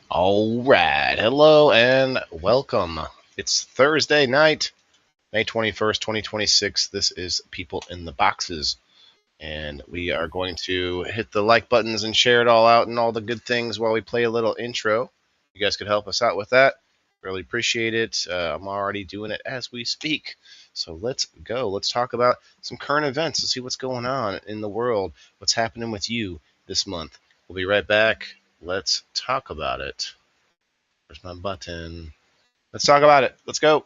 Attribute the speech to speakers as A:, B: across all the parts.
A: All right. Hello and welcome. It's Thursday night, May 21st, 2026. This is People in the Boxes. And we are going to hit the like buttons and share it all out and all the good things while we play a little intro. You guys could help us out with that. Really appreciate it. I'm already doing it as we speak. So let's go. Let's talk about some current events. Let's see what's going on in the world, what's happening with you this month. We'll be right back. Let's talk about it. Where's my button? Let's talk about it. Let's go.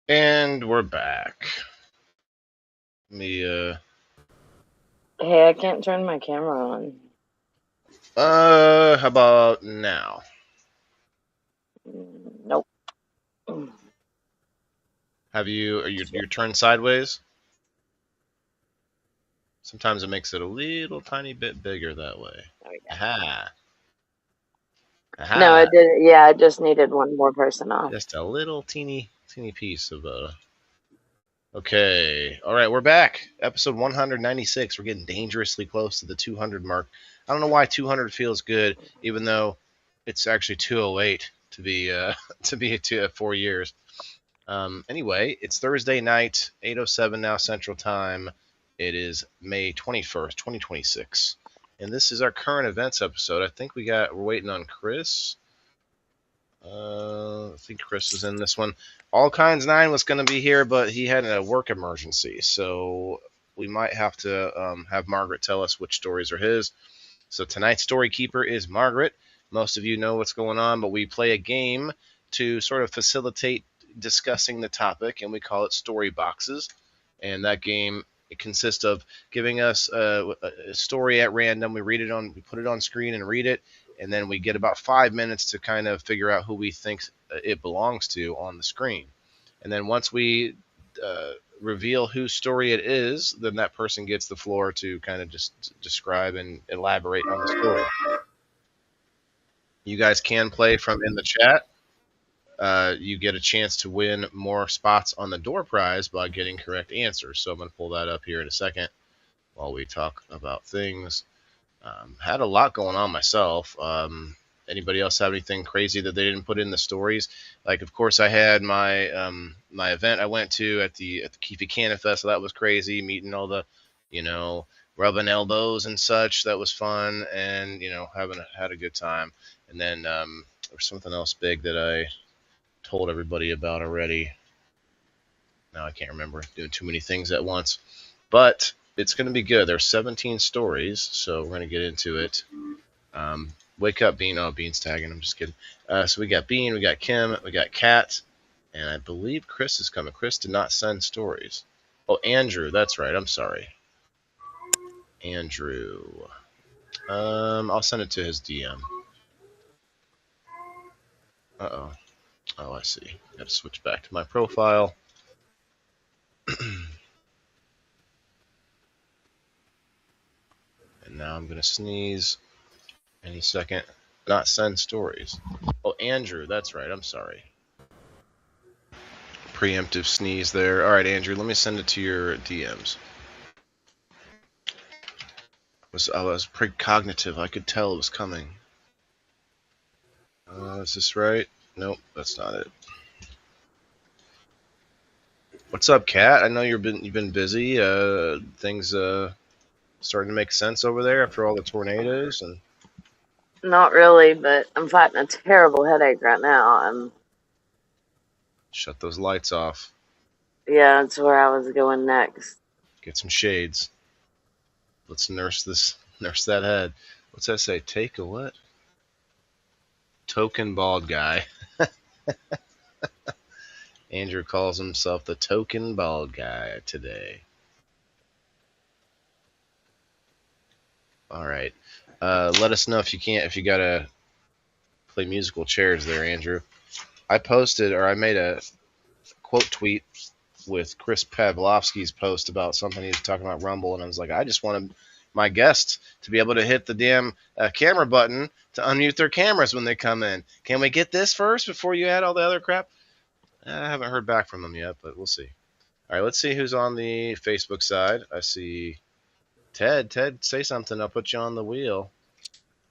A: And we're back. Let me
B: Hey, I can't turn my camera on.
A: How about now?
B: Nope.
A: Have you? You're turned sideways? Sometimes it makes it a little tiny bit bigger that way.
B: There we go.
A: Aha!
B: No,
A: Aha!
B: it didn't. Yeah, I just needed one more person off.
A: Just a little teeny piece of Okay. All right, we're back. Episode 196. We're getting dangerously close to the 200 mark. I don't know why 200 feels good, even though it's actually 208 to be to be 4 years. Anyway, it's Thursday night, 8:07 now Central Time. It is May 21st, 2026, and this is our current events episode. I think we're waiting on Chris. I think Chris was in this one. All Kinds 9 was going to be here, but he had a work emergency, so we might have to have Margaret tell us which stories are his. So tonight's story keeper is Margaret. Most of you know what's going on, but we play a game to sort of facilitate discussing the topic, and we call it Story Boxes. And that game, it consists of giving us a story at random. We put it on screen and read it, and then we get about 5 minutes to kind of figure out who we think it belongs to on the screen. And then once we reveal whose story it is, then that person gets the floor to kind of just describe and elaborate on the story. You guys can play from in the chat. You get a chance to win more spots on the door prize by getting correct answers. So I'm going to pull that up here in a second while we talk about things. Had a lot going on myself. Anybody else have anything crazy that they didn't put in the stories? Like, of course, I had my my event I went to at the Keefe Cannon Fest, so that was crazy. Meeting all the, rubbing elbows and such. That was fun, and had a good time. And then there was something else big that I told everybody about already. Now I can't remember, doing too many things at once. But it's going to be good. There's 17 stories, so we're going to get into it. Wake up, Bean. Oh, Bean's tagging. I'm just kidding. So we got Bean, we got Kim, we got Kat, and I believe Chris is coming. Chris did not send stories. Oh, Andrew. That's right. I'm sorry. Andrew. I'll send it to his DM. Uh-oh. Oh, I see. Got to switch back to my profile. And now I'm going to sneeze any second. Not send stories. Oh, Andrew. That's right. I'm sorry. Preemptive sneeze there. All right, Andrew. Let me send it to your DMs. I was precognitive. I could tell it was coming. Is this right? Nope, that's not it. What's up, Kat? I know you've been busy. Things starting to make sense over there after all the tornadoes and.
B: Not really, but I'm fighting a terrible headache right now.
A: Shut those lights off.
B: Yeah, that's where I was going next.
A: Get some shades. Let's nurse that head. What's that say? Take a what? Token bald guy. Andrew calls himself the token bald guy today. All right. Let us know if you gotta play musical chairs there, Andrew. I made a quote tweet with Chris Pavlovsky's post about something he was talking about Rumble, and I was like, I just wanted my guests to be able to hit the damn camera button to unmute their cameras when they come in. Can we get this first before you add all the other crap? I haven't heard back from them yet, but we'll see. All right, let's see who's on the Facebook side. I see Ted. Ted, say something. I'll put you on the wheel.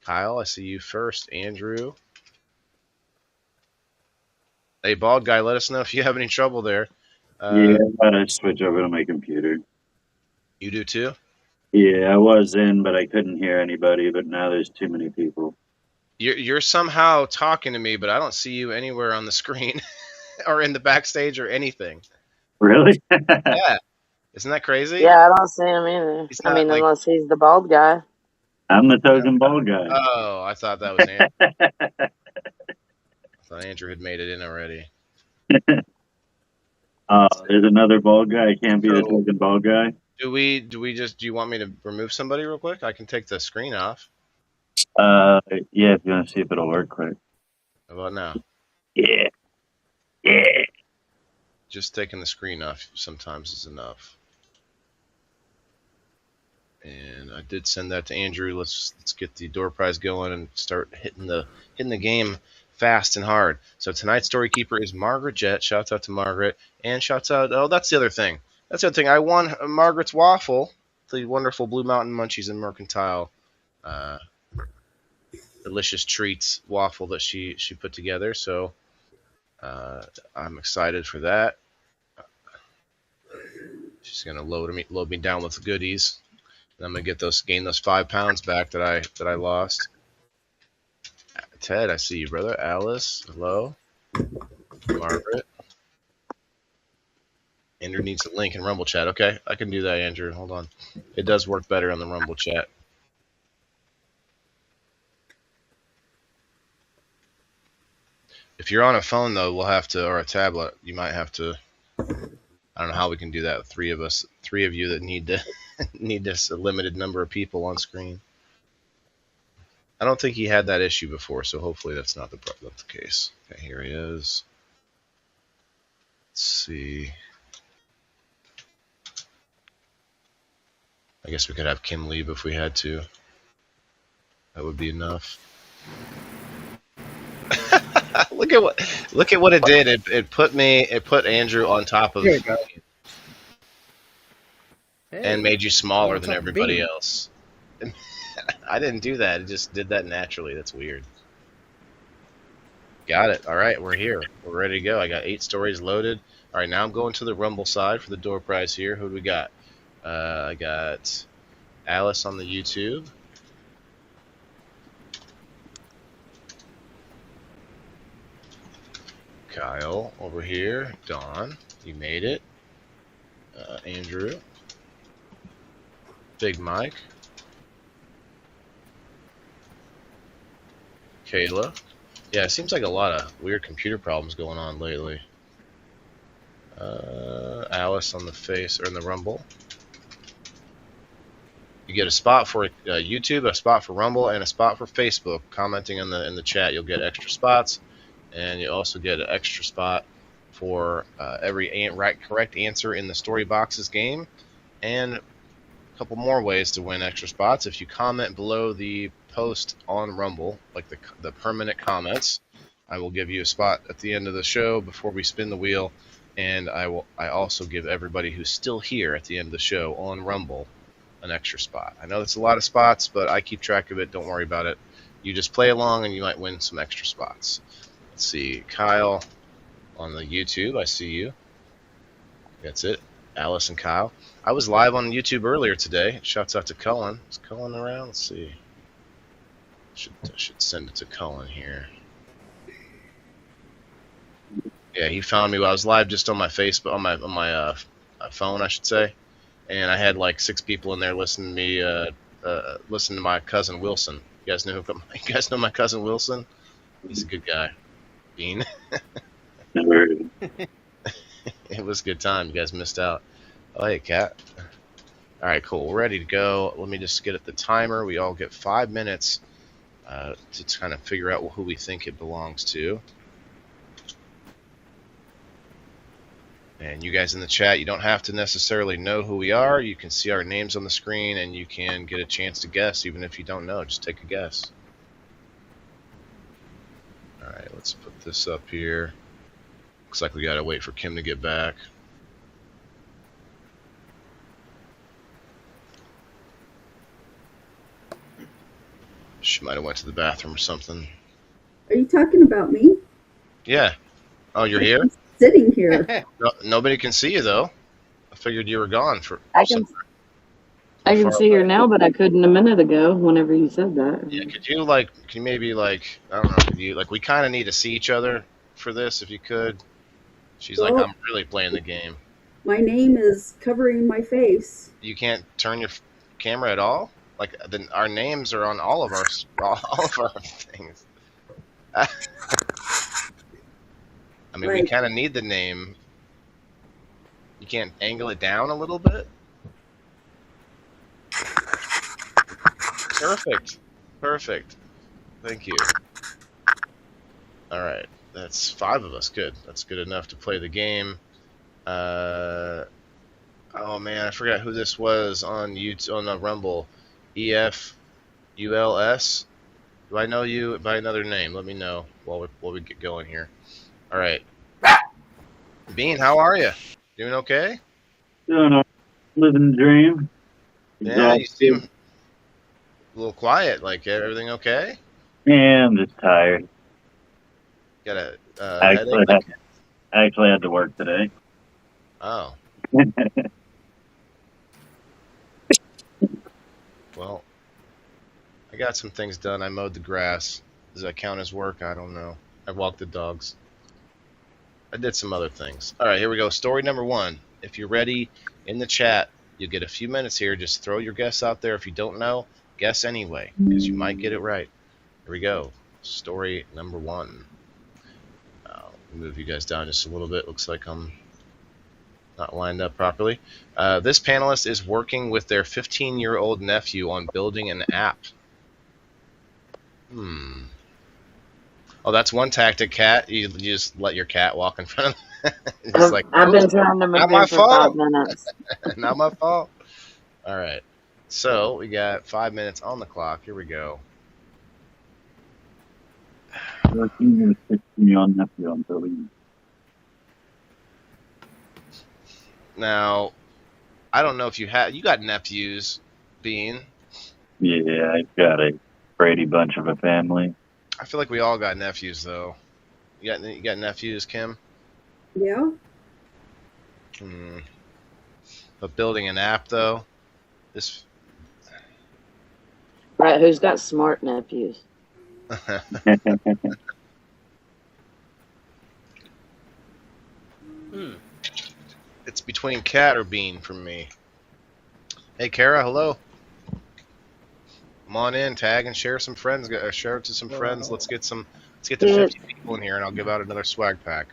A: Kyle, I see you first. Andrew. Hey, bald guy, let us know if you have any trouble there.
C: Yeah, I gotta switch over to my computer.
A: You do too?
C: Yeah, I was in, but I couldn't hear anybody. But now there's too many people.
A: You're somehow talking to me, but I don't see you anywhere on the screen or in the backstage or anything.
C: Really?
A: Yeah. Isn't that crazy?
B: Yeah, I don't see him either.
A: He's
B: I
A: not,
B: mean,
A: like-
B: unless he's the bald guy.
C: I'm the token bald guy.
A: Oh, I thought that was Andrew. I thought Andrew had made it in already.
C: There's another bald guy. I can't be the token bald guy.
A: Do you want me to remove somebody real quick? I can take the screen off.
C: Yeah, if you want to see if it'll work quick.
A: How about now?
C: Yeah. Yeah.
A: Just taking the screen off sometimes is enough. And I did send that to Andrew. Let's get the door prize going and start hitting the game fast and hard. So tonight's story keeper is Margaret Jett. Shouts out to Margaret, and shouts out. Oh, that's the other thing. I won Margaret's waffle, the wonderful Blue Mountain Munchies and Mercantile, delicious treats waffle that she put together. So I'm excited for that. She's gonna load me down with goodies. I'm gonna gain those 5 pounds back that I lost. Ted, I see you, brother. Alice, hello. Margaret. Andrew needs a link in Rumble chat. Okay, I can do that, Andrew. Hold on. It does work better on the Rumble chat. If you're on a phone though, we'll have to, or a tablet, you might have to. I don't know how we can do that. 3 of you that need to need this a limited number of people on screen. I don't think he had that issue before, so hopefully that's not the case. Okay, here he is. Let's see. I guess we could have Kim leave if we had to. That would be enough. Look at what it did. It put Andrew on top of
D: Here we go.
A: and made you smaller
D: What's
A: than
D: up,
A: everybody
D: Bean?
A: else. I didn't do that. It just did that naturally. That's weird. Got it. All right, we're here. We're ready to go. I got 8 stories loaded. All right, now I'm going to the Rumble side for the door prize here. Who do we got? I got Alice on the YouTube. Kyle over here. Dawn, you made it. Andrew. Big Mike. Kayla. Yeah, it seems like a lot of weird computer problems going on lately. Alice on the face or in the Rumble. You get a spot for YouTube, a spot for Rumble, and a spot for Facebook. Commenting in the chat, you'll get extra spots, and you also get an extra spot for every correct answer in the Story Boxes game, and a couple more ways to win extra spots. If you comment below the post on Rumble, like the permanent comments, I will give you a spot at the end of the show before we spin the wheel, and I also give everybody who's still here at the end of the show on Rumble an extra spot. I know that's a lot of spots, but I keep track of it. Don't worry about it. You just play along and you might win some extra spots. Let's see. Kyle on the YouTube. I see you. That's it. Alice and Kyle. I was live on YouTube earlier today. Shouts out to Cullen. Is Cullen around? Let's see. I should send it to Cullen here. Yeah, he found me. I was live just on my Facebook, on my phone, I should say. And I had like 6 people in there listening to me, listen to my cousin Wilson. You guys know my cousin Wilson? He's a good guy. Bean.
C: Never heard of it.
A: It was a good time. You guys missed out. Oh, hey, Cat. All right, cool. We're ready to go. Let me just get at the timer. We all get 5 minutes to kind of figure out who we think it belongs to. And you guys in the chat, you don't have to necessarily know who we are. You can see our names on the screen, and you can get a chance to guess, even if you don't know. Just take a guess. All right, let's put this up here. Looks like we got to wait for Kim to get back. She might have went to the bathroom or something.
E: Are you talking about me?
A: Yeah. Oh, you're here?
E: I'm sitting here.
A: No, nobody can see you, though. I figured you were gone for
B: I can see her now, but I couldn't a minute ago whenever you said that.
A: Yeah, can you maybe I don't know, we kind of need to see each other for this, if you could. She's like, I'm really playing the game.
E: My name is covering my face.
A: You can't turn your camera at all? Our names are on all of our things. I mean, we kind of need the name. You can't angle it down a little bit? Perfect. Perfect. Thank you. All right. That's 5 of us. Good. That's good enough to play the game. Oh man, I forgot who this was on YouTube, on Rumble. EFULS. Do I know you by another name? Let me know while we get going here. All right. Bean, how are you? Doing okay?
C: Doing all living the dream.
A: Yeah, you seem
C: Exhausted.
A: a little quiet. Like everything okay?
C: Yeah, I'm just tired.
A: Got a
C: I
A: headache?
C: actually had to work today.
A: Oh, well, I got some things done. I mowed the grass. Does that count as work? I don't know. I walked the dogs. I did some other things. All right, here we go. Story number 1. If you're ready, in the chat, you'll get a few minutes here. Just throw your guess out there. If you don't know, guess anyway, because you might get it right. Here we go. Story number 1. I'll move you guys down just a little bit. Looks like I'm not lined up properly. This panelist is working with their 15-year-old nephew on building an app. Oh, that's one tactic, cat. You just let your cat walk in front of them. Just like,
B: I've
A: nope,
B: been trying to
A: not
B: move
A: my
B: him for 5
A: fault.
B: minutes.
A: Not my fault. All right. So we got 5 minutes on the clock. Here we go.
C: Working with 15-year-old nephew on building.
A: Now, I don't know if you got nephews, Bean.
C: Yeah, I got a Brady bunch of a family.
A: I feel like we all got nephews though. You got nephews, Kim?
E: Yeah.
A: But building an app though, this.
B: Right, who's got smart nephews?
A: It's between cat or Bean for me. Hey, Kara, hello. Come on in, tag and share some friends. Share it to some friends. Let's get to 50 people in here, and I'll give out another swag pack.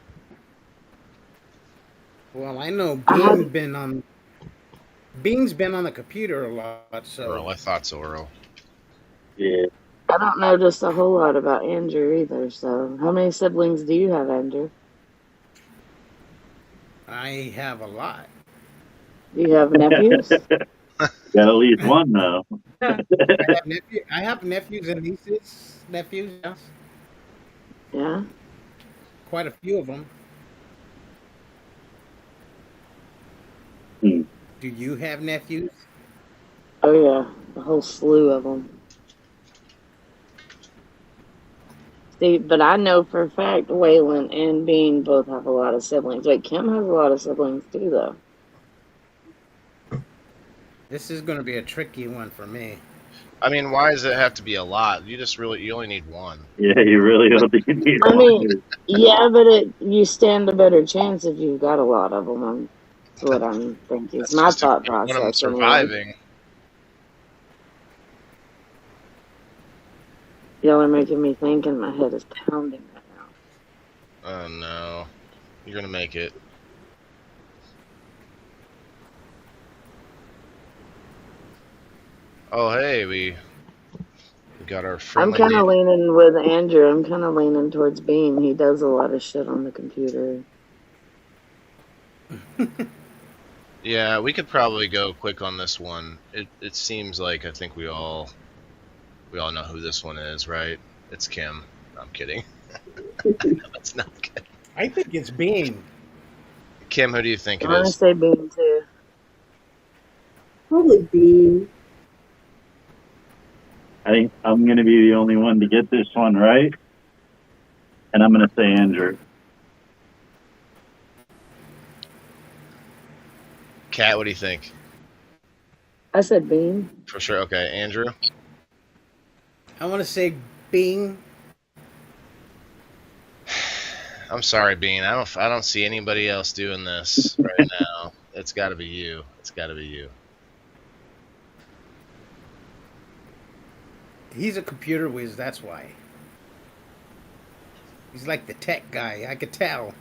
D: Well, I know Bean's been on the computer a lot, so
A: Earl, I thought so, Earl.
C: Yeah,
B: I don't know just a whole lot about Andrew either, so how many siblings do you have, Andrew?
D: I have a lot.
B: Do you have nephews?
C: got at least one though.
D: I have nephews and nieces. Nephews, yes.
B: Yeah.
D: Quite a few of them. Do you have nephews?
B: Oh yeah, a whole slew of them. See, but I know for a fact Waylon and Bean both have a lot of siblings. Wait, Kim has a lot of siblings too, though.
D: This is going to be a tricky one for me.
A: I mean, why does it have to be a lot? You only need one.
C: Yeah, you really don't think you need
B: I
C: one.
B: mean, yeah, but you stand a better chance if you've got a lot of them. That's what I'm thinking. It's my thought
A: one of them
B: process.
A: surviving.
B: Anyway. Y'all are making me think, and my head is pounding right now.
A: Oh no, you're gonna make it. Oh hey, we got our friendly.
B: I'm kind of leaning with Andrew. I'm kind of leaning towards Bean. He does a lot of shit on the computer.
A: Yeah, we could probably go quick on this one. It seems like I think we all know who this one is, right? It's Kim. I'm kidding. It's not Kim.
D: I think it's Bean.
A: Kim, who do you think it
B: I'm gonna
A: is?
B: say Bean too.
E: Probably Bean.
C: I think I'm going to be the only one to get this one right, and I'm going to say Andrew.
A: Kat, what do you think?
B: I said Bean.
A: For sure. Okay, Andrew.
D: I want to say Bean.
A: I'm sorry, Bean. I don't see anybody else doing this right now. It's got to be you. It's got to be you.
D: He's a computer whiz, that's why. He's like the tech guy. I could tell.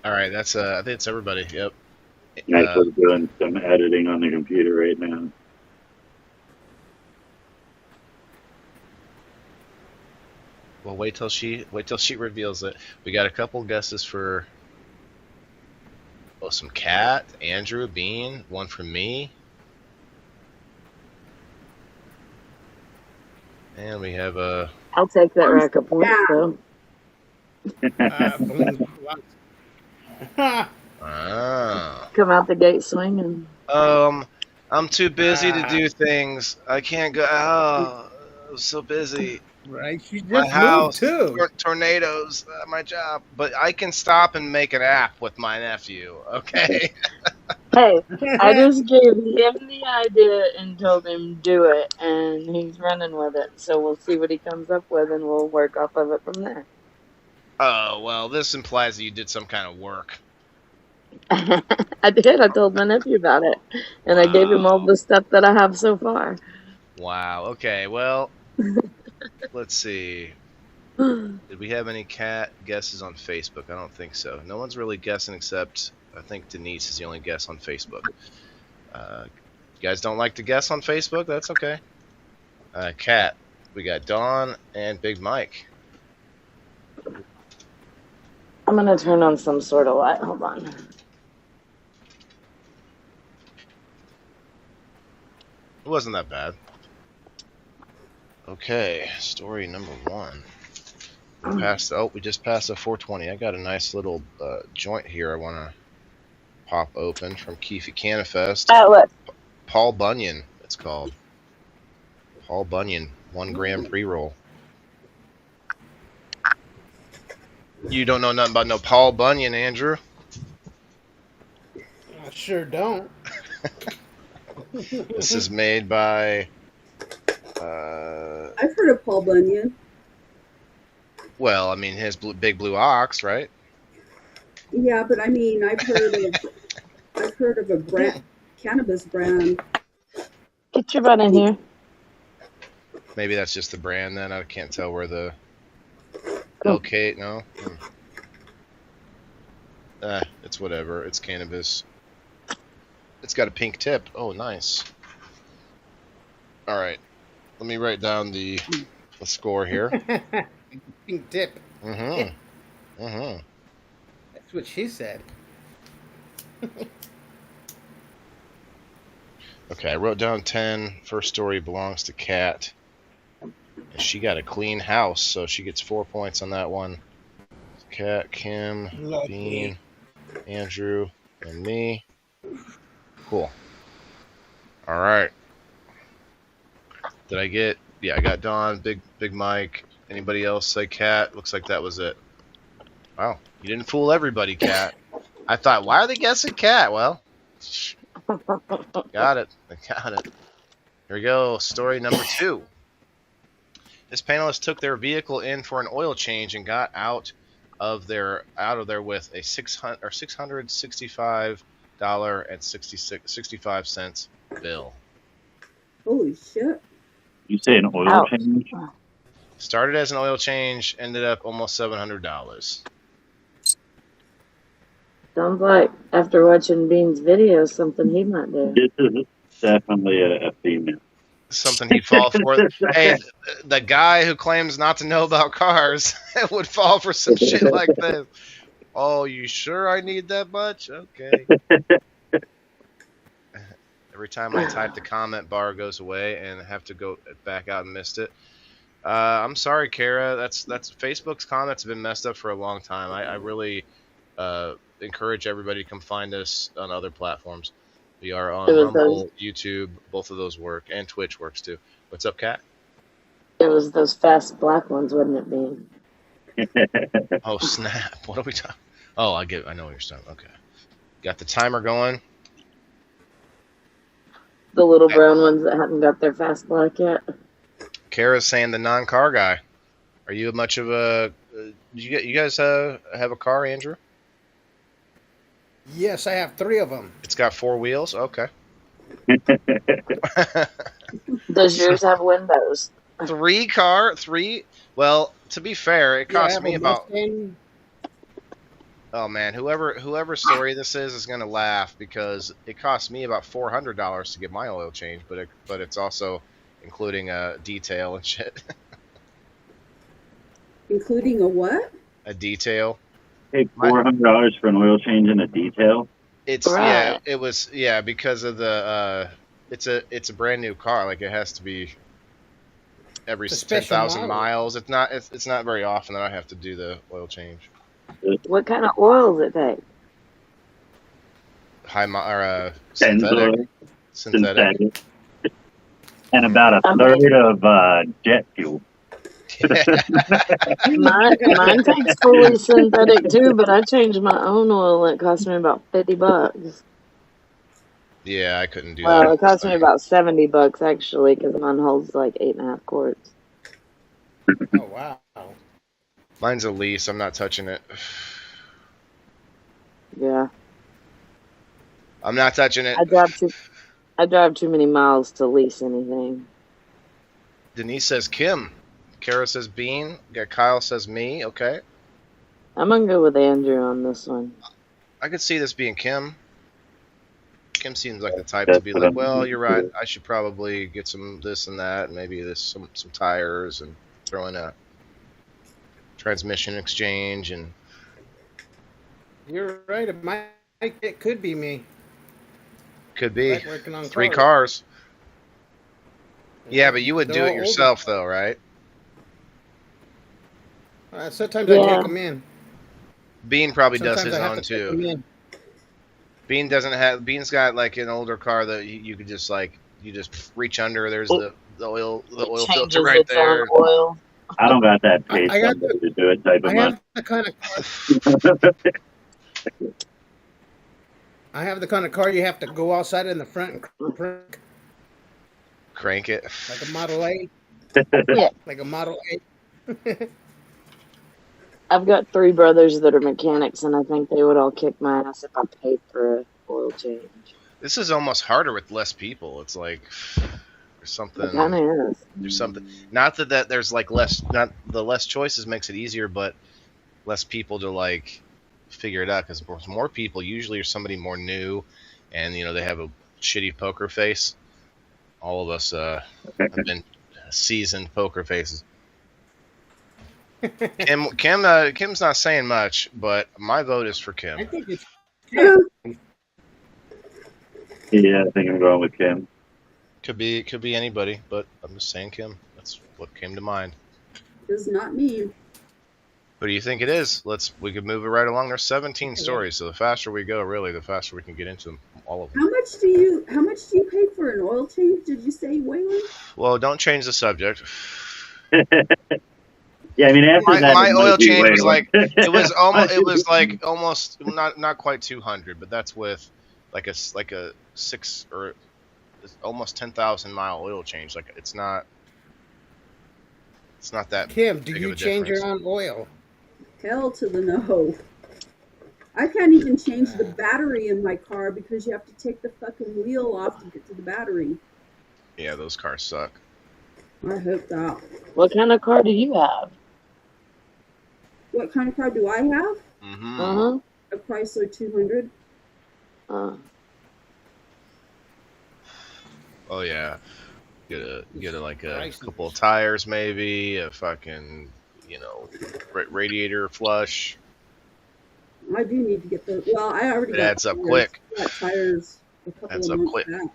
A: All right, that's I think it's everybody. Yep.
C: I'm actually doing some editing on the computer right now.
A: Well, wait till she reveals it. We got a couple guesses for some Cat, Andrew, Bean, one from me, and we have a.
B: I'll take that rack of points, though.
D: Balloons.
A: Ah.
B: Come out the gate swinging.
A: I'm too busy to do things. I can't go. Oh, I'm so busy.
D: Right, she just
A: My
D: moved
A: house,
D: too.
A: tornadoes, my job. But I can stop and make an app with my nephew. Okay.
B: Hey, I just gave him the idea and told him do it, and he's running with it. So we'll see what he comes up with, and we'll work off of it from there.
A: Oh well, this implies that you did some kind of work.
B: I did. I told my nephew about it, and I gave him all the stuff that I have so far.
A: Wow. Okay. Well, let's see. Did we have any Cat guesses on Facebook? I don't think so. No one's really guessing except I think Denise is the only guess on Facebook. You guys don't like to guess on Facebook? That's okay. Cat, we got Dawn and Big Mike.
B: I'm gonna turn on some sort of light. Hold on.
A: It wasn't that bad. Okay, story number 1. We just passed a 420. I got a nice little joint here I want to pop open from Keefe Canifest.
B: What?
A: Paul Bunyan, it's called. Paul Bunyan, 1 gram pre-roll. You don't know nothing about no Paul Bunyan, Andrew?
D: I sure don't.
A: This is made by...
E: I've heard of Paul Bunyan.
A: Well, I mean, his Big Blue Ox, right?
E: Yeah, but I mean, I've heard of a brand, cannabis brand.
B: Get your butt in here.
A: Maybe that's just the brand then. I can't tell where the... Okay, no? It's whatever. It's cannabis. It's got a pink tip. Oh, nice. All right. Let me write down the score here.
D: Pink tip.
A: Mm-hmm. Mm-hmm.
D: That's what she said.
A: Okay, I wrote down 10. First story belongs to Kat. And she got a clean house, so she gets 4 points on that one. Kat, Kim,
D: Lovely.
A: Bean, Andrew, and me. Cool. All right. Did I get... Yeah, I got Don, Big Mike. Anybody else say Kat? Looks like that was it. Wow. You didn't fool everybody, Kat. I thought, why are they guessing Kat? Well, got it. I got it. Here we go. Story number 2. This panelist took their vehicle in for an oil change and got out of there with a $665.65 bill.
E: Holy shit.
C: You say an oil
B: Ouch.
C: change?
A: Started as an oil change, ended up almost $700.
B: Sounds like after watching Bean's video, something he might do.
C: This is definitely a female.
A: Something he'd fall for. Hey, the guy who claims not to know about cars would fall for some shit like this. Oh, you sure I need that much? Okay. Every time I type, the comment bar goes away and I have to go back out and missed it. I'm sorry, Kara. That's Facebook's comments have been messed up for a long time. I really encourage everybody to come find us on other platforms. We are on Rumble, YouTube, both of those work, and Twitch works too. What's up, Kat?
B: It was those fast black ones, wasn't it, Bean?
A: Oh, snap. What are we talking? Oh, I know what you're saying. Okay. Got the timer going.
B: The little brown ones that haven't got their fast black yet.
A: Kara's saying the non-car guy. Are you much of a... you guys have a car, Andrew?
D: Yes, I have 3 of them.
A: It's got 4 wheels? Okay.
B: Does yours have windows?
A: 3? Well, to be fair, it cost me about... Oh man, whoever story this is gonna laugh because it cost me about $400 to get my oil change, but it's also including a detail and shit.
E: Including a what?
A: A detail.
C: Paid
A: My,
C: $400 for an oil change and a detail.
A: it's
B: Right.
A: it was because of the it's a brand new car. Like it has to be every
D: It's a special
A: 10,000
D: model.
A: miles. It's not very often that I have to do the oil change.
B: What kind of oil does it take?
A: Synthetic.
C: Benzol,
A: Synthetic.
C: synthetic, and about a
B: I
C: third
B: mean,
C: of jet fuel.
B: mine takes fully synthetic too, but I changed my own oil and it cost me about $50.
A: Yeah, I couldn't do that.
B: Well, it cost me about $70 actually, because mine holds like 8.5 quarts.
D: Oh wow.
A: Mine's a lease. I'm not touching it.
B: Yeah,
A: I'm not touching it.
B: I drive too many miles to lease anything.
A: Denise says Kim. Kara says Bean. Kyle says me. Okay.
B: I'm gonna go with Andrew on this one.
A: I could see this being Kim. Kim seems like the type
C: That's
A: to be
C: what
A: like,
C: I'm
A: well,
C: thinking
A: you're right.
C: too.
A: I should probably get some this and that, and maybe this some tires and throw in a transmission exchange and
D: You're right. It could be me.
A: could be
D: Like working on
A: 3 cars. Yeah, but you would
D: They're
A: do
D: all
A: it
D: older.
A: yourself though, right?
D: Sometimes I
B: Yeah.
D: take them in.
A: Bean probably
D: Sometimes
A: does his
D: I have
A: own
D: to take them
A: too.
D: in.
A: Bean's got like an older car that you could just like you just reach under. There's the oil
B: It
A: filter
B: changes
A: right
B: its own
A: there.
B: oil.
C: I don't got that pace
D: I got
C: somebody to do it type
D: I
C: of money.
D: have the kind of I have the kind of car you have to go outside in the front and crank,
A: Crank it.
D: like a Model A,
B: Yeah,
D: like a Model A.
B: I've got 3 brothers that are mechanics, and I think they would all kick my ass if I paid for a oil change.
A: This is almost harder with less people. It's like there's something.
B: It kind of is.
A: There's something. Not that there's like less. Not the less choices makes it easier, but less people to like figure it out. Because more people usually are somebody more new, and they have a shitty poker face. All of us have been seasoned poker faces. Kim's not saying much, but my vote is for
D: I
A: Kim.
D: think it's
E: Yeah.
C: Yeah, I think I'm going with Kim.
A: Could be anybody, but I'm just saying Kim. That's what came to mind.
E: Does not mean.
A: Who do you think it is? We could move it right along. There's 17 stories, so the faster we go, really, the faster we can get into them, all of them.
E: How much do you pay for an oil change? Did you say, Waylon?
A: Well, don't change the subject.
C: Yeah, I mean after that,
A: My
C: it might
A: oil
C: be
A: change was
C: Waylon.
A: like it was like almost not quite 200, but that's with like a 6 or almost 10,000 mile oil change. Like it's not that.
D: Kim. Do
A: big
D: you
A: of a
D: change your
A: difference.
D: own oil?
E: Hell to the no. I can't even change the battery in my car because you have to take the fucking wheel off to get to the battery.
A: Yeah, those cars suck.
E: I hope not.
B: What kind of car do you have?
E: What kind of car do I have?
A: Mm-hmm.
B: Uh-huh.
E: A Chrysler 200.
A: Oh yeah, get a like a
D: Christ.
A: couple of tires, maybe a fucking radiator flush.
E: I do need to get those. Well, I already
A: It
E: got
A: adds up
E: tires.
A: quick.
E: I got tires a couple
A: Adds
E: of
A: up
E: months
A: quick.
E: back.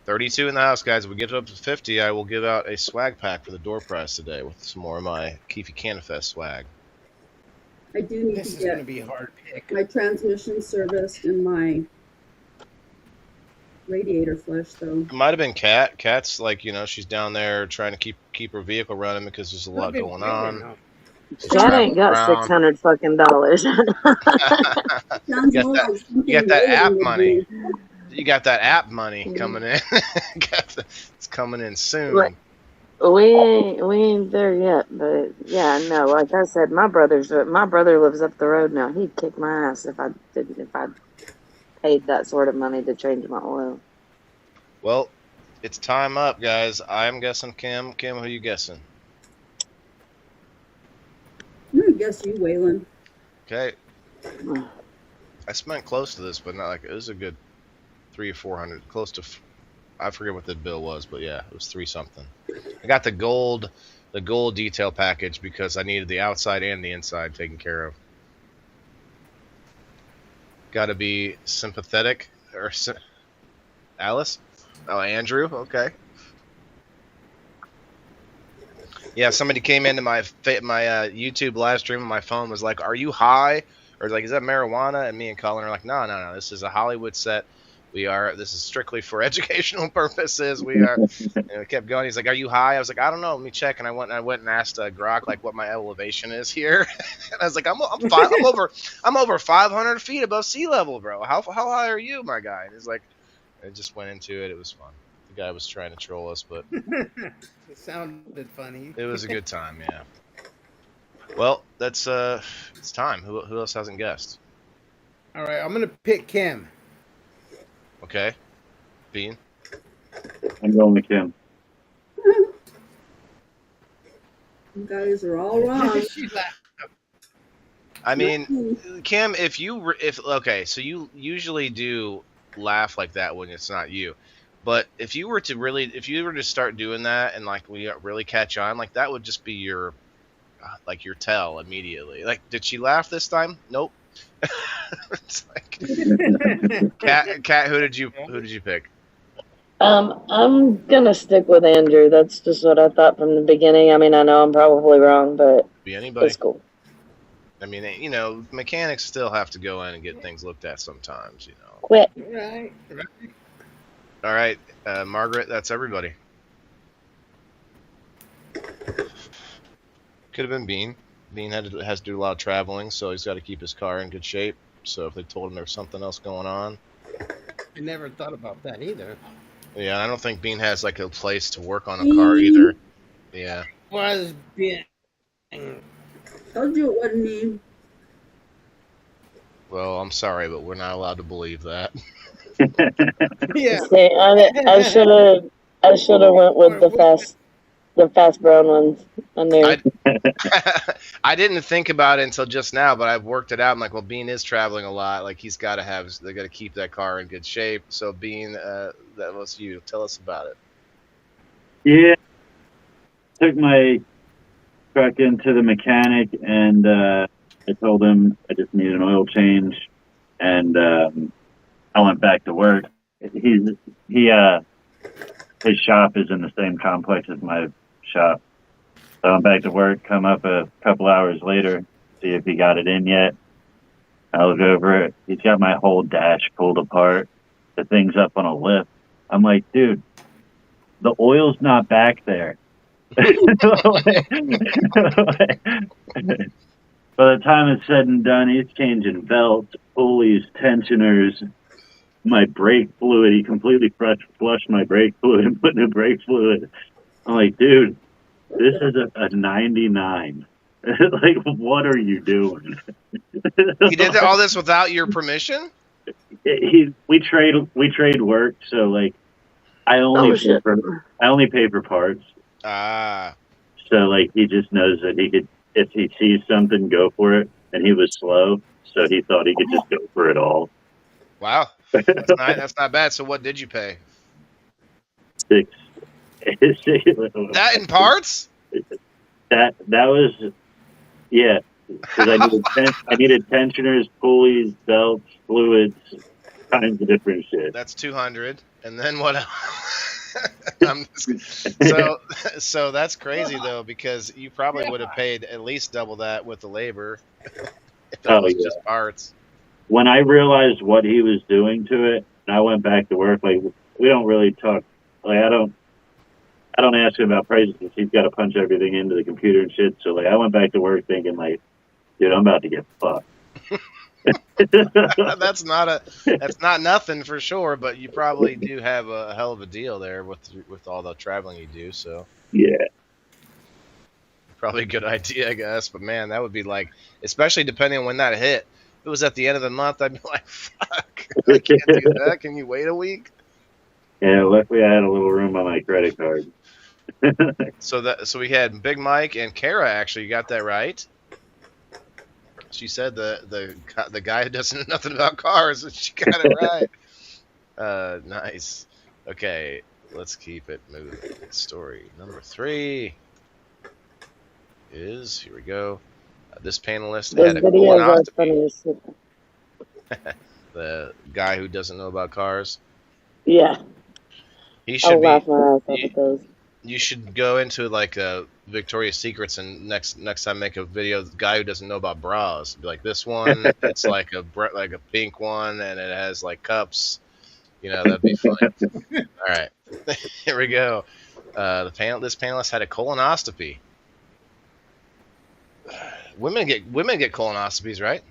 A: 32 in the house, guys. If we get up to 50, I will give out a swag pack for the door prize today with some more of my Keefy Canifest swag.
E: I do need
D: This
E: to
D: is going to
E: get
D: be a hard pick.
E: my transmission serviced and my radiator flush, though.
A: It might have been Kat. Kat's like, she's down there trying to keep her vehicle running because there's a lot going on. She's
B: Cat ain't
A: traveling
B: got
A: around.
B: $600 fucking dollars.
E: Sounds
A: You got
E: more
A: that-
E: like something
A: you got that
E: Waylon
A: app
E: would
A: money.
E: do.
A: You got that app money coming in. It's coming in soon.
B: Right. We ain't there yet, but yeah, no. Like I said, my brother lives up the road now. He'd kick my ass if I paid that sort of money to change my oil.
A: Well, it's time up, guys. I'm guessing Kim. Kim, who you guessing?
E: I'm gonna Yes, you, Waylon.
A: Okay. I spent close to this, but not like it was a good 300 or 400, close to. I forget what the bill was, but yeah, it was 3 something. I got the gold detail package because I needed the outside and the inside taken care of. Got to be sympathetic or Alice? Oh, Andrew. Okay. Yeah, somebody came into my YouTube live stream on my phone, was like, "Are you high?" Or like, "Is that marijuana?" And me and Colin are like, "No. This is a Hollywood set. This is strictly for educational purposes. We are." And it kept going. He's like, "Are you high?" I was like, "I don't know. Let me check." And I went and asked Grok like what my elevation is here. And I was like, I'm over 500 feet above sea level, bro. How high are you, my guy? And he's like, I just went into it. It was fun. The guy was trying to troll us, but
D: It sounded funny.
A: it was a good time. Yeah. Well, that's it's time. Who else hasn't guessed?
D: All right, I'm gonna pick Kim.
A: Okay, Bean.
C: I'm going with Kim.
E: You guys are all wrong.
D: She laughed.
A: I mean, Kim, okay, so you usually do laugh like that when it's not you, but if you were to start doing that and like we really catch on, like that would just be your tell immediately. Like, did she laugh this time? Nope. It's like, Kat, who did you pick?
B: I'm gonna stick with Andrew. That's just what I thought from the beginning. I mean, I know I'm probably wrong, but
A: Be anybody.
B: it's cool.
A: I mean, mechanics still have to go in and get things looked at sometimes,
B: Quit.
D: Right.
A: All right, Margaret, that's everybody. Could have been Bean. Bean has to do a lot of traveling, so he's got to keep his car in good shape. So if they told him there's something else going on.
D: I never thought about that either.
A: Yeah, I don't think Bean has like a place to work on a car either. Yeah.
D: Was being.
E: Told you it wasn't me.
A: Well, I'm sorry, but we're not allowed to believe that.
D: Yeah.
B: See, I should have went with the fast brown ones. I knew.
A: I didn't think about it until just now, but I've worked it out. I'm like, well, Bean is traveling a lot. Like they got to keep that car in good shape. So Bean, that was you. Tell us about it.
C: Yeah. Took my truck into the mechanic and I told him I just need an oil change, and I went back to work. His shop is in the same complex as my shop. So I'm back to work, come up a couple hours later, see if he got it in yet. I look over it. He's got my whole dash pulled apart. The thing's up on a lift. I'm like, dude, the oil's not back there. By the time it's said and done, he's changing belts, pulleys, tensioners, my brake fluid. He completely flushed my brake fluid and put new brake fluid. I'm like, dude, this is a 99. Like, what are you doing?
A: He did all this without your permission?
C: We trade work, so like I only pay for parts.
A: Ah.
C: So like he just knows that he could, if he sees something, go for it. And he was slow, so he thought he could just go for it all.
A: Wow, that's not bad. So what did you pay?
C: $6.
A: That in parts?
C: That was, yeah. Because I needed tensioners, pulleys, belts, fluids, kinds of different shit.
A: That's 200. And then what else? So that's crazy though, because you probably would have paid at least double that with the labor if it was just parts.
C: When I realized what he was doing to it, and I went back to work, like we don't really talk. Like I don't ask him about prices because he's got to punch everything into the computer and shit. So like I went back to work thinking like, dude, I'm about to get fucked.
A: That's not nothing for sure, but you probably do have a hell of a deal there with all the traveling you do. So
C: yeah,
A: probably a good idea, I guess. But man, that would be like, especially depending on when that hit. If it was at the end of the month, I'd be like, fuck, I can't do that. Can you wait a week?
C: Yeah, luckily I had a little room on my credit card.
A: So we had Big Mike and Kara. Actually, you got that right. She said the guy who doesn't know nothing about cars. She got it right. Nice. Okay, let's keep it moving. Story number 3 is, here we go. This panelist
B: Those
A: had a
B: videos are funny
A: colonoscopy.
B: as shit.
A: The guy who doesn't know about cars.
B: Yeah,
A: He
B: I'll
A: should be.
B: laugh my ass off at those.
A: You should go into like Victoria's Secrets and next time make a video of the guy who doesn't know about bras. Be like, this one, it's like a pink one and it has like cups. You know, that'd be funny. All right, here we go. This panelist had a colonoscopy. Women get colonoscopies, right?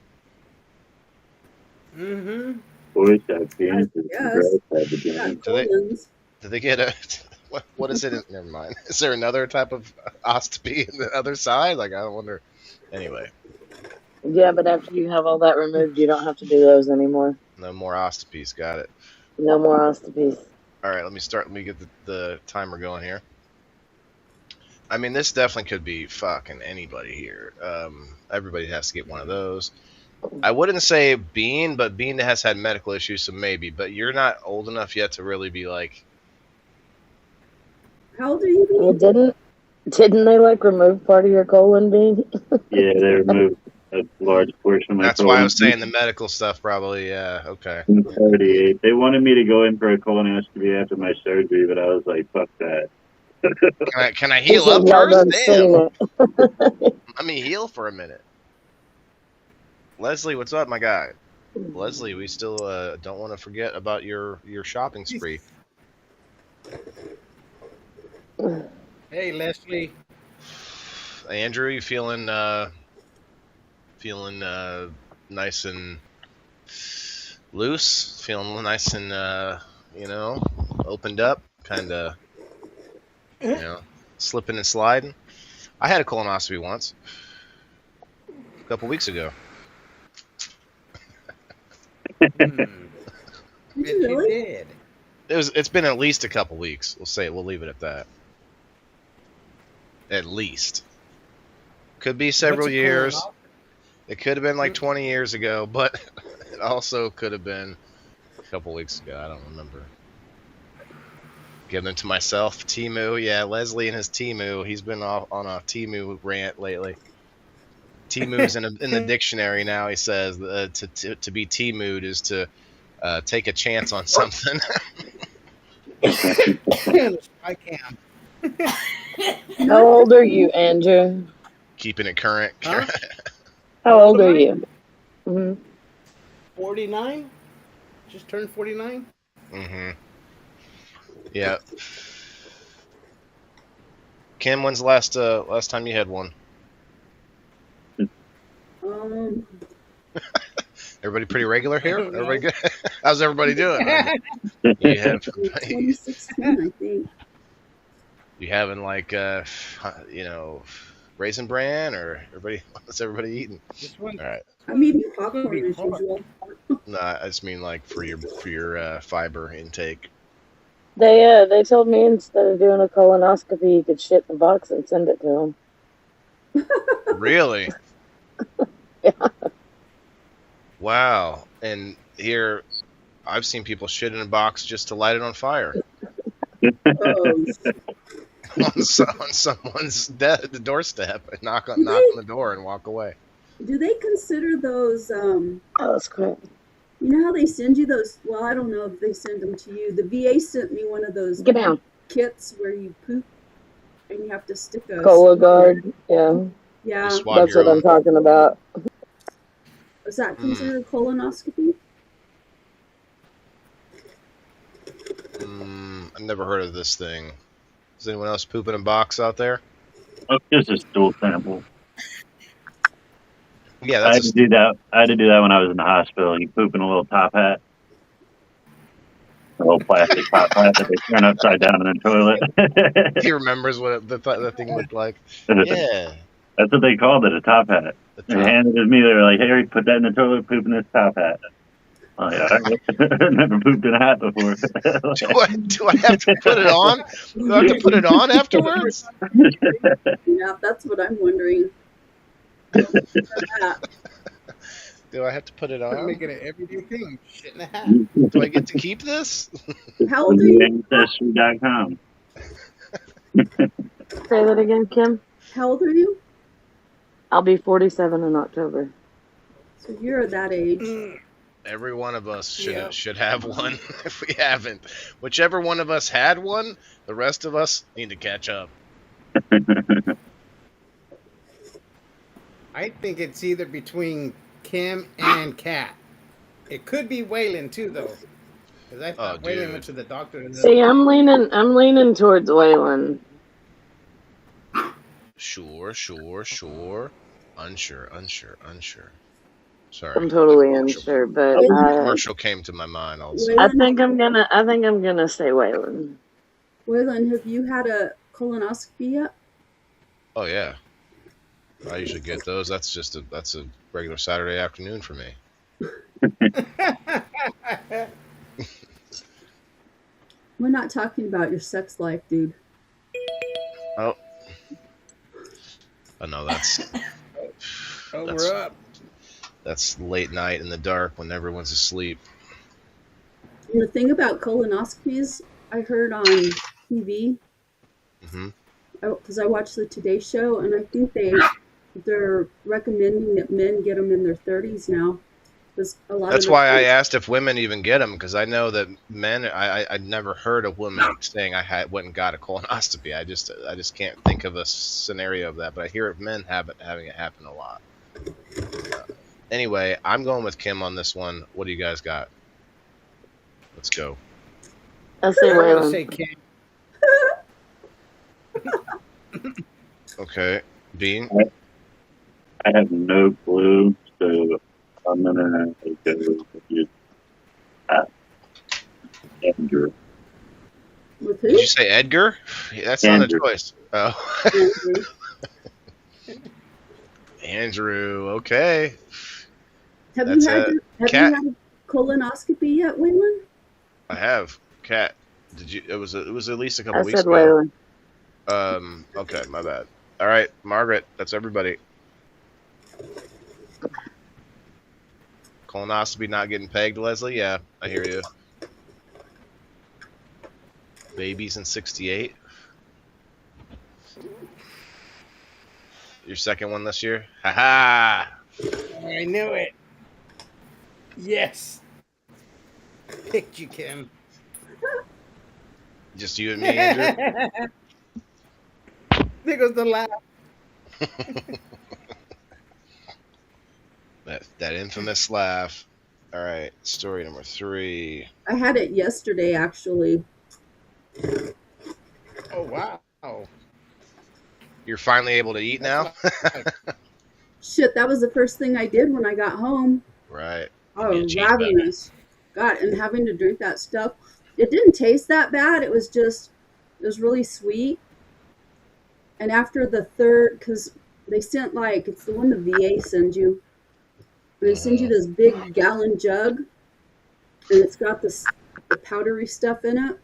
D: Mm-hmm.
C: Boys have penises, and
E: Yes.
C: girls have vaginas.
E: Colons.
A: Do they get a what is it? Never mind. Is there another type of ostomy on the other side? Like, I don't wonder. Anyway,
B: Yeah, but after you have all that removed, you don't have to do those anymore.
A: no more ostomies. Got it.
B: No more ostomies.
A: All right, let me start. Let me get the timer going here. I mean, this definitely could be fucking anybody here. Everybody has to get one of those. I wouldn't say Bean, but Bean has had medical issues, so maybe. But you're not old enough yet to really be like.
E: How old are you?
B: Well, didn't they like remove part of your colon, Bean?
C: Yeah, they removed a large portion of my
A: That's why I was saying the medical stuff, probably. Yeah. Okay.
C: I'm 38. They wanted me to go in for a colonoscopy after my surgery, but I was like, fuck that.
A: Can I heal
B: He said,
A: up
B: "Y'all
A: first?
B: done seen
A: Damn.
B: it."
A: Let me heal for a minute. Leslie, what's up, my guy? Leslie, we still don't want to forget about your shopping spree.
D: Hey, Leslie.
A: Andrew, you feeling nice and loose? Feeling nice and opened up, kind of, slipping and sliding. I had a colonoscopy once, a couple weeks ago.
E: Did
D: Yes,
E: you really?
D: you did.
A: It's been at least a couple weeks. We'll leave it at that. At least. Could be several
D: What's a
A: years.
D: colonoscopy?
A: It could have been like 20 years ago, but it also could have been a couple weeks ago. I don't remember. Giving it to myself. Timu. Yeah, Leslie and his Timu. He's been on a Timu rant lately. Timu's in the dictionary now. He says to be Timu'd is to take a chance on something.
D: I can.
B: How old are you, Andrew?
A: Keeping it current.
D: Huh?
B: How old are you? Hmm
D: 49? Just turned 49?
A: Mm-hmm. Yeah. Kim, when's the last time you had one? Everybody pretty regular here? Everybody good? How's everybody doing? You have
E: 2016, I think.
A: you having like Raisin Bran, or what's everybody eating?
D: This one.
A: All right.
E: I'm eating popcorn as usual.
A: No, I just mean like for your fiber intake.
B: They told me instead of doing a colonoscopy, you could shit in a box and send it to them.
A: Really?
B: Yeah.
A: Wow. And here, I've seen people shit in a box just to light it on fire
E: Oh,
A: on someone's the doorstep, and knock on the door and walk away.
E: do they consider those,
B: Oh, that's crap.
E: you know how they send you those? Well, I don't know if they send them to you. The VA sent me one of those
B: Get down.
E: kits where you poop and you have to stick a
B: Cologuard. Yeah,
E: Yeah.
A: You swab
B: that's
A: your
B: what I'm
A: own.
B: talking about.
E: Is that considered a colonoscopy?
A: I've never heard of this thing. Is anyone else pooping in a box out there?
C: Oh, just a stool sample.
A: Yeah,
C: I had
A: that's
C: to do that. I had to do that when I was in the hospital. You poop in a little top hat, a little plastic top hat that they turn upside down in the toilet.
A: he remembers what the thing looked like. Yeah,
C: That's what they called it, a top hat.
A: the
C: They
A: top.
C: handed it to me. They were like, "Harry, put that in the toilet. Poop in this top hat." Oh yeah, I've never pooped in a hat before.
A: Do I have to put it on? Do I have to put it on afterwards?
E: Yeah, that's what I'm wondering.
A: Do I have to put it
D: I'm
A: on?
D: making it an everyday thing. Shit and a half.
A: Do I get to keep this?
E: How old are you?
C: Ancestry.com.
B: Say that again, Kim.
E: How old are you?
B: I'll be 47 in October.
E: So you're that age.
A: Every one of us
D: Yeah.
A: should have one if we haven't. Whichever one of us had one, the rest of us need to catch up.
D: I think it's either between Kim and Kat. It could be Waylon too, though, because I thought Waylon
A: dude.
D: went to the doctor. And
B: See, I'm leaning towards Waylon.
A: Sure. Unsure. Sorry.
B: I'm totally
A: Commercial-
B: unsure, but
A: commercial came to my mind also.
B: I think I'm gonna say Waylon.
E: Waylon, have you had a colonoscopy yet?
A: Oh yeah. I usually get those. That's a regular Saturday afternoon for me.
E: We're not talking about your sex life, dude.
A: Oh. Oh no, that's
D: We're up.
A: that's late night in the dark when everyone's asleep.
E: And the thing about colonoscopies, I heard on TV,
A: Hmm.
E: because I watched the Today Show, and I think they're recommending that men get them in their 30s now. Because a lot
A: That's
E: of
A: why I asked if women even get them, because I know that men. I'd never heard of women saying went and got a colonoscopy. I just can't think of a scenario of that, but I hear of men having it happen a lot. Anyway, I'm going with Kim on this one. What do you guys got? Let's go.
B: I'll say
D: I'm gonna
B: Waylon.
D: say Kim.
A: Okay, Bean.
C: I have no clue, so I'm gonna go with Andrew.
E: with
A: Did
E: who?
A: you say Edgar? That's not a
C: Andrew.
A: choice. Oh,
E: Andrew.
A: Andrew. Okay.
E: Have
A: That's
E: you had
A: it.
E: have
A: Cat.
E: you had a colonoscopy yet, Waylon?
A: I have. Cat. Did you? It was at least a couple
B: I
A: weeks
B: said
A: ago.
B: Waylon.
A: Okay, my bad. All right, Margaret. That's everybody. Colonoscopy not getting pegged, Leslie? Yeah, I hear you. Babies in 68. Your second one this year? Ha
D: I knew it. Yes. Picked you, Kim.
A: Just you and me, Andrew?
D: There goes the laugh.
A: That infamous laugh. All right, story number 3.
E: I had it yesterday, actually.
D: Oh wow.
A: You're finally able to eat now?
E: Shit, that was the first thing I did when I got home.
A: Right.
E: I
A: Be a
E: was
A: cheese bag.
E: ravenous. God, and having to drink that stuff. It didn't taste that bad. It was really sweet. And after the third, because they sent it's the one the VA sends you. They send you this big gallon jug, and it's got the powdery stuff in it.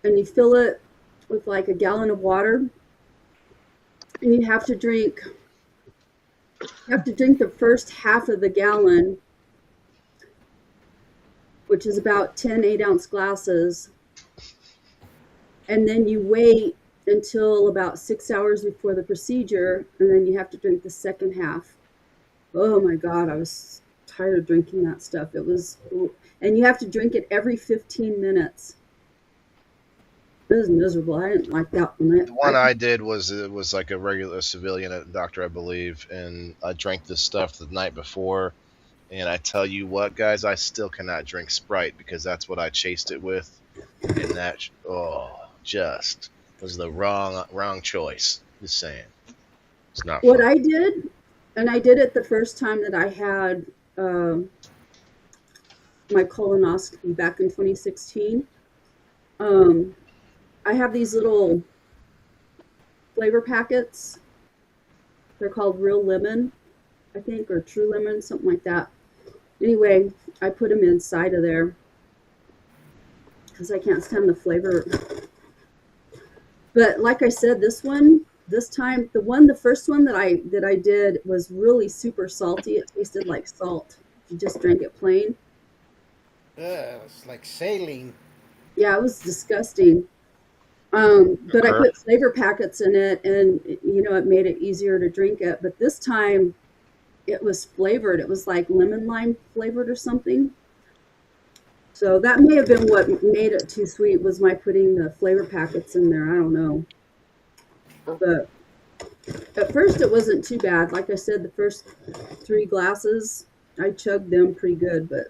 E: And you fill it with a gallon of water. And you have to drink the first half of the gallon, which is about 10 8-ounce glasses. And then you wait until about 6 hours before the procedure, and then you have to drink the second half. Oh my God, I was tired of drinking that stuff. And you have to drink it every 15 minutes. It was miserable. I didn't like that one.
A: The one I did was like a regular civilian doctor, I believe, and I drank this stuff the night before. And I tell you what, guys, I still cannot drink Sprite because that's what I chased it with, and that just was the wrong choice. Just saying, it's not
E: What
A: fun.
E: I did, and I did it the first time that I had my colonoscopy back in 2016. I have these little flavor packets. They're called Real Lemon, I think, or True Lemon, something like that. Anyway, I put them inside of there because I can't stand the flavor. But like I said, this one, this time, the first one that I did was really super salty. It tasted like salt. You just drank it plain.
D: It's like saline.
E: Yeah, it was disgusting. But I
A: Concur.
E: put flavor packets in it, and it made it easier to drink it. But this time, it was flavored. It was like lemon lime flavored or something. So that may have been what made it too sweet, was my putting the flavor packets in there. I don't know. But at first it wasn't too bad. Like I said, the first 3 glasses, I chugged them pretty good, but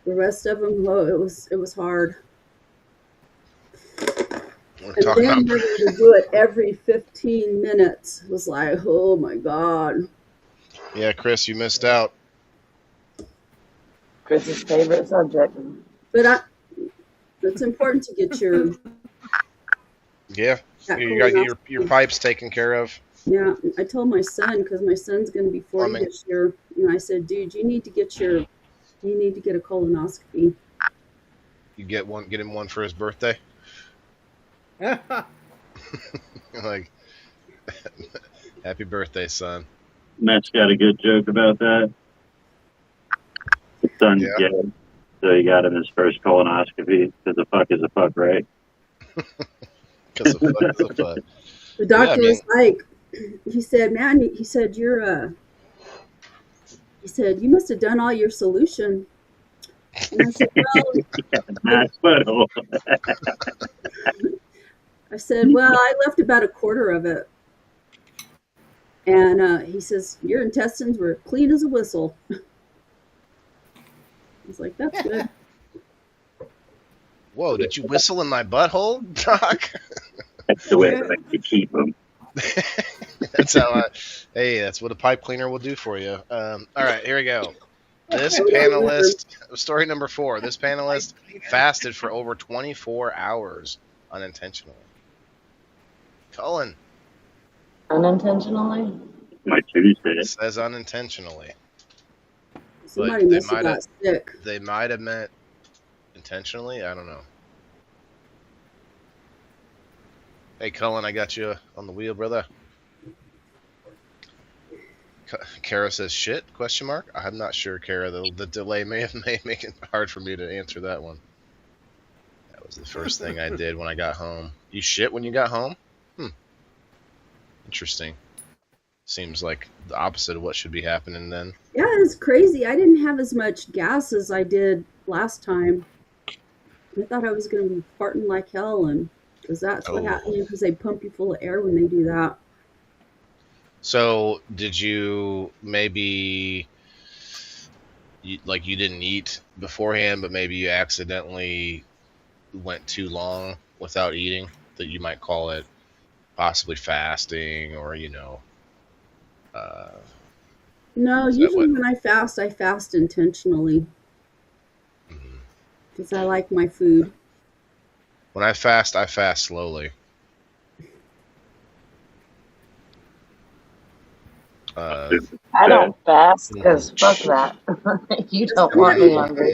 E: the rest of them, it was hard.
A: We're
E: And
A: talking
E: then
A: about
E: having to do it every 15 minutes was like, oh my God.
A: yeah, Chris, you missed out.
B: Chris's favorite subject.
E: But it's important to get your
A: Yeah,
E: that
A: you gotta get your
E: colonoscopy.
A: pipes taken care of.
E: Yeah, I told my son, because my son's going to be 40
A: Plumbing.
E: this year, and I said, dude, you need to get a colonoscopy.
A: You get him one for his birthday. Like, happy birthday, son.
C: Matt's got a good joke about that. His son's
A: Yeah.
C: gay, so he got him his first colonoscopy. Because the fuck is a fuck, right?
A: Because of fuck.
E: The doctor
A: Yeah, I
E: was like, he said, man, he said, he said, you must have done all your solution. And I said,
C: Matt's butthole.
E: well, I left about a quarter of it. And he says, your intestines were clean as a whistle. I was like, that's good.
A: Whoa, did you whistle in my butthole, Doc?
C: That's the way I like to keep them.
A: That's how that's what a pipe cleaner will do for you. All right, here we go. This panelist, story number 4. This panelist fasted for over 24 hours unintentionally. Cullen
B: Unintentionally?
C: My Tuesday.
A: says unintentionally.
E: Somebody
A: they
E: must have got sick.
A: They might have meant intentionally. I don't know. Hey, Cullen, I got you on the wheel, brother. Kara says, shit, question mark? I'm not sure, Kara. The delay may make it hard for me to answer that one. That was the first thing I did when I got home. You shit when you got home? Interesting. Seems like the opposite of what should be happening then.
E: Yeah, it's crazy. I didn't have as much gas as I did last time. I thought I was going to be farting like hell, and because that's what happened, because they pump you full of air when they do that.
A: So, did you maybe, you didn't eat beforehand, but maybe you accidentally went too long without eating, that you might call it possibly fasting, or,
E: No,
A: is that
E: usually
A: what-
E: when I fast intentionally,
A: Mhm.
E: because I like my food.
A: When I fast slowly.
B: I don't fast because fuck that. You don't want me hungry.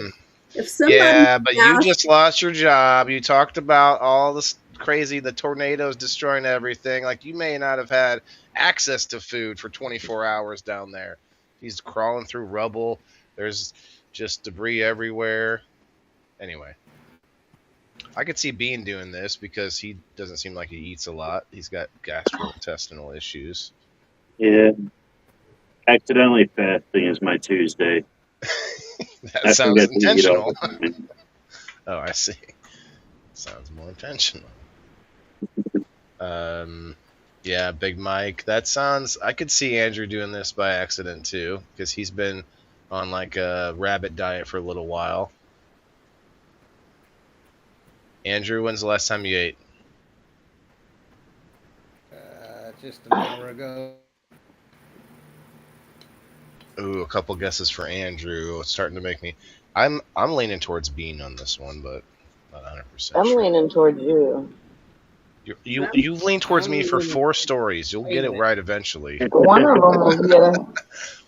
E: If somebody
A: Yeah, but you
E: fasts-
A: just lost your job. You talked about all this crazy, the tornadoes destroying everything. Like, you may not have had access to food for 24 hours down there. He's crawling through rubble. There's just debris everywhere. Anyway, I could see Bean doing this because he doesn't seem like he eats a lot. He's got gastrointestinal issues.
C: Yeah. Accidentally fasting is my Tuesday.
A: That
C: I
A: sounds
C: forget to eat all
A: intentional.
C: the time.
A: Oh, I see. Sounds more intentional. Yeah, Big Mike. That sounds. I could see Andrew doing this by accident too, because he's been on like a rabbit diet for a little while. Andrew, when's the last time you ate?
D: Just an hour ago.
A: Ooh, a couple guesses for Andrew. It's starting to make me. I'm leaning towards Bean on this one, but not 100%.
B: I'm
A: sure.
B: leaning towards you.
A: You lean towards me for 4 stories. You'll get it right eventually.
B: One of them will get it.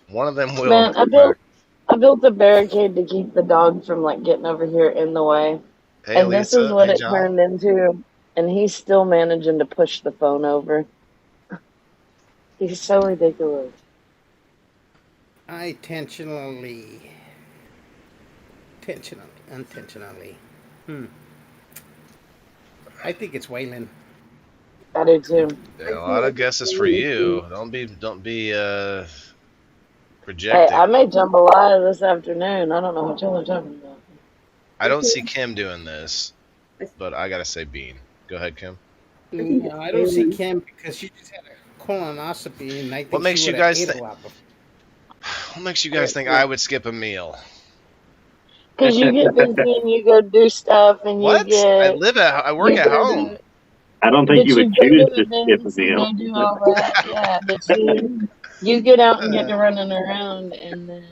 A: One of them will.
B: Man, I built a barricade to keep the dog from like getting over here in the way.
A: Hey,
B: And this
A: Lisa.
B: is what
A: Hey,
B: it
A: John.
B: turned into. And he's still managing to push the phone over. He's so ridiculous.
D: I unintentionally. I think it's Waylon.
B: I do too.
A: Yeah, a lot of guesses for you. Don't be
B: Hey,
A: projecting.
B: I made jambalaya this afternoon. I don't know what y'all are talking about.
A: I don't see Kim doing this, but I gotta say Bean. Go ahead, Kim.
E: I think
D: No, I
E: it's
D: don't see
E: Waylon.
D: Kim because she just had a colonoscopy, and I
A: What
D: think she
A: makes you
D: would have
A: guys
D: ate
A: think?
D: a lot before.
A: What makes you guys think I would skip a meal?
B: Because you get busy and you go do stuff and you
A: What?
B: get
A: I work
B: you
A: at
B: go
A: home.
B: to
C: I don't think
B: but
C: you would
B: you go
C: choose
B: to
C: to skip a
B: events and
C: meal.
B: go do all that. Yeah, but you get out and get to running around and then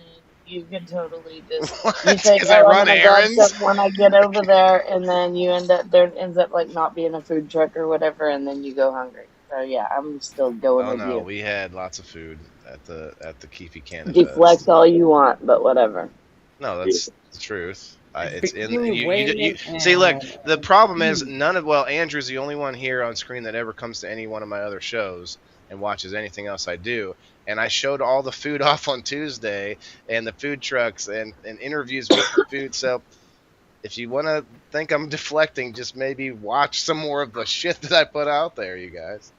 B: you can totally just
A: What?
B: you think,
A: Because I
B: oh, I'm
A: run
B: gonna grab
A: errands?
B: something when I get over there, and then you end up there ends up like not being a food truck or whatever, and then you go hungry. So yeah, I'm still going
A: Oh
B: with
A: no,
B: you.
A: we had lots of food at the Keefe Canada
B: Deflect
A: Fest.
B: all you want, but whatever.
A: No, that's the truth. It's in
D: Between
A: you.
D: Waylon
A: See, look, the problem is
D: and
A: Andrew's the only one here on screen that ever comes to any one of my other shows and watches anything else I do. And I showed all the food off on Tuesday and the food trucks and interviews with the food. So if you want to think I'm deflecting, just maybe watch some more of the shit that I put out there, you guys.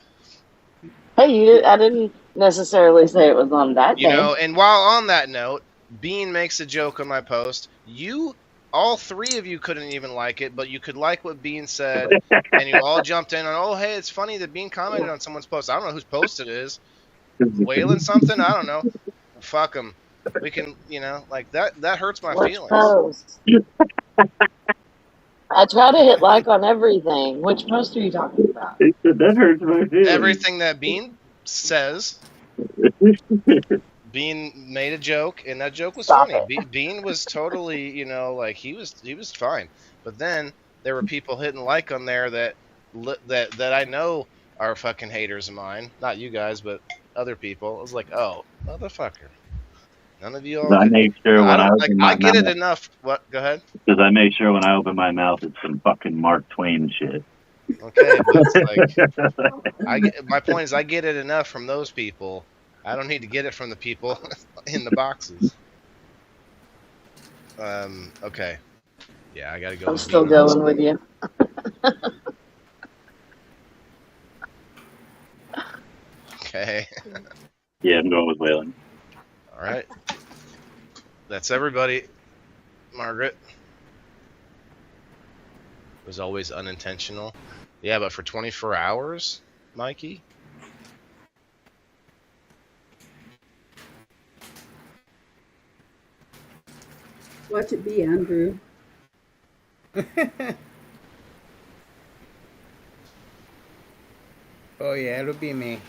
B: Hey, I didn't necessarily say it was on that
A: You
B: day.
A: know, and while on that note, Bean makes a joke on my post. All three of you couldn't even like it, but you could like what Bean said, and you all jumped in on, oh, hey, it's funny that Bean commented on someone's post. I don't know whose post it is. Whaling something? I don't know. Fuck them. We can, like that hurts my
B: Which
A: feelings.
B: post? I try to hit like on everything. Which post are you talking about?
C: That hurts my feelings.
A: Everything that Bean says, Bean made a joke, and that joke was
B: Stop
A: funny.
B: it.
A: Bean was totally, like he was fine. But then there were people hitting like on there that I know are fucking haters of mine. Not you guys, but other people. I was like, oh, motherfucker. None of you all
C: I
A: get.
C: make sure
A: I
C: when I
A: don't like.
C: open
A: I
C: my
A: get
C: mouth,
A: it enough. What? Go ahead.
C: because I make sure when I open my mouth, it's some fucking Mark Twain shit.
A: Okay, but it's like my point is I get it enough from those people. I don't need to get it from the people in the boxes. Okay. Yeah, I gotta go
B: I'm
A: with
B: still
A: Bean on this
B: going with you.
A: Okay.
C: Yeah, I'm going with Waylon.
A: All right. That's everybody. Margaret. It was always unintentional. Yeah, but for 24 hours, Mikey?
E: Watch it be, Andrew.
D: oh yeah, it'll be me.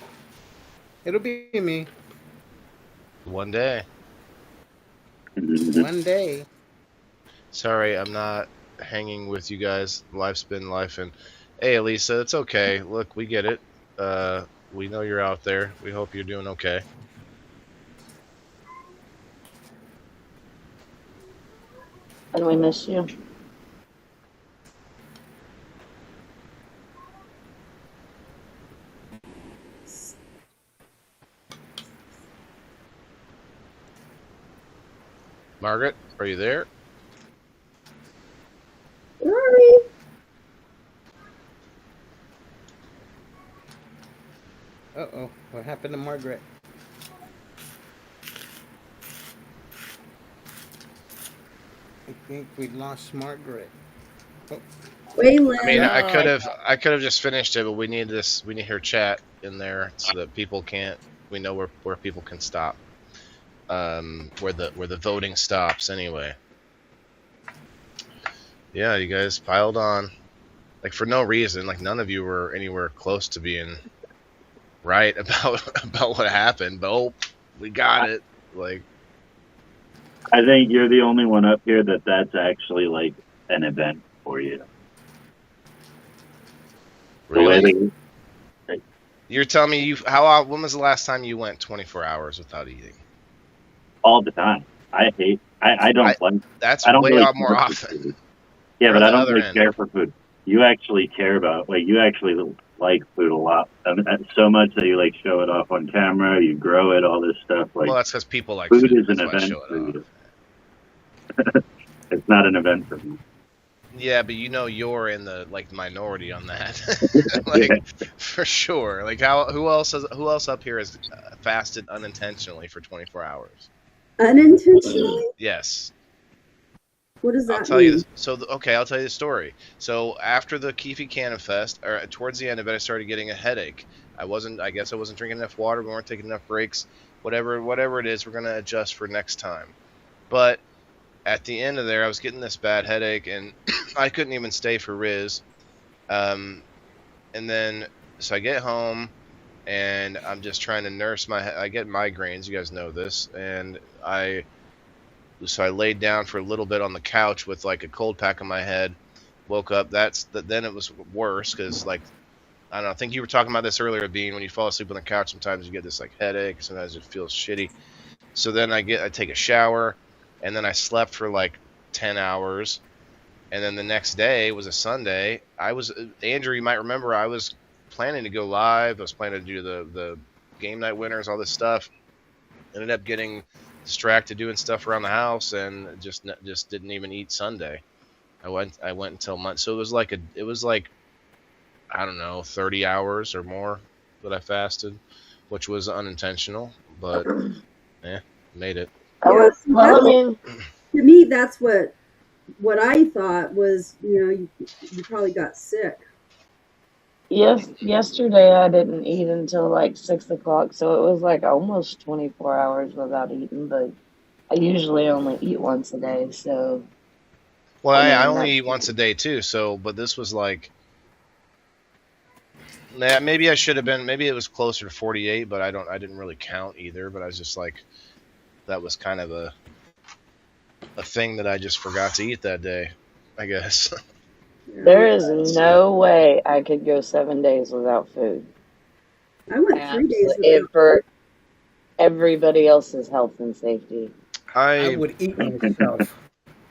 D: It'll be me
A: One day.
D: one day.
A: Sorry, I'm not hanging with you guys. Life's been life, and hey, Elisa, it's okay. Look, we get it. We know you're out there. We hope you're doing okay.
B: And we miss you.
A: Margaret, are you there?
E: Sorry.
D: Uh-oh, what happened to Margaret? I think we lost Margaret. Oh.
E: Waylon.
A: I mean,
D: No,
A: I could have just finished it, but we need her chat in there so that people can't. We know where people can stop. Where the voting stops anyway. Yeah, you guys piled on, like for no reason. Like none of you were anywhere close to being right about what happened. But we got it. Like
C: I think you're the only one up here that's actually like an event for you.
A: really, you're telling me when was the last time you went 24 hours without eating?
C: All the time. I don't like.
A: That's
C: I don't
A: way
C: really
A: more
C: care for
A: often.
C: food. Yeah,
A: You're
C: but
A: on
C: I
A: the
C: don't
A: other
C: really
A: end.
C: care for food. You actually care about. Like you actually like food a lot. I mean, so much that you like show it off on camera, you grow it, all this stuff. Like,
A: Well, that's because people like
C: food
A: food.
C: is an
A: That's why I
C: event
A: show it
C: food.
A: off.
C: It's not an event for me.
A: Yeah, but you're in the like minority on that, like
C: Yeah.
A: for sure. Like who else up here has fasted unintentionally for 24 hours?
E: Unintentionally?
A: Yes,
E: What does
A: I'll
E: that
A: tell
E: mean?
A: you. Okay, I'll tell you the story. So after the Keefe Cannon Fest, or towards the end of it, I started getting a headache. I guess I wasn't drinking enough water. We weren't taking enough breaks. Whatever it is, we're gonna adjust for next time. But at the end of there, I was getting this bad headache, and I couldn't even stay for Riz. And then, so I get home, and I'm just trying to nurse I get migraines, you guys know this, and so I laid down for a little bit on the couch with like a cold pack on my head, woke up, then it was worse, because like, I don't know, I think you were talking about this earlier, Bean, when you fall asleep on the couch, sometimes you get this like headache, sometimes it feels shitty. So then I take a shower, and then I slept for like 10 hours. And then the next day was a Sunday. Andrew, you might remember, I was planning to go live. I was planning to do the game night winners, all this stuff. Ended up getting distracted doing stuff around the house, and just didn't even eat Sunday. I went until Monday. So it was like I don't know, 30 hours or more that I fasted, which was unintentional, but made it.
E: Yeah,
B: Well, I mean,
E: to me, that's what I thought was, you probably got sick.
B: yesterday I didn't eat until like 6 o'clock, so it was like almost 24 hours without eating. But I usually only eat once a day, so.
A: Well,
B: I mean,
A: I only eat once a day too. So, but this was like, maybe I should have been. Maybe it was closer to 48, but I didn't really count either. But I was just like, that was kind of a thing that I just forgot to eat that day, I guess.
B: There is no way I could go 7 days without food.
E: I went 3 days without
B: for everybody else's health and safety.
D: I would eat myself.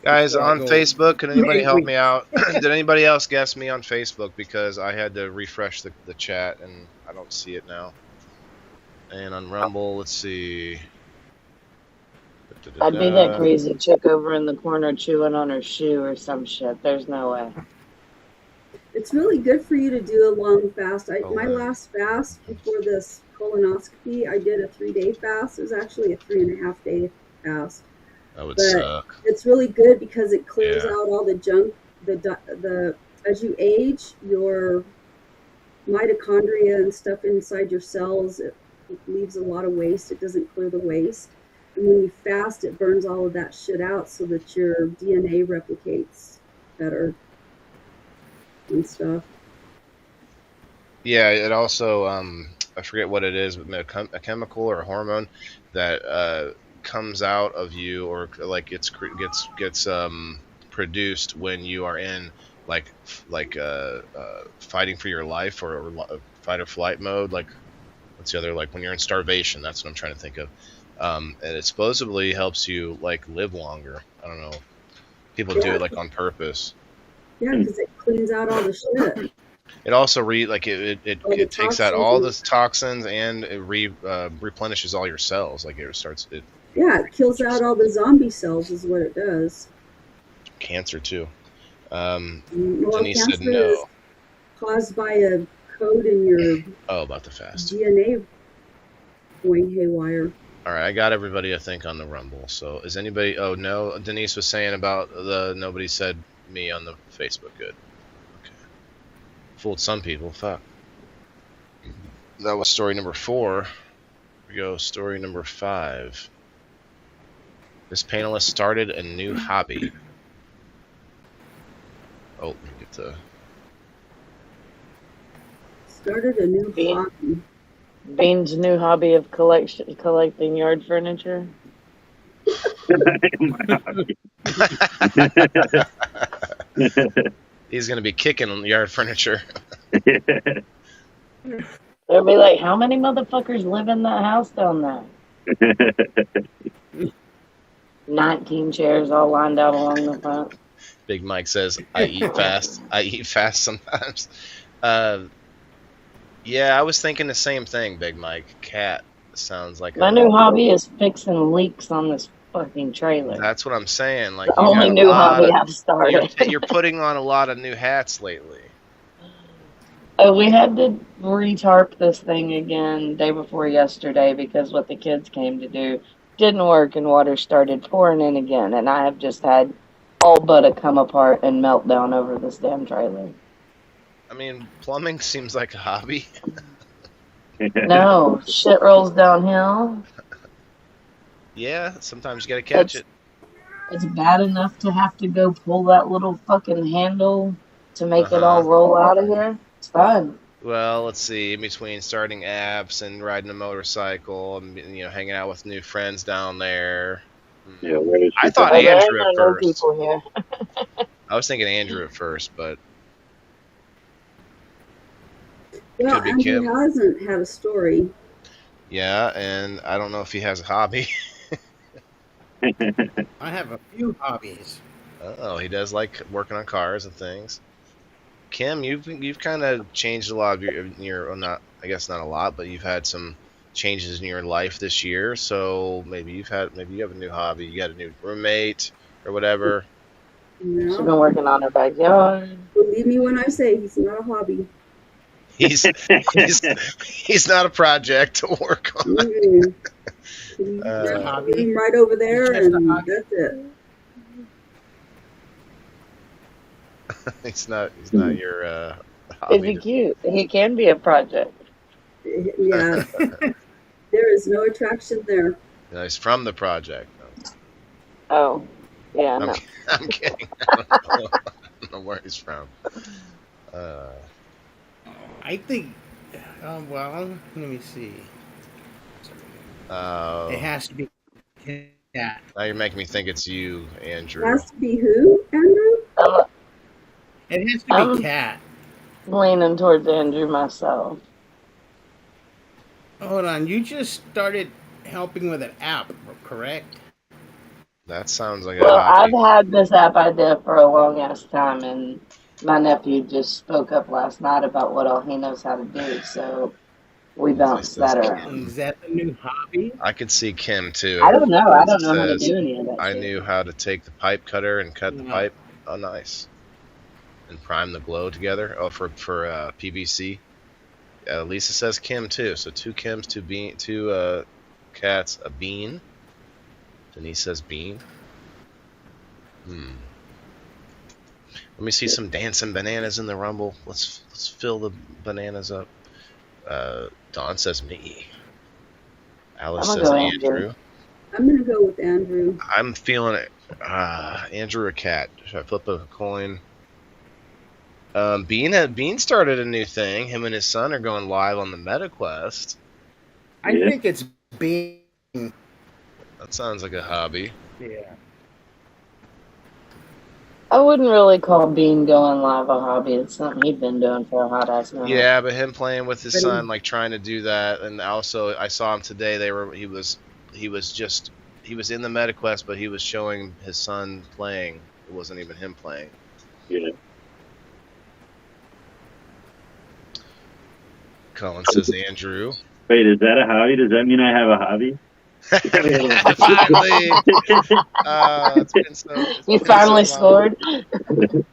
A: Guys,
D: before I
A: on
D: go
A: Facebook, can anybody
D: 8
A: help
D: weeks.
A: me out? Did anybody else guess me on Facebook? Because I had to refresh the chat, and I don't see it now. And on Rumble, let's see.
B: I'd be that crazy chick over in the corner chewing on her shoe or some shit. There's no way.
E: It's really good for you to do a long fast.
A: Oh,
E: My
A: man.
E: last fast before this colonoscopy, I did a 3-day fast. It was actually a 3.5 day fast.
A: That would
E: But
A: suck.
E: it's really good because it clears
A: Yeah.
E: out all the junk. The as you age, your mitochondria and stuff inside your cells, it leaves a lot of waste. It doesn't clear the waste. And when you fast, it burns all of that shit out so that your DNA replicates better and stuff.
A: Yeah, it also, I forget what it is, but a chemical or a hormone that comes out of you, or like gets produced when you are in like fighting for your life, or fight or flight mode. Like, what's the other, like when you're in starvation? That's what I'm trying to think of. And it supposedly helps you like live longer. I don't know. People do it like on purpose.
E: Yeah, because it cleans out all the shit.
A: It also it takes out all the toxins, and it replenishes all your cells. Like it
E: kills out all the zombie cells is what it does.
A: Cancer too.
E: Well,
A: Denise
E: cancer
A: said no.
E: is caused by a code in your
A: About the fast.
E: DNA going haywire.
A: All right, I got everybody, I think, on the Rumble. So is anybody? Oh no, Denise was saying about nobody said me on the Facebook. Good. Okay. Fooled some people. Fuck. That was story number 4. Here we go. Story number 5. This panelist started a new hobby. Oh, let me get to.
E: Started a new hobby.
B: Bean's new hobby of collecting yard furniture.
A: He's gonna be kicking on the yard furniture.
B: They'll be like, how many motherfuckers live in that house down there? 19 chairs all lined out along the front.
A: Big Mike says, I eat fast. I eat fast sometimes. Yeah, I was thinking the same thing, Big Mike. Cat sounds like
B: My
A: a.
B: new hobby is fixing leaks on this fucking trailer.
A: That's what I'm saying.
B: The
A: Like you got
B: only
A: a
B: new
A: lot
B: hobby
A: of.
B: I've started.
A: You're putting on a lot of new hats lately.
B: We had to retarp this thing again day before yesterday because what the kids came to do didn't work and water started pouring in again. And I have just had all but a come apart and meltdown over this damn trailer.
A: I mean, plumbing seems like a hobby.
B: No, shit rolls downhill.
A: Yeah, sometimes you gotta catch it.
B: It's bad enough to have to go pull that little fucking handle to make it all
A: Uh-huh.
B: roll out of here. It's fun.
A: Well, let's see. In between starting apps and riding a motorcycle, and hanging out with new friends down there.
C: Yeah, where does
A: I
C: she
A: thought
C: go?
B: There ain't
A: Andrew at
B: no new
A: first.
B: people here.
A: I was thinking Andrew at first, but
E: Well,
A: could be
E: Andrew
A: Kim.
E: hasn't had a story.
A: Yeah, and I don't know if he has a hobby.
D: I have a few hobbies.
A: Oh, he does like working on cars and things. Kim, you've kind of changed a lot of your well, not I guess not a lot, but you've had some changes in your life this year. So maybe you have a new hobby. You got a new roommate or whatever.
B: She's
E: No,
B: been working on her backyard.
E: believe me when I say he's not a hobby.
A: He's he's not a project to work on.
E: Mm-mm.
A: Uh,
D: hobby.
E: Him right over there,
D: Just a
E: and
D: hobby.
E: that's it.
A: He's not your
B: Is
A: hobby.
B: he cute? He can be a project.
E: Yeah, there is no attraction there.
A: He's from the project.
B: Oh, yeah,
A: I'm,
B: no.
A: I'm kidding. I don't know where he's from.
D: I think. Well, let me see. It has to be cat.
A: Now you're making me think it's you,
E: It
A: Andrew.
E: has to be who, Andrew?
B: I'm
D: It has to
B: Um,
D: be cat.
B: leaning towards Andrew myself.
D: Hold on, you just started helping with an app, correct?
A: That sounds like a
B: Well, I've
A: hobby.
B: had this app idea for a long ass time, and my nephew just spoke up last night about what all he knows how to do, so we bounced that around.
D: Is that the new hobby?
A: I could see Kim too.
B: I don't know. I
A: It
B: don't know how to
A: says,
B: do any of that
A: I
B: shit.
A: knew how to take the pipe cutter and cut the
D: No.
A: pipe. Oh, nice. And prime the glow together. Oh, for PVC. Lisa says Kim too. So two Kims, two cats, a bean. Denise says bean. Let me see some dancing bananas in the rumble. Let's fill the bananas up. Dawn says me. Alice
B: I'm
A: says
B: gonna go Andrew.
A: Andrew.
E: I'm gonna go with Andrew.
A: I'm feeling it. Andrew or cat? Should I flip a coin? Bean started a new thing. Him and his son are going live on the MetaQuest.
D: I
C: Yeah.
D: think it's being.
A: That sounds like a hobby.
D: Yeah.
B: I wouldn't really call Bean going live a hobby. It's something he'd been doing for a hot ass minute.
A: Yeah, but him playing with his
D: But
A: son, like trying to do that, and also I saw him today. He was in the MetaQuest, but he was showing his son playing. It wasn't even him playing.
C: Yeah.
A: Colin says Andrew.
C: Wait, is that a hobby? Does that mean I have a hobby?
A: Finally, it's been so. It's
B: You
A: been
B: finally
A: so long.
B: scored?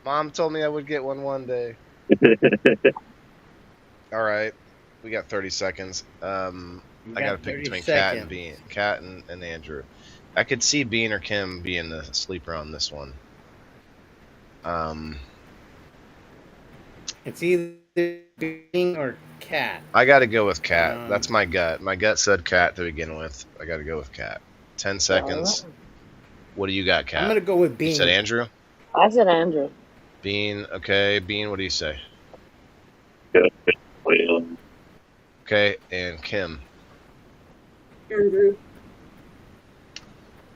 A: Mom told me I would get one day. All right, we got 30 seconds. I gotta pick
D: 30
A: between
D: seconds.
A: Cat and Andrew. I could see Bean or Kim being the sleeper on this one.
D: It's either being or cat.
A: I gotta go with Cat. That's my gut. My gut said Cat to begin with. I gotta go with Cat. 10 seconds. What do you got, Cat?
D: I'm gonna go with being.
A: You said Andrew?
B: I said Andrew.
A: Bean, okay. Bean, what do you say?
C: Well,
A: Okay, and Kim.
E: Andrew.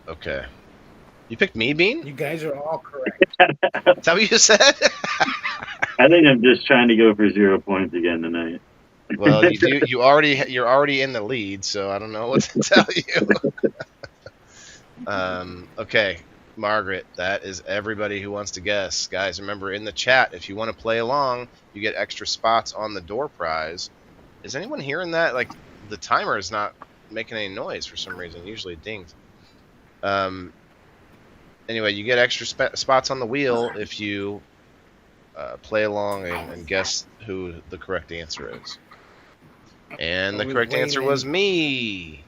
A: Okay. You picked me, Bean?
D: You guys are all correct.
A: Is that what you said?
C: I think I'm just trying to go for 0 points again tonight.
A: Well, you're already in the lead, so I don't know what to tell you. Okay, Margaret, that is everybody who wants to guess. Guys, remember in the chat, if you want to play along, you get extra spots on the door prize. Is anyone hearing that? Like, the timer is not making any noise for some reason. Usually it dings. Anyway, you get extra spots on the wheel if you play along and guess who the correct answer is. And the correct answer was me.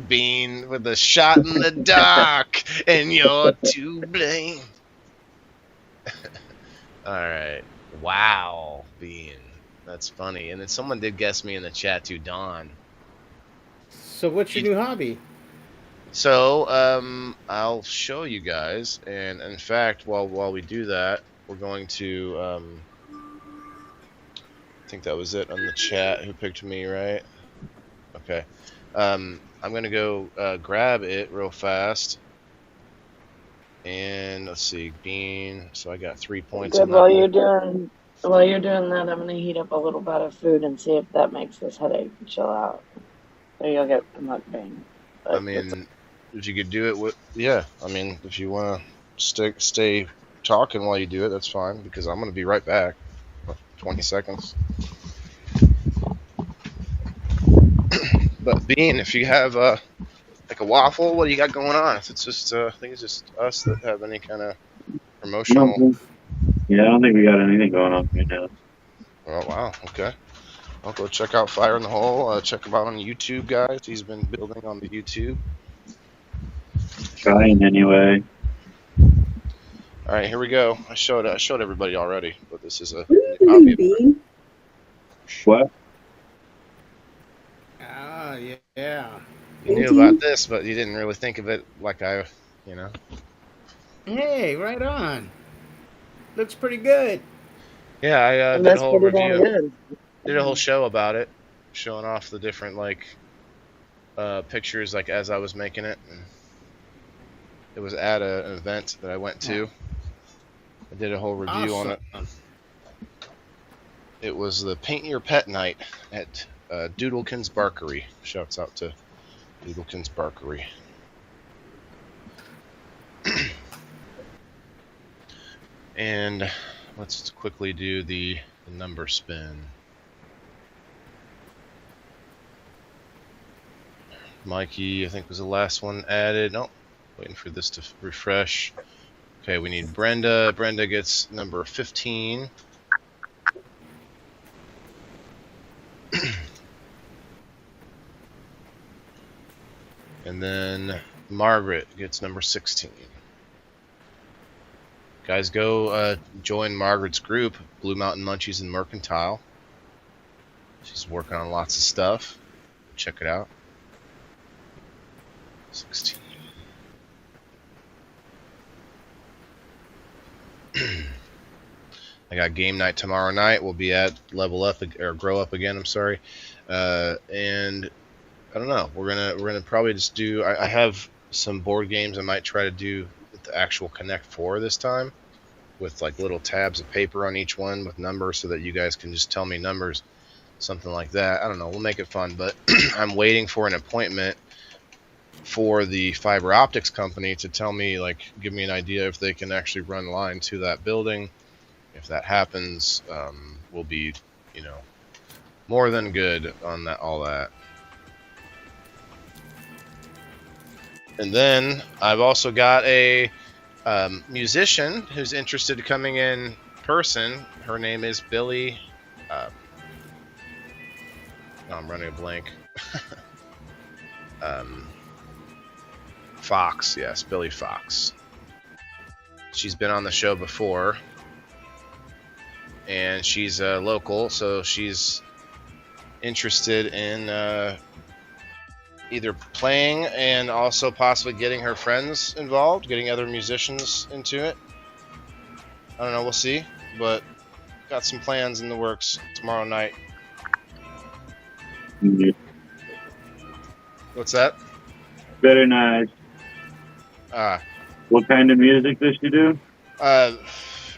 A: Bean with a shot in the dark, and you're to blame. All right. Wow, Bean. That's funny. And then someone did guess me in the chat too, Don.
D: So what's your new hobby?
A: So, I'll show you guys, and in fact, while we do that, we're going to, I think that was it on the chat. Who picked me, right? Okay. I'm gonna go grab it real fast, and let's see, Bean. So I got 3 points.
B: Good. While you're doing that, I'm gonna heat up a little bit of food and see if that makes this headache chill out. So you'll get the mukbang.
A: I mean, if you could do it with, yeah. I mean, if you want to stay talking while you do it, that's fine, because I'm gonna be right back. 20 seconds. But Bean, if you have like a waffle, what do you got going on? If it's just, I think it's just us that have any kind of promotional.
C: Yeah, I don't think we got anything going on right now.
A: Oh wow, okay. I'll go check out Fire in the Hole. Check him out on YouTube, guys. He's been building on the YouTube.
C: Trying anyway.
A: All right, here we go. I showed everybody already, but this is a
E: What are you
A: copy.
E: doing, Bean?
C: What?
D: Ah, yeah.
A: You knew about this, but you didn't really think of it like I, you know.
D: Hey, right on. Looks pretty good.
A: Yeah, I did a
B: That's
A: whole
B: pretty damn
A: review.
B: good.
A: Did a whole show about it, showing off the different like pictures like as I was making it. And it was at an event that I went to. I did a whole review on it. It was the Paint Your Pet night at Doodlekins Barkery. Shouts out to Doodlekins Barkery. And let's quickly do the number spin. Mikey, I think, was the last one added. Nope. Waiting for this to refresh. Okay, we need Brenda. Brenda gets number 15. And then Margaret gets number 16. Guys, go join Margaret's group, Blue Mountain Munchies and Mercantile. She's working on lots of stuff. Check it out. 16. I got game night tomorrow night. We'll be at Level Up or Grow Up again. I'm sorry, and I don't know. We're gonna probably just do. I have some board games I might try to do with the actual Connect 4 this time, with like little tabs of paper on each one with numbers, so that you guys can just tell me numbers, something like that. I don't know. We'll make it fun, but I'm waiting for an appointment for the fiber optics company to tell me, like, give me an idea if they can actually run line to that building. If that happens, we'll be, you know, more than good on that, all that. And then I've also got a musician who's interested in coming in person. Her name is Billy. No, I'm running a blank. Fox, yes, Billy Fox. She's been on the show before, and she's local, so she's interested in either playing and also possibly getting her friends involved, getting other musicians into it. I don't know, we'll see, but got some plans in the works tomorrow night.
C: Mm-hmm.
A: What's that?
C: Very nice. What kind of music does she do?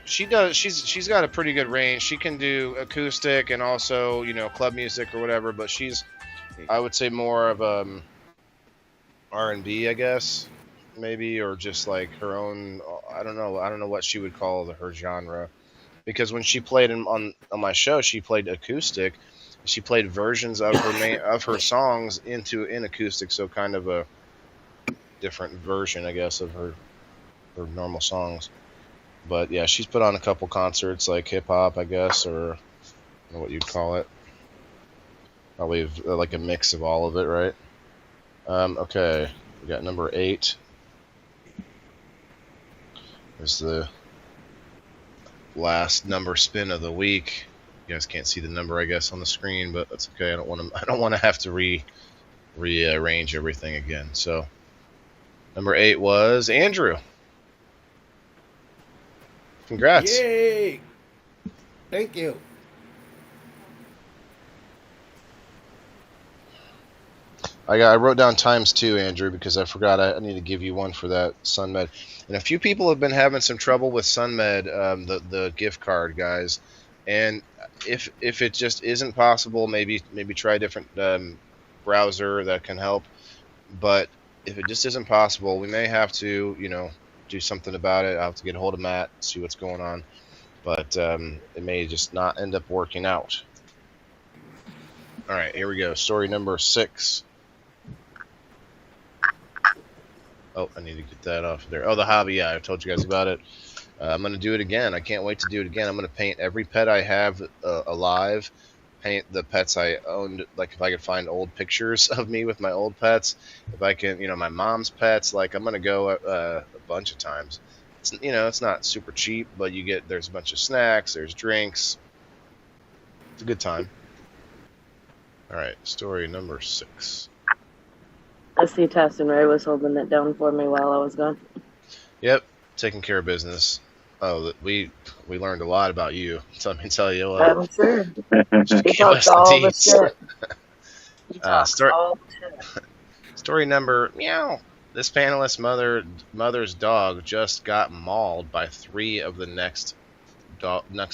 A: She does. She's got a pretty good range. She can do acoustic and also, you know, club music or whatever. But she's, I would say, more of R&B, I guess, maybe, or just like her own. I don't know what she would call her genre. because when she played on my show, she played acoustic. She played versions of her songs in acoustic, so kind of a different version, I guess, of her normal songs. But yeah, she's put on a couple concerts, like hip hop, I guess, or I don't know what you'd call it. Probably like a mix of all of it, right? Okay, we got number 8. There's the last number spin of the week. You guys can't see the number, I guess, on the screen, but that's okay. I don't want to have to rearrange everything again. So, number 8 was Andrew. Congrats.
D: Yay! Thank you.
A: I wrote down ×2, Andrew, because I forgot I need to give you one for that SunMed. And a few people have been having some trouble with SunMed, the gift card, guys. And if it just isn't possible, maybe try a different browser that can help. But if it just isn't possible, we may have to, do something about it. I'll have to get a hold of Matt, see what's going on. But it may just not end up working out. All right, here we go. Story number 6. Oh, I need to get that off there. Oh, the hobby. Yeah, I told you guys about it. I'm going to do it again. I can't wait to do it again. I'm going to paint every pet I have alive. Paint the pets I owned. Like if I could find old pictures of me with my old pets. If I can, my mom's pets. Like I'm going to go a bunch of times. It's not super cheap, but there's a bunch of snacks. There's drinks. It's a good time. All right, story number 6.
B: I see Tess and Ray was holding it down for me while I was gone.
A: Yep, taking care of business. Oh, we learned a lot about you. So let me tell you.
B: I'm sure. He
A: Give us
B: talks all the
A: deeds.
B: shit. He talks all the shit.
A: Story number meow. This panelist's mother's dog just got mauled by 3 of the next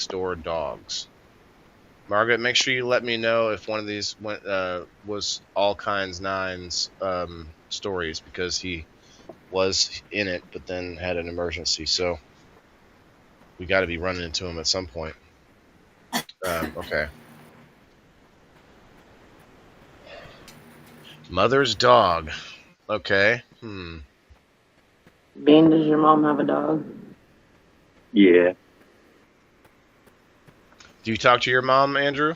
A: door dogs. Margaret, make sure you let me know if one of these was All Kinds 9's stories, because he was in it but then had an emergency. So we got to be running into him at some point. Okay. Mother's dog. Okay.
B: Bean, does your mom have a dog?
C: Yeah.
A: Do you talk to your mom, Andrew?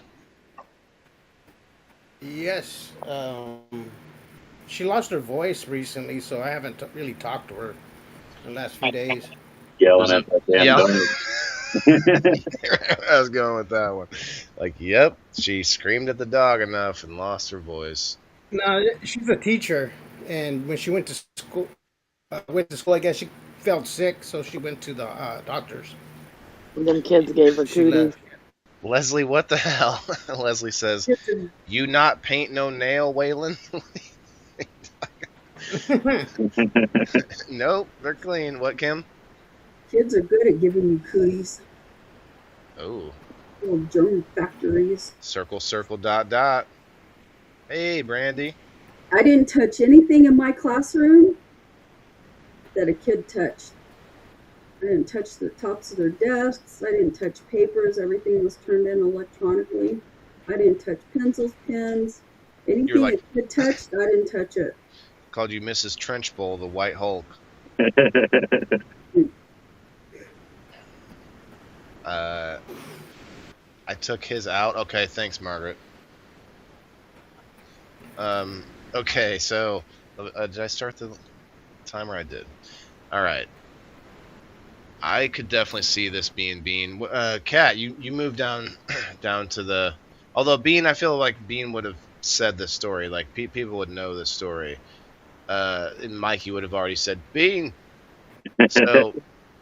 D: Yes. She lost her voice recently, so I haven't really talked to her the last few days.
C: Yelling at that damn dog.
A: I was going with that one. Like, yep, she screamed at the dog enough and lost her voice.
D: No, she's a teacher, and when she went to school, I guess she felt sick, so she went to the doctors.
B: Them kids gave her
D: She
B: cooties.
D: left.
A: Leslie, what the hell? Leslie says, "You not paint no nail, Waylon?" Nope, they're clean. What, Kim?
E: Kids are good at giving you cooties.
A: Oh.
E: Little germ factories.
A: Circle, . Hey, Brandy.
E: I didn't touch anything in my classroom that a kid touched. I didn't touch the tops of their desks. I didn't touch papers. Everything was turned in electronically. I didn't touch pencils, pens. Anything a kid touched, I didn't touch it.
A: Called you Mrs. Trenchbull, the White Hulk. I took his out. Okay, thanks, Margaret. Okay, so did I start the timer? I did. All right. I could definitely see this being Bean. Kat, you moved down to the. Although Bean, I feel like Bean would have said this story. Like people would know this story. And Mikey would have already said Bean. So,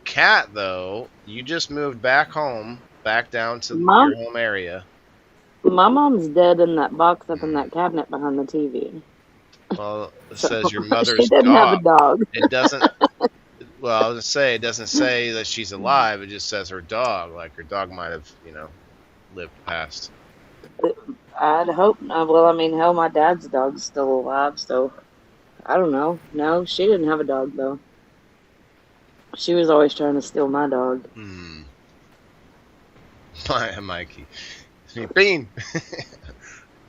A: Kat, though, you just moved back home, back down to your home area.
B: My mom's dead in that box up in that cabinet behind the TV.
A: Well, it says your mother's
B: she didn't
A: dog.
B: have a dog.
A: It doesn't. Well, I was gonna say it doesn't say that she's alive. It just says her dog. Like her dog might have, lived past.
B: I'd hope not. Well, I mean, hell, my dad's dog's still alive, so I don't know. No, she didn't have a dog though. She was always trying to steal my dog.
A: Mikey. Bean.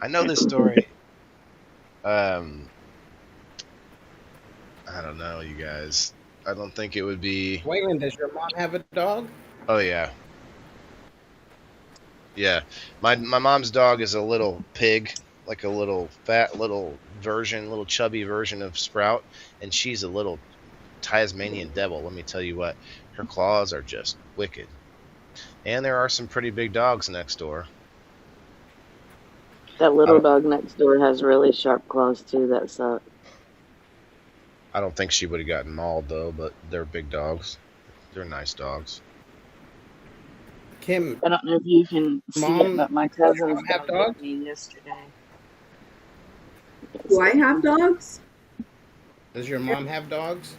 A: I know this story. I don't know, you guys. I don't think it would be.
D: Waylon, does your mom have a dog?
A: Oh yeah, yeah. My mom's dog is a little pig, like a little fat, little chubby version of Sprout, and she's a little Tasmanian devil. Let me tell you what, her claws are just wicked. And there are some pretty big dogs next door.
B: That little dog next door has really sharp claws too. That sucks.
A: I don't think she would have gotten mauled though, but they're big dogs. They're nice dogs.
D: Kim,
B: I don't know if you can see
D: Mom,
B: it, but my cousin's
D: Mom have
B: dog
D: dogs?
B: with me yesterday.
E: Do I have dogs?
D: Does your mom have dogs?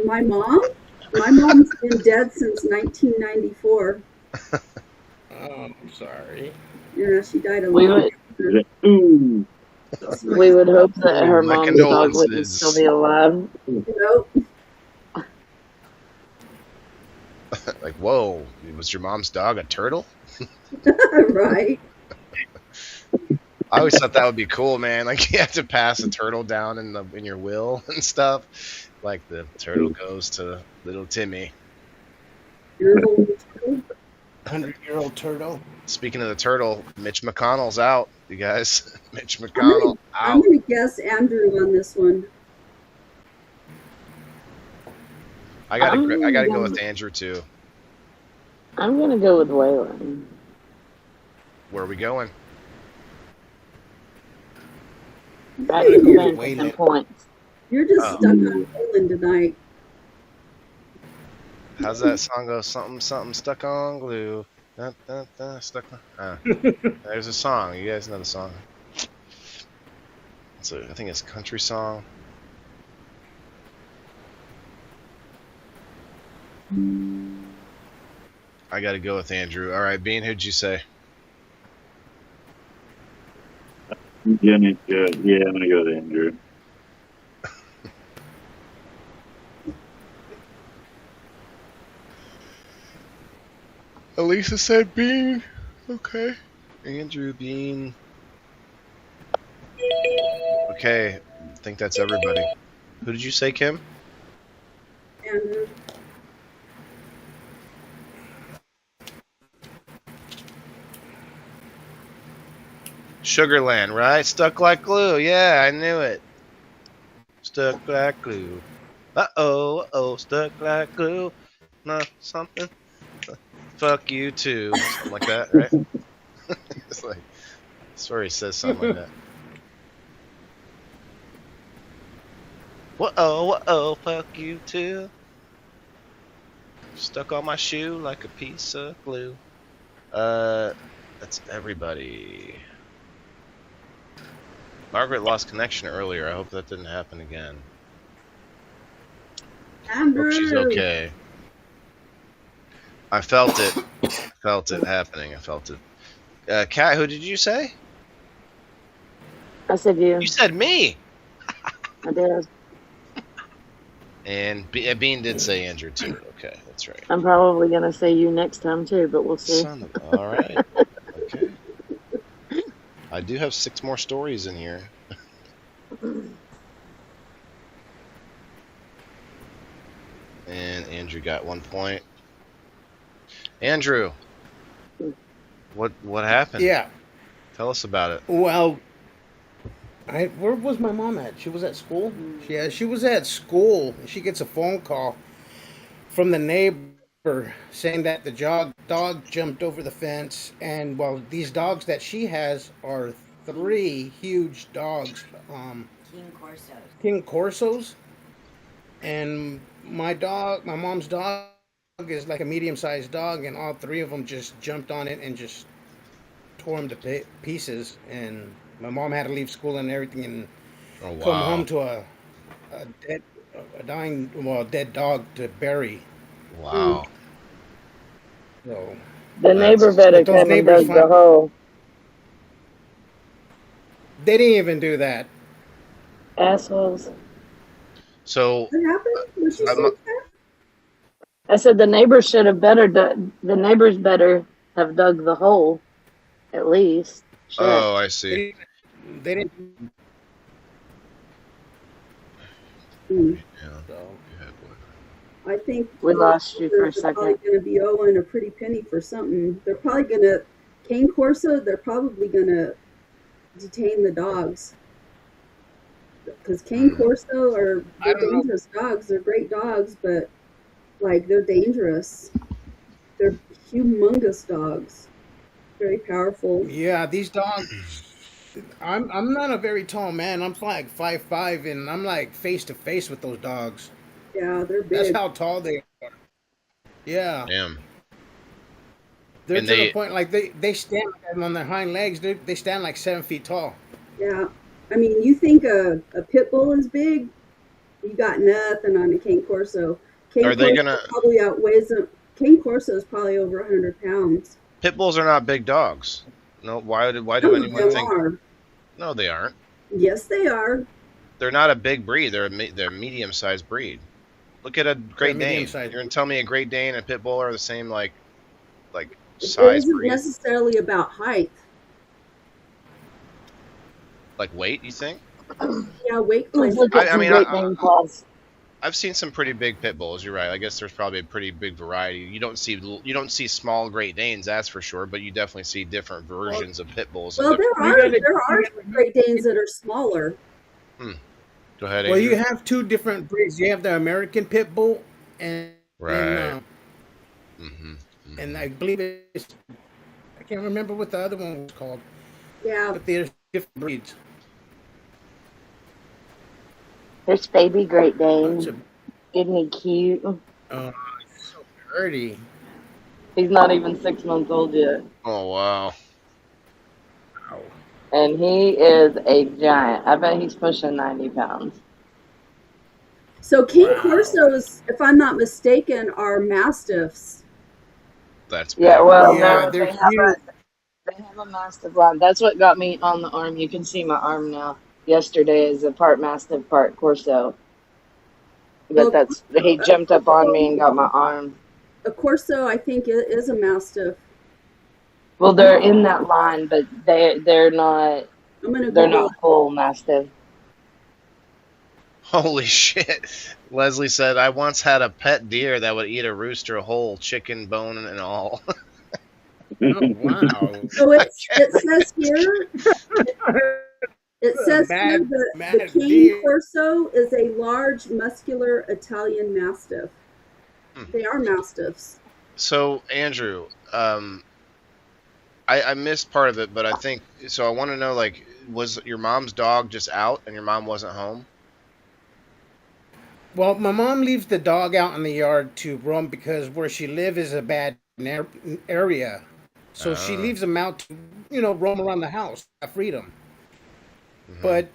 E: My mom? My mom's been dead since 1994.
D: Oh, I'm sorry.
E: Yeah, she died a
B: We
E: long
B: would
C: Ooh.
B: we would hope that her
A: My
B: mom's dog wouldn't
A: condolences.
B: still be alive.
E: Nope.
A: Like, whoa, was your mom's dog a turtle?
E: Right.
A: I always thought that would be cool, man. Like you have to pass a turtle down in your will and stuff. Like the turtle goes to little Timmy.
E: Your little turtle.
D: 100-year-old turtle.
A: Speaking of the turtle, Mitch McConnell's out, you guys. Mitch McConnell
E: I'm
A: out.
E: gonna guess Andrew on this one.
A: I gotta go with Andrew too.
B: I'm gonna go with Waylon.
A: Where are we going?
B: Back to the bank with 10 points.
E: You're just
A: Oh.
E: stuck on Poland tonight.
A: How's that song go? Something, something stuck on glue. Dun, dun, dun, stuck on. There's a song. You guys know the song. I think it's a country song. I gotta go with Andrew. All right, Bean, who'd you say?
C: Jenny's good. Yeah, I'm gonna go with Andrew.
A: Elisa said Bean. Okay. Andrew, Bean. Okay, I think that's everybody. Who did you say, Kim?
E: Andrew.
A: Sugarland, right? Stuck like glue. Yeah, I knew it. Stuck like glue. Uh-oh, stuck like glue. No, something. Fuck you too. Something like that, right? It's like, sorry, says something like that. Whoa, fuck you too. Stuck on my shoe like a piece of glue. That's everybody. Margaret lost connection earlier. I hope that didn't happen again.
E: Andrew.
A: Hope she's okay. I felt it. I felt it happening. I felt it. Kat, who did you say?
B: I said you.
A: You said me.
B: I did.
A: And Bean did say Andrew too. Okay, that's right.
B: I'm probably gonna say you next time too, but we'll see.
A: Son of, all right. Okay. I do have 6 more stories in here. And Andrew got 1 point. Andrew, what happened?
D: Yeah.
A: Tell us about it.
D: Well, where was my mom at? She was at school? Yeah, she was at school. She gets a phone call from the neighbor saying that the dog jumped over the fence. And, well, these dogs that she has are 3 huge dogs. King Corsos. And my mom's dog is like a medium-sized dog, and all 3 of them just jumped on it and just tore him to pieces. And my mom had to leave school and everything and come home to a dead dog to bury.
A: Wow.
D: So
B: The neighbor better come and dug the hole.
D: they didn't even do that.
B: Assholes.
A: So
E: What happened? What she
A: I'm-
E: said, Kat?
B: I said the neighbors should have better. The neighbors better have dug the hole, at least. Shit.
A: Oh, I see.
D: They didn't.
E: Mm.
A: Yeah.
D: So.
A: Go ahead, boy.
E: I think
B: We lost you for a
E: they're probably
B: second.
E: going to be owing a pretty penny for something. They're probably going to cane corso. They're probably going to detain the dogs because cane corso are they're dangerous dogs. They're great dogs, but like they're dangerous. They're humongous dogs, very powerful.
D: Yeah, these dogs. I'm not a very tall man. I'm like 5'5", and I'm like face to face with those dogs.
E: Yeah, they're
D: That's
E: big.
D: how tall they are. Yeah,
A: Damn.
D: they're
A: And
D: to
A: they-
D: the point like they stand on their hind legs. They stand like 7 feet tall.
E: Yeah, I mean, you think a pit bull is big? You got nothing on a cane corso. Cane
A: Are they
E: corso
A: gonna-
E: probably outweighs them. Cane corso is probably over 100 pounds.
A: Pit bulls are not big dogs. No, why do
E: Some of
A: anyone
E: them
A: think?
E: are.
A: No, they aren't.
E: Yes, they are.
A: They're not a big breed. They're a medium-sized breed. Look at a Great Dane.
D: medium-sized.
A: You're gonna tell me a Great Dane and a Pit Bull are the same like
E: It
A: size
E: isn't
A: breed?
E: necessarily about height.
A: Like weight? You think?
E: Yeah, weight
B: Let's
E: plays.
B: look at
A: I
B: some
A: mean,
B: Great
A: I-
B: Dane claws.
A: I've seen some pretty big pit bulls. You're right. I guess there's probably a pretty big variety. You don't see small Great Danes, that's for sure. But you definitely see different versions of pit bulls.
E: Well,
A: and
E: there are Great Danes that are smaller.
A: go ahead.
D: Well,
A: Andrew.
D: you have two different breeds. You have the American Pit Bull and
A: Right. Mm-hmm.
D: and I believe it's I can't remember what the other one was called,
E: Yeah,
D: but there's different breeds.
B: There's baby Great
D: Bunch
B: Dane.
D: of,
B: Isn't he cute?
D: so pretty.
B: He's not even 6 months old yet.
A: Oh wow.
D: Wow.
B: And he is a giant. I bet he's pushing 90 pounds.
E: so cane
D: Wow.
E: corsos, if I'm not mistaken, are mastiffs.
A: That's big.
B: Yeah, well,
D: Yeah,
B: no,
D: they're
B: they have,
D: huge.
B: they have a mastiff line. That's what got me on the arm. You can see my arm now. Yesterday is a part mastiff, part corso.
E: Well,
B: But he jumped up on me and got my arm.
E: A corso, I think, is a mastiff.
B: Well, they're in that line, but they're not
E: I'm gonna
B: they're
E: Google
B: not full mastiff.
A: Holy shit. Leslie said, I once had a pet deer that would eat a rooster whole, chicken bone and all.
D: Oh, wow.
E: So it says here. It says here
D: Mad-
E: the
D: mad
E: cane
D: deer.
E: corso is a large, muscular Italian mastiff. They are mastiffs.
A: So, Andrew, I missed part of it, but I think, so I want to know, like, was your mom's dog just out and your mom wasn't home?
D: Well, my mom leaves the dog out in the yard to roam because where she lives is a bad area. So she leaves him out to, roam around the house, have freedom. But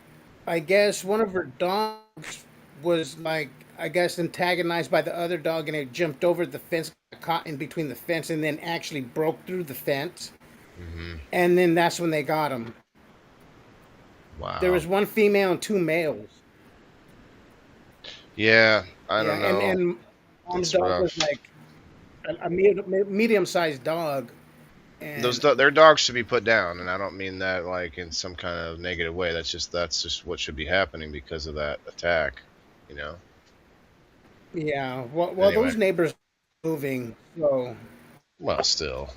D: I guess one of her dogs was antagonized by the other dog, and it jumped over the fence, got caught in between the fence, and then actually broke through the fence. And then that's when they got him.
A: Wow.
D: There was one female and two males.
A: Yeah, I don't know.
D: And mom's
A: That's
D: dog was
A: rough.
D: like a medium-sized dog. And
A: Their dogs should be put down, and I don't mean that like in some kind of negative way. That's just what should be happening because of that attack,
D: yeah, well,
A: Anyway.
D: those neighbors are moving, so
A: Well, still,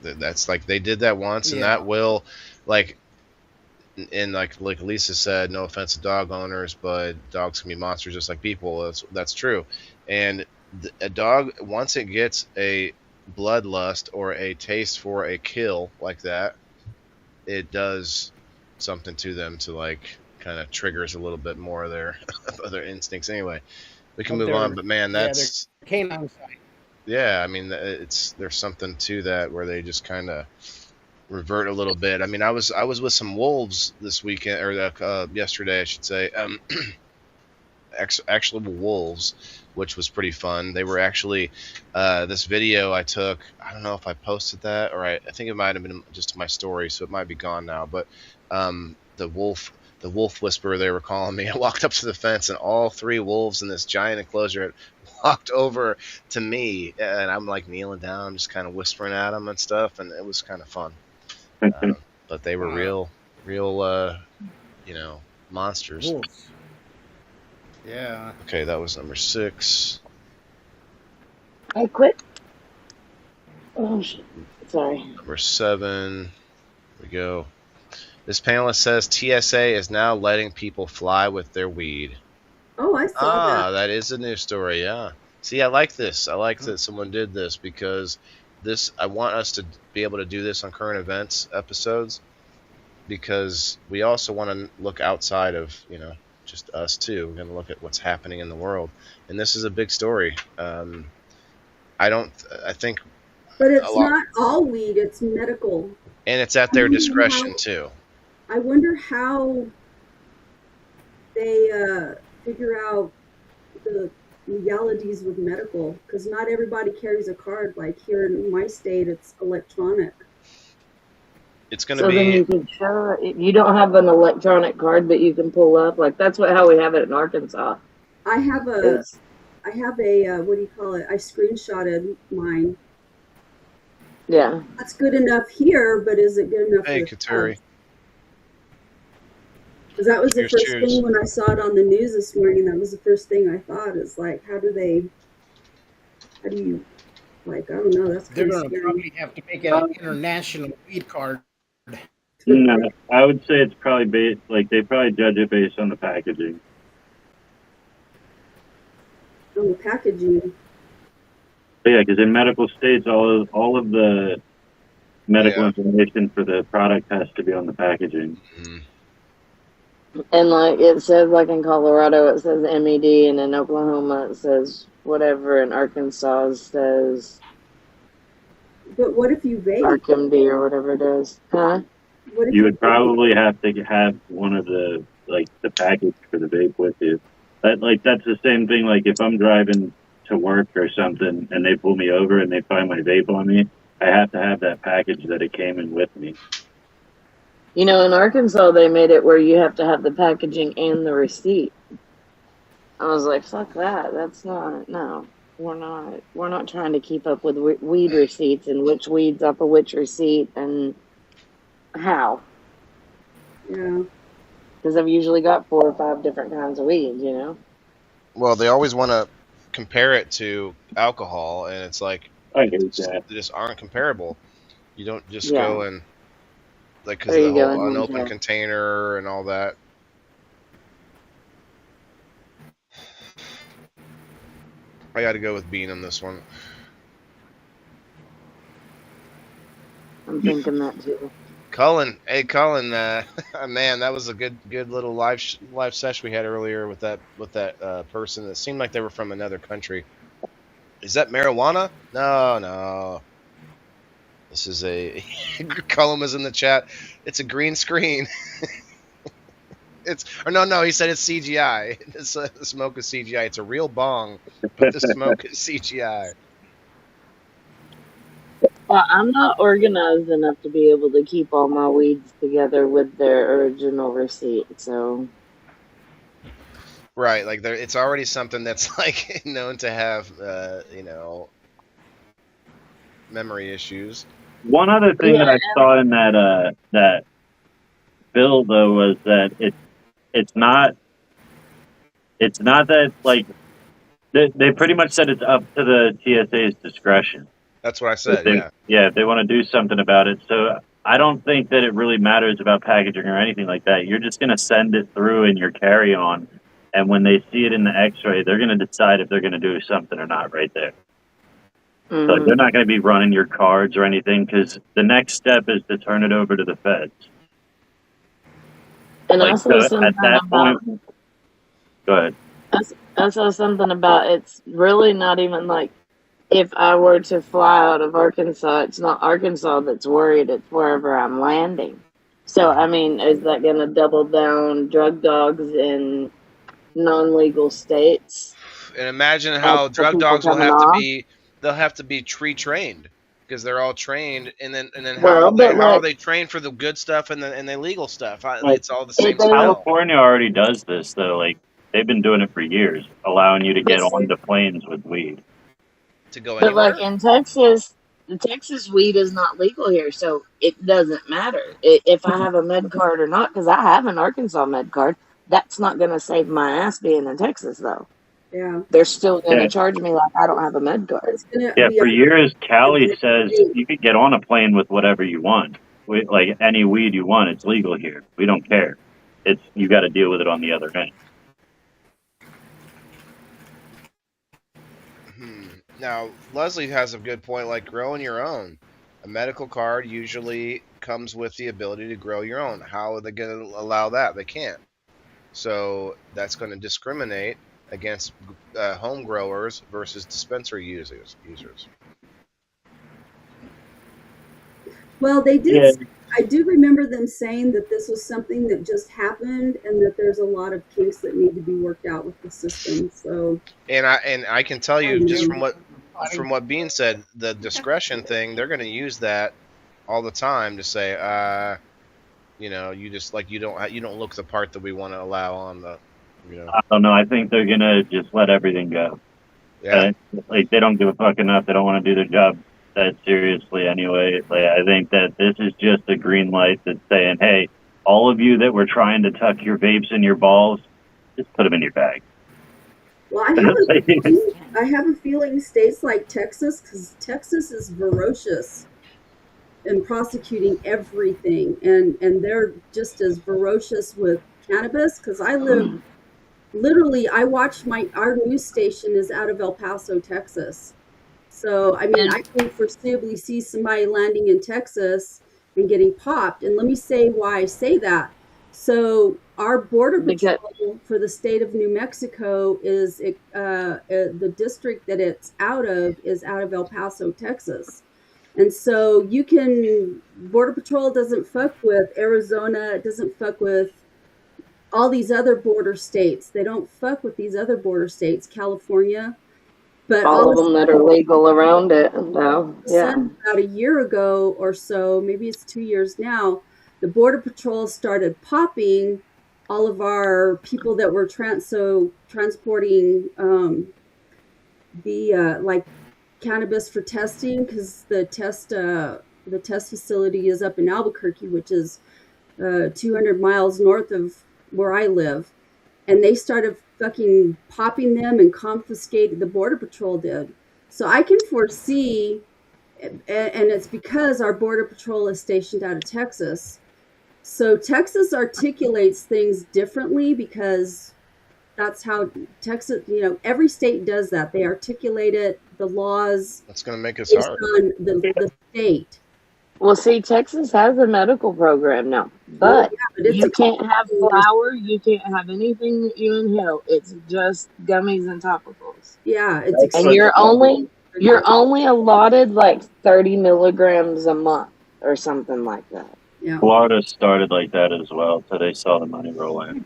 A: that's like they did that once, and
D: Yeah.
A: that will, like, and like Lisa said, no offense to dog owners, but dogs can be monsters just like people. That's true, and a dog, once it gets a bloodlust or a taste for a kill like that, it does something to them to like kind of triggers a little bit more of their other instincts. Anyway, we can move on, but man, that's
D: canine side.
A: yeah. I mean, there's something to that where they just kind of revert a little bit. I mean, I was with some wolves this weekend or yesterday, I should say. Actual wolves, which was pretty fun. They were actually this video I took. I don't know if I posted that or I think it might have been just my story, so it might be gone now. But the the wolf whisperer they were calling me. I walked up to the fence, and all 3 wolves in this giant enclosure had walked over to me, and I'm like kneeling down, just kind of whispering at them and stuff, and it was kind of fun. But they were real, monsters.
D: Wolves. Yeah.
A: Okay, that was number 6.
B: I quit. Oh shit! Sorry.
A: Number 7. Here we go. This panelist says TSA is now letting people fly with their weed.
E: Oh, I saw that.
A: That is a new story, yeah. See, I like this. I like that someone did this because I want us to be able to do this on current events episodes because we also want to look outside of, just us too. We're going to look at what's happening in the world. And this is a big story. I think...
E: But it's not all weed, it's medical.
A: And it's at their discretion too.
E: I wonder how they figure out the legalities with medical, because not everybody carries a card. Like here in my state, it's electronic.
A: It's going to
B: So
A: be...
B: then you can show you don't have an electronic card, but you can pull up. Like that's how we have it in Arkansas.
E: I have a what do you call it? I screenshotted mine.
B: Yeah.
E: That's good enough here, but is it good enough?
A: Hey, Kateri.
E: Because that was the first
A: Cheers.
E: thing when I saw it on the news this morning. That was the first thing I thought is like, how do you, like, I don't know. That's
D: They're
E: kind of
D: going to
E: scary.
D: probably have to make an international weed card.
C: No, I would say it's probably they probably judge it based on the packaging.
E: On the packaging.
C: But yeah, because in medical states, all of the medical information for the product has to be on the packaging.
A: Mm.
B: And like it says, like in Colorado, it says MED, and in Oklahoma it says whatever, in Arkansas it says
E: But what if you vape?
B: ArcMD or whatever it is. Huh?
E: What if
C: You would probably have to have one of the package for the vape with you. That's the same thing. Like if I'm driving to work or something and they pull me over and they find my vape on me, I have to have that package that it came in with me.
B: In Arkansas they made it where you have to have the packaging and the receipt. I was like, fuck that. That's not, no. We're not trying to keep up with weed receipts and which weed's off of which receipt and how.
E: Yeah.
B: Because I've usually got 4 or 5 different kinds of weed,
A: Well, they always want to compare it to alcohol, and it's like
C: I hate that.
A: they just aren't comparable. You don't just
B: Yeah.
A: go and because
B: There
A: the
B: you go,
A: whole
B: and
A: unopened
B: yeah.
A: container and all that. I got to go with Bean on this one.
B: I'm thinking that too.
A: Cullen, hey Cullen, man, that was a good little live session we had earlier with that person. It seemed like they were from another country. Is that marijuana? No. This is a Cullen was in the chat. It's a green screen. No. He said it's CGI. The smoke is CGI. It's a real bong, but the smoke is CGI.
B: Well, I'm not organized enough to be able to keep all my weeds together with their original receipt, so...
A: Right, like it's already something that's like known to have, memory issues.
C: One other thing that I saw in that bill though was that it's not that like they pretty much said it's up to the TSA's discretion.
A: That's what I said.
C: If they want to do something about it. So I don't think that it really matters about packaging or anything like that. You're just going to send it through in your carry-on, and when they see it in the X-ray, they're going to decide if they're going to do something or not right there.
B: Mm-hmm.
C: So they're not going to be running your cards or anything because the next step is to turn it over to the feds.
B: And
C: Like,
B: I saw
C: so
B: something
C: at that
B: about...
C: point, go ahead.
B: I saw something about it's really not even like if I were to fly out of Arkansas, it's not Arkansas that's worried, it's wherever I'm landing. So, I mean, is that going to double down drug dogs in non-legal states?
A: And imagine how drug
B: people
A: dogs will
B: coming
A: have to
B: off?
A: be, they'll have to be tree trained. because they're all trained, and then
B: Well, but
A: how are
B: like
A: they trained for the good stuff and the legal stuff?
C: Like,
A: It's all the
B: it
A: same
B: doesn't.
A: smell.
C: California already does this though. Like they've been doing it for years, allowing you to
B: But
C: get onto planes with weed.
A: To go
B: But
A: anywhere.
B: like in Texas, the Texas weed is not legal here, so it doesn't matter if I have a med card or not. Because I have an Arkansas med card, that's not going to save my ass being in Texas, though.
E: Yeah.
B: They're still going
C: Yeah,
B: to charge me like I don't have a med card.
E: It's gonna
C: yeah.
E: be
C: For years, Cali
E: a
C: says you could get on a plane with whatever you want, like any weed you want. It's legal here. We don't care. It's you got to deal with it on the other end.
A: Now, Leslie has a good point, like growing your own. A medical card usually comes with the ability to grow your own. How are they going to allow that? They can't. So that's going to discriminate against home growers versus dispensary users.
E: Well, they did.
C: Yeah,
E: I do remember them saying that this was something that just happened, and that there's a lot of kinks that need to be worked out with the system. So,
A: And I can tell
E: I
A: you just
E: know.
A: from what Bean said, the discretion thing, they're going to use that all the time to say, you just like you don't look the part that we want to allow on the,
C: I don't know. I think they're gonna just let everything go.
A: yeah.
C: Like they don't give a fuck enough. They don't want to do their job that seriously anyway. Like I think that this is just a green light that's saying, hey, all of you that were trying to tuck your vapes in your balls, just put them in your bag.
E: Well, I have a feeling states like Texas, because Texas is ferocious in prosecuting everything, and they're just as ferocious with cannabis. Because I live literally, I watch our news station is out of El Paso, Texas. So I mean, I can foreseeably see somebody landing in Texas and getting popped. And let me say why I say that. So our border patrol for the state of New Mexico is the district that it's out of is out of El Paso, Texas. And so border patrol doesn't fuck with Arizona, it doesn't fuck with all these other border states. They don't fuck with these other border states, California. But
B: all of them that are legal around it, though. Yeah.
E: About a year ago or so, maybe it's 2 years now, the Border Patrol started popping all of our people that were transporting like cannabis for testing, because the test facility is up in Albuquerque, which is 200 miles north of where I live, and they started fucking popping them and confiscated. The Border Patrol did. So I can foresee, and it's because our Border Patrol is stationed out of Texas. So Texas articulates things differently because that's how Texas, every state does that. They articulate it, the laws.
A: That's going to make us
E: based
A: hard.
E: on the state.
B: Well, see, Texas has a medical program now, but you can't have flour, you can't have anything that you inhale. It's just gummies and topicals.
E: Yeah, it's
B: and you're only allotted like 30 milligrams a month or something like that.
E: Yeah.
C: Florida started like that as well, so they saw the money roll in.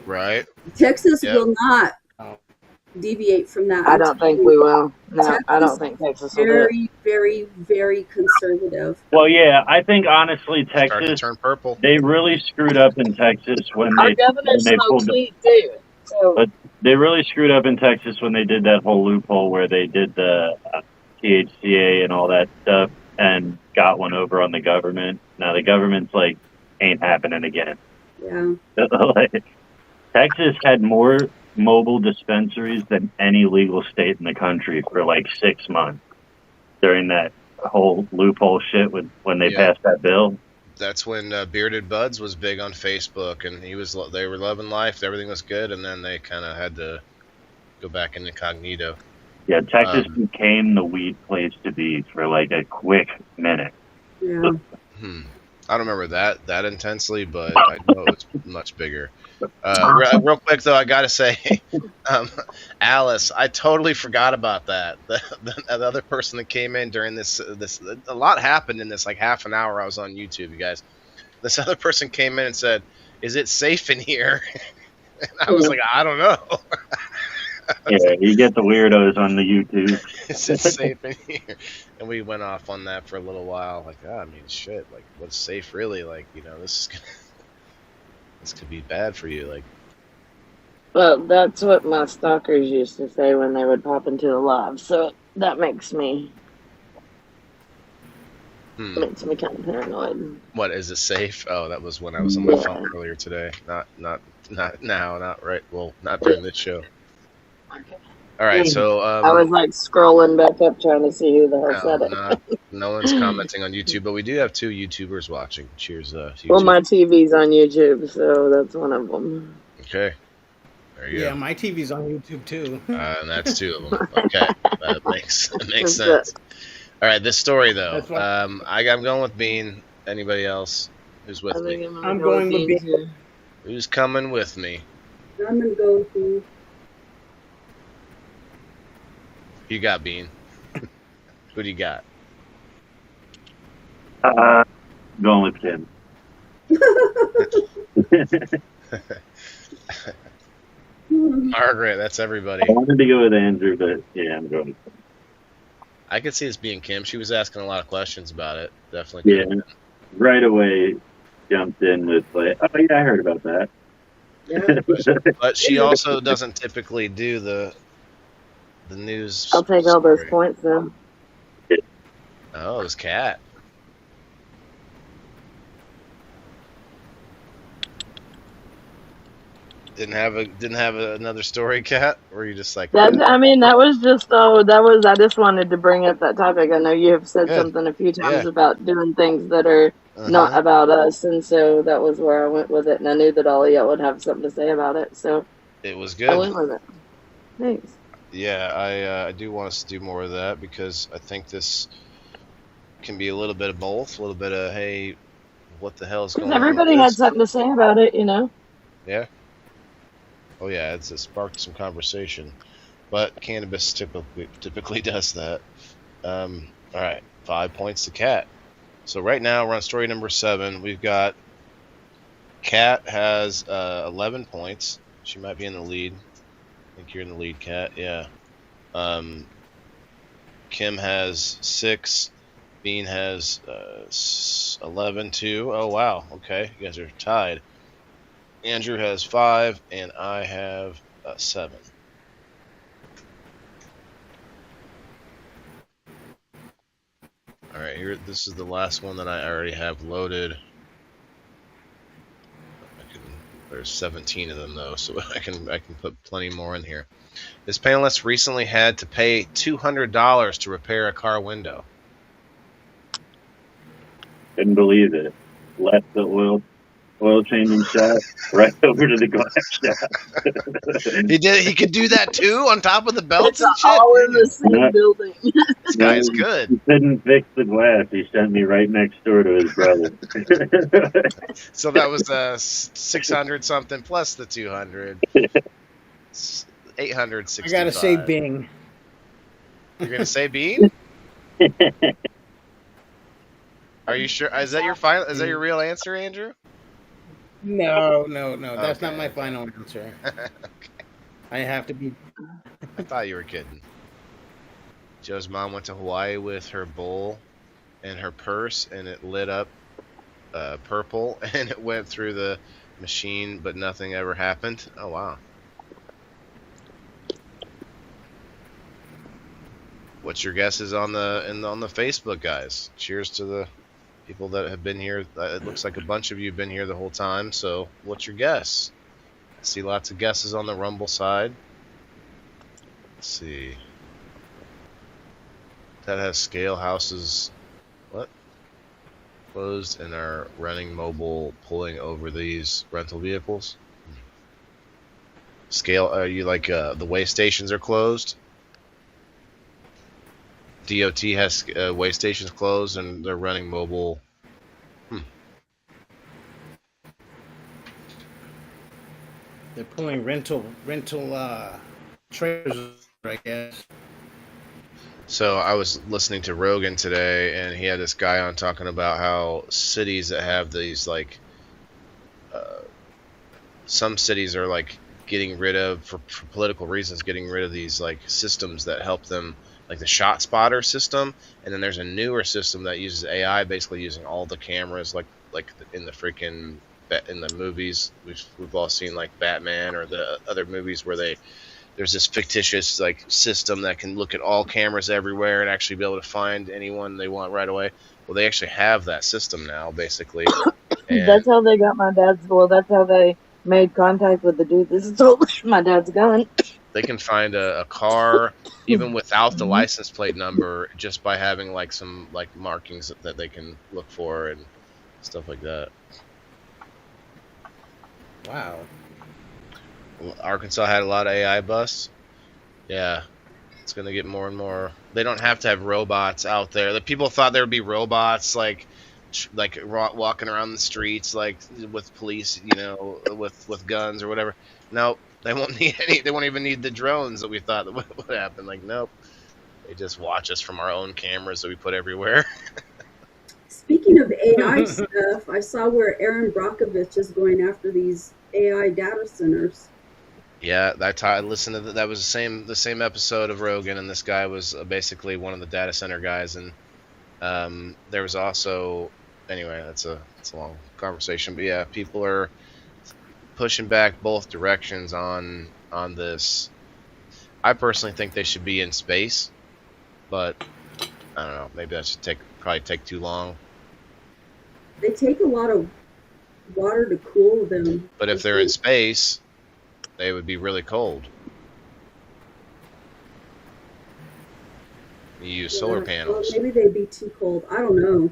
A: Right.
E: Texas will not deviate from that.
B: I don't think we will. No, Texas, I don't think Texas will.
E: Very, very, very conservative.
C: Well, yeah, I think honestly, Texas
A: turn purple.
C: They really screwed up in Texas when they pulled
B: weed too. So.
C: But they really screwed up in Texas when they did that whole loophole where they did the THCA and all that stuff and got one over on the government. Now the government's like, ain't happening again.
E: Yeah.
C: Texas had more mobile dispensaries than any legal state in the country for like 6 months during that whole loophole shit when they passed that bill.
A: That's when Bearded Buds was big on Facebook, and they were loving life, everything was good, and then they kind of had to go back in incognito.
C: Yeah, Texas became the weed place to be for like a quick minute.
E: Yeah.
A: I don't remember that intensely, but I know it's much bigger. Real quick though, I gotta say, Alice, I totally forgot about that. The other person that came in during this, a lot happened in this like half an hour I was on YouTube, you guys. This other person came in and said, "Is it safe in here?" And I was like, "I don't know."
C: Yeah, you get the weirdos on the YouTube.
A: Is it safe in here? And we went off on that for a little while. Like, I mean, shit. Like, what's safe really? Like, this could be bad for you. Like,
B: Well, that's what my stalkers used to say when they would pop into the live. So that makes me kind of paranoid.
A: what is it safe? Oh, that was when I was on my
B: Yeah.
A: phone earlier today. Not now. Not right. Well, not during this show. All right. So
B: I was like scrolling back up trying to see who the hell said it.
A: no one's commenting on YouTube, but we do have 2 YouTubers watching. Cheers, YouTube.
B: Well, my TV's on YouTube, so that's one of them.
A: Okay. There you
D: Yeah,
A: go.
D: my TV's on YouTube too.
A: And that's 2 of them. Okay, that makes
B: That's
A: sense. All right, this story though.
D: That's what-
A: I'm going with Bean. Anybody else who's with
B: I think
A: me?
B: I'm going with
D: Bean.
B: too.
A: Who's coming with me?
E: I'm gonna go with you.
A: You got Bean. Who do you got?
C: Going with Kim.
A: Margaret. That's everybody.
C: I wanted to go with Andrew, but yeah, I'm going with Kim.
A: I could see this being Kim. She was asking a lot of questions about it. Definitely.
C: Yeah, right away jumped in with like, oh yeah, I heard about that.
E: Yeah.
A: But she also doesn't typically do the news.
B: I'll take all those
A: story.
B: points then.
A: Oh, it was Cat. Didn't have another story, Cat? Or were you just like
B: I mean, that was just I just wanted to bring up that topic. I know you have said
A: Good.
B: something a few times
A: Yeah.
B: about doing things that are not about us, and so that was where I went with it. And I knew that all of y'all would have something to say about it, so
A: It was
B: I
A: good.
B: went with it. Thanks.
A: Yeah, I do want us to do more of that because I think this can be a little bit of both. A little bit of, hey, what the hell is going on?
B: Everybody
A: with
B: had
A: this?
B: something to say about it, you know.
A: Yeah. Oh yeah, it sparked some conversation, but cannabis typically does that. All right, 5 points to Cat. So right now we're on story number 7. We've got Cat has 11 points. She might be in the lead. I think you're in the lead, Cat. Yeah. Kim has 6. Bean has 11 too. Oh wow. Okay, you guys are tied. Andrew has 5, and I have 7. All right, here. This is the last one that I already have loaded. There's 17 of them though, so I can put plenty more in here. This panelist recently had to pay $200 to repair a car window.
C: Couldn't believe it. Left the oil changing shop right over to the glass shop.
A: He could do that too on top of the belts
B: It's
A: and shit.
B: all in the same
C: Yeah.
B: building.
A: This guy's good.
C: He couldn't fix the glass. He sent me right next door to his brother.
A: So that was 600 something plus the 200. 865.
D: I gotta say Bing.
A: You're gonna say Bean? Are you sure? Is that your final? Is that your real answer, Andrew?
D: No. That's not
A: Okay.
D: my final answer. I have to be.
A: I thought you were kidding. Joe's mom went to Hawaii with her bowl and her purse, and it lit up purple, and it went through the machine, but nothing ever happened. Oh wow. What's your guesses on the Facebook, guys? Cheers to the people that have been here. It looks like a bunch of you have been here the whole time. So, what's your guess? I see lots of guesses on the Rumble side. Let's see. That has scale houses. What? Closed and are running mobile, pulling over these rental vehicles. Scale? Are you like the way stations are closed? DOT has way stations closed and they're running mobile.
D: They're pulling rental trailers, I guess.
A: So I was listening to Rogan today, and he had this guy on talking about how cities that have these like, some cities are like getting rid of, for political reasons, getting rid of these like systems that help them, like the shot spotter system, and then there's a newer system that uses AI, basically using all the cameras, like in the freaking in the movies we've all seen, like Batman or the other movies where there's this fictitious like system that can look at all cameras everywhere and actually be able to find anyone they want right away. Well, they actually have that system now, basically. And
B: That's how they got my dad's. Well, that's how they made contact with the dude that stole my dad's gun.
A: they can find a car even without the license plate number, just by having like some like markings that they can look for and stuff like that.
D: Wow.
A: Arkansas had a lot of AI busts. Yeah, it's gonna get more and more. They don't have to have robots out there. The people thought there would be robots like walking around the streets like with police, with guns or whatever. Nope, they won't need any. They won't even need the drones that we thought that would happen. Like, nope, they just watch us from our own cameras that we put everywhere.
E: Speaking of AI stuff, I saw where Aaron Brockovich is going after these AI data centers.
A: Yeah, I listened to that was the same episode of Rogan, and this guy was basically one of the data center guys, and there was also, anyway, it's a long conversation, but yeah, people are pushing back both directions on this. I personally think they should be in space, but I don't know, maybe that should probably take too long.
E: They take a lot of water to cool them.
A: But if they're in space, they would be really cold. You use solar panels.
E: Well, maybe they'd be too cold. I don't know.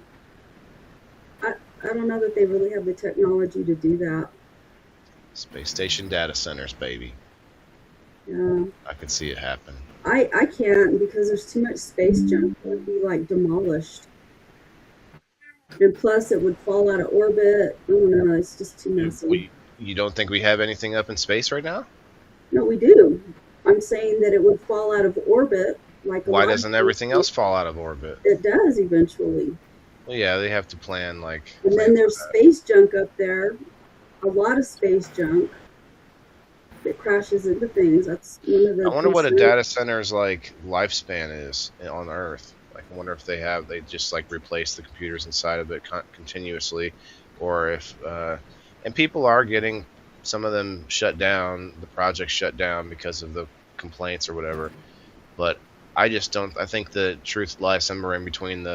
E: I don't know that they really have the technology to do that.
A: Space station data centers, baby.
E: Yeah.
A: I could see it happen.
E: I can't, because there's too much space junk. It would be like demolished. And plus it would fall out of orbit. I don't know, it's just too messy.
A: You don't think we have anything up in space right now?
E: No, we do. I'm saying that it would fall out of orbit.
A: Why doesn't everything else fall out of orbit?
E: It does eventually.
A: Well, yeah, they have to plan
E: And then there's space junk up there. A lot of space junk that crashes into things. That's one of the.
A: I wonder what a data center's like lifespan is on Earth. Like, I wonder if they just like replace the computers inside of it continuously, or if and people are getting some of them shut down, the project shut down because of the complaints or whatever. But I just don't. I think the truth lies somewhere in between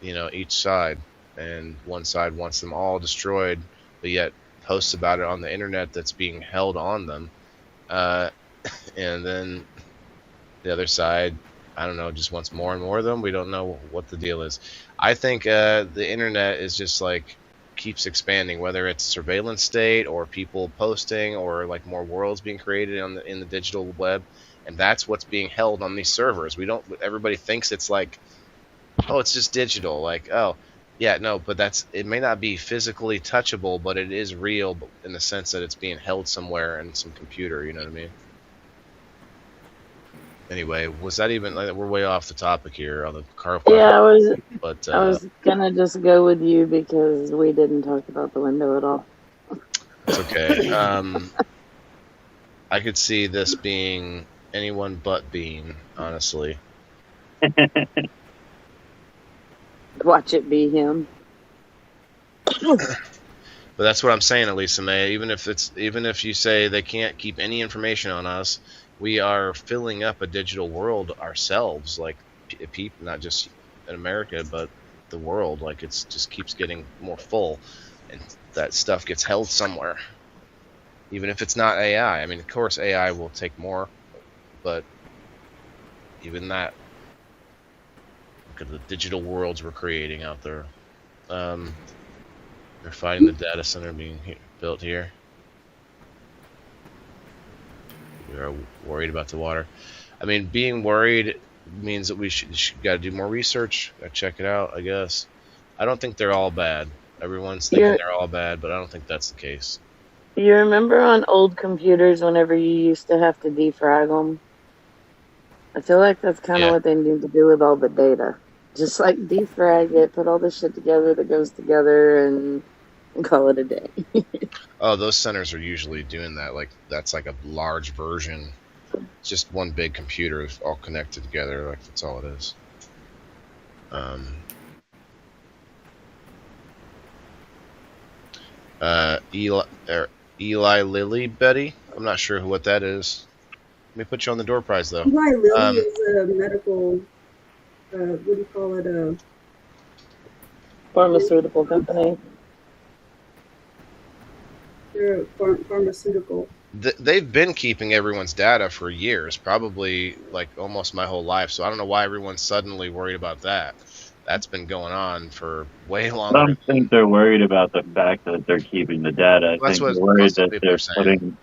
A: each side, and one side wants them all destroyed, but yet posts about it on the internet that's being held on them, and then the other side, I don't know, just wants more and more of them. We don't know what the deal is. I think the internet is just like keeps expanding, whether it's surveillance state or people posting or like more worlds being created in the digital web, and that's what's being held on these servers. Everybody thinks it's like, oh, it's just digital, like, oh yeah, no, but it may not be physically touchable, but it is real in the sense that it's being held somewhere in some computer, you know what I mean? Anyway, was that even like, we're way off the topic here on the car?
B: Yeah, I was
A: But
B: gonna just go with you because we didn't talk about the window at all.
A: it's okay. I could see this being anyone but Bean, honestly.
B: Watch it be him.
A: But that's what I'm saying, Elisa May. Even if you say they can't keep any information on us, we are filling up a digital world ourselves, like people, not just in America, but the world. Like, it just keeps getting more full, and that stuff gets held somewhere. Even if it's not AI. I mean, of course, AI will take more, but even that. Look at the digital worlds we're creating out there. They're fighting the data center being built here. We are worried about the water. I mean, being worried means that we should got to do more research. Got to check it out, I guess. I don't think they're all bad. Everyone's thinking they're all bad, but I don't think that's the case.
B: You remember on old computers whenever you used to have to defrag them? I feel like that's kind of what they need to do with all the data. Just like defrag it, put all this shit together that goes together, and call it a day.
A: Oh, those centers are usually doing that. Like that's like a large version. It's just one big computer all connected together. Like that's all it is. Eli Lilly Betty. I'm not sure what that is. Let me put you on the door prize though.
E: Eli Lilly is a medical. What do you call it? A
B: Pharmaceutical company.
E: they're a pharmaceutical.
A: They've been keeping everyone's data for years, probably like almost my whole life. So I don't know why everyone's suddenly worried about that. That's been going on for way
C: I
A: longer.
C: don't think they're worried about the fact that they're keeping the data. I think they're worried that they're putting.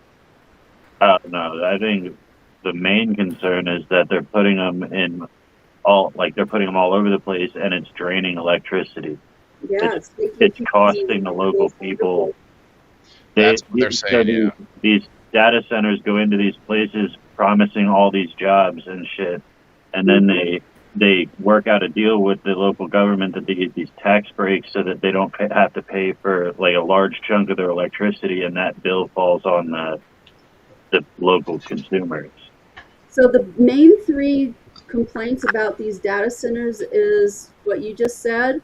C: I don't know. I think the main concern is that they're putting them in they're putting them all over the place, and it's draining electricity.
E: Yeah,
C: it's costing the local people.
A: That's what they're saying.
C: These data centers go into these places promising all these jobs and shit, and then they work out a deal with the local government that they get these tax breaks so that they don't have to pay for like a large chunk of their electricity, and that bill falls on the local consumers.
E: So the main three complaints about these data centers is what you just said.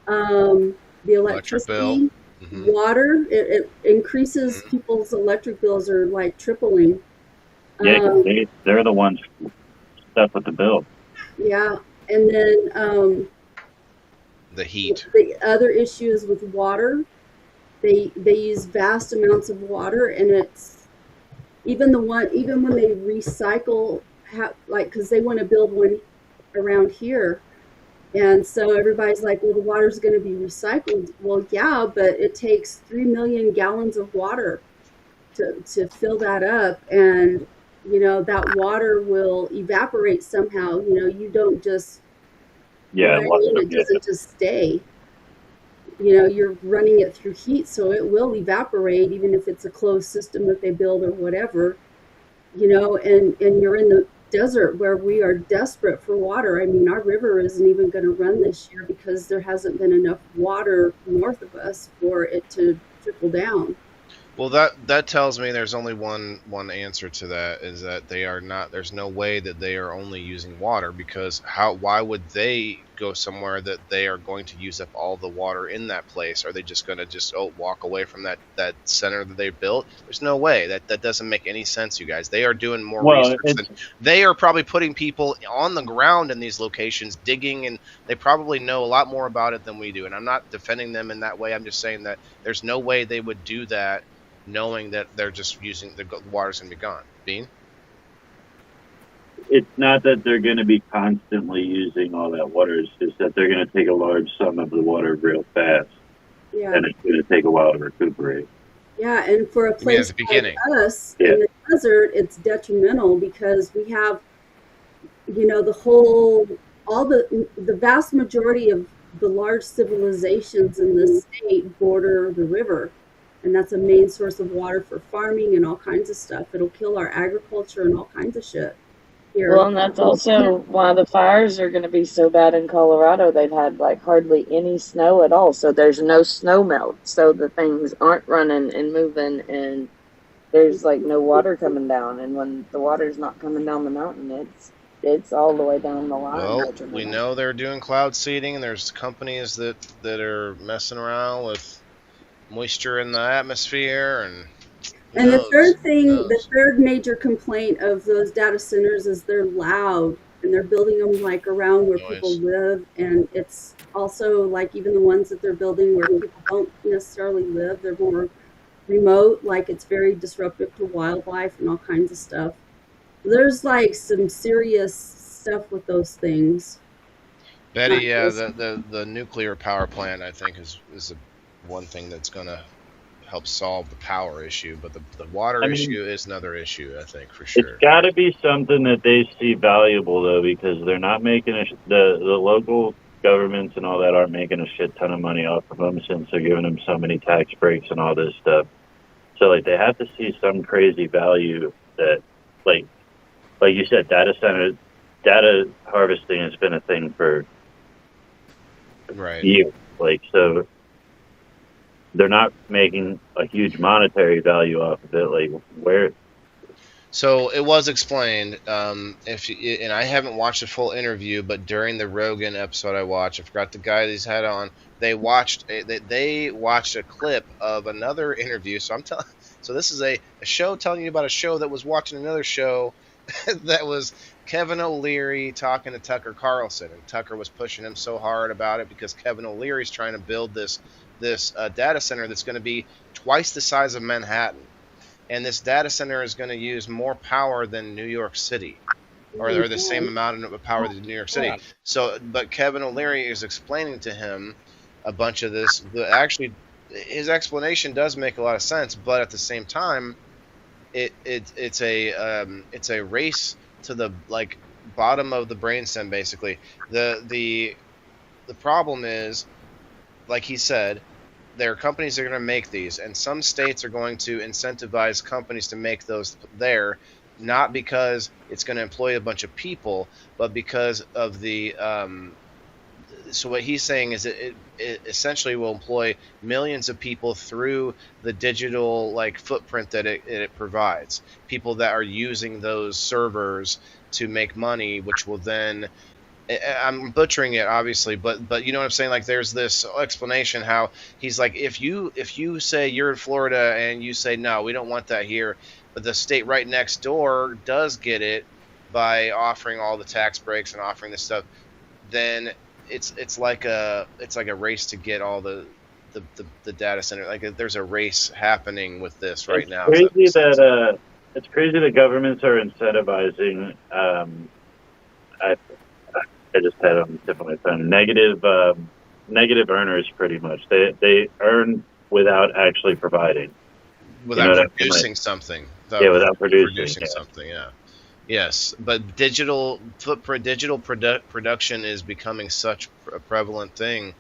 E: The electricity, water, it increases people's electric bills are like tripling.
C: Yeah, they're the ones stuck with the bill.
E: Yeah, and then
A: the heat.
E: The other issue is with water. They use vast amounts of water, and it's even when they recycle, because they want to build one around here. And so everybody's like, well, the water's going to be recycled. Well, yeah, but it takes 3 million gallons of water to fill that up. And, that water will evaporate somehow. You don't just, it doesn't just stay. You're running it through heat, so it will evaporate, even if it's a closed system that they build or whatever, and you're in the desert where we are desperate for water. I mean, our river isn't even going to run this year because there hasn't been enough water north of us for it to trickle down.
A: Well, that tells me there's only one answer to that, is that they are not. There's no way that they are only using water, because why would they go somewhere that they are going to use up all the water in that place? Are they just going to walk away from that center that they built? There's no way. That doesn't make any sense, you guys. They are doing more research. They are probably putting people on the ground in these locations, digging, and they probably know a lot more about it than we do. And I'm not defending them in that way. I'm just saying that there's no way they would do that knowing that they're just using the water's going to be gone. Bean?
C: It's not that they're going to be constantly using all that water. It's just that they're going to take a large sum of the water real fast. Yeah. And it's going to take a while to recuperate.
E: Yeah, and for a place like us in the desert, it's detrimental because we have, the vast majority of the large civilizations in the state border the river. And that's a main source of water for farming and all kinds of stuff. It'll kill our agriculture and all kinds of shit here.
B: Well, and that's also why the fires are going to be so bad in Colorado. They've had like hardly any snow at all. So there's no snow melt. So the things aren't running and moving, and there's like no water coming down. And when the water's not coming down the mountain, it's all the way down the line.
A: Well, we know they're doing cloud seeding, and there's companies that are messing around with moisture in the atmosphere, and
E: the third major complaint of those data centers is they're loud, and they're building them like around where people live, and it's also like even the ones that they're building where people don't necessarily live, they're more remote, like it's very disruptive to wildlife and all kinds of stuff. There's like some serious stuff with those things.
A: Betty, the nuclear power plant, I think, is a one thing that's going to help solve the power issue, but the water issue is another issue, I think, for sure.
C: It's got to be something that they see valuable, though, because they're not making the local governments and all that aren't making a shit ton of money off of them since they're giving them so many tax breaks and all this stuff. So like they have to see some crazy value that, like you said, data harvesting has been a thing for years. Like, so they're not making a huge monetary value off of it. Like where?
A: So it was explained. If you, and I haven't watched a full interview, but during the Rogan episode I watched, I forgot the guy that he's had on. They watched a clip of another interview. So I'm telling. So this is a show telling you about a show that was watching another show that was Kevin O'Leary talking to Tucker Carlson, and Tucker was pushing him so hard about it because Kevin O'Leary's trying to build this data center that's going to be twice the size of Manhattan. And this data center is going to use more power than New York City, or the same amount of power than New York City. So, but Kevin O'Leary is explaining to him a bunch of this. Actually, his explanation does make a lot of sense, but at the same time, it's a race to the bottom of the brainstem. Basically, the problem is, like he said, there are companies that are going to make these, and some states are going to incentivize companies to make those there, not because it's going to employ a bunch of people, but because of the so what he's saying is it essentially will employ millions of people through the digital footprint that it provides, people that are using those servers to make money, which will then, I'm butchering it obviously, but you know what I'm saying? Like there's this explanation how he's like, if you say you're in Florida and you say no, we don't want that here, but the state right next door does get it by offering all the tax breaks and offering this stuff, then it's like a race to get all the data center. Like there's a race happening with this right now.
C: It's crazy that governments are incentivizing. I just had on the tip of my phone. Negative earners, pretty much. They earn without actually providing.
A: Without producing something.
C: Without producing
A: something. Yeah. Yes, but digital production is becoming such a prevalent thing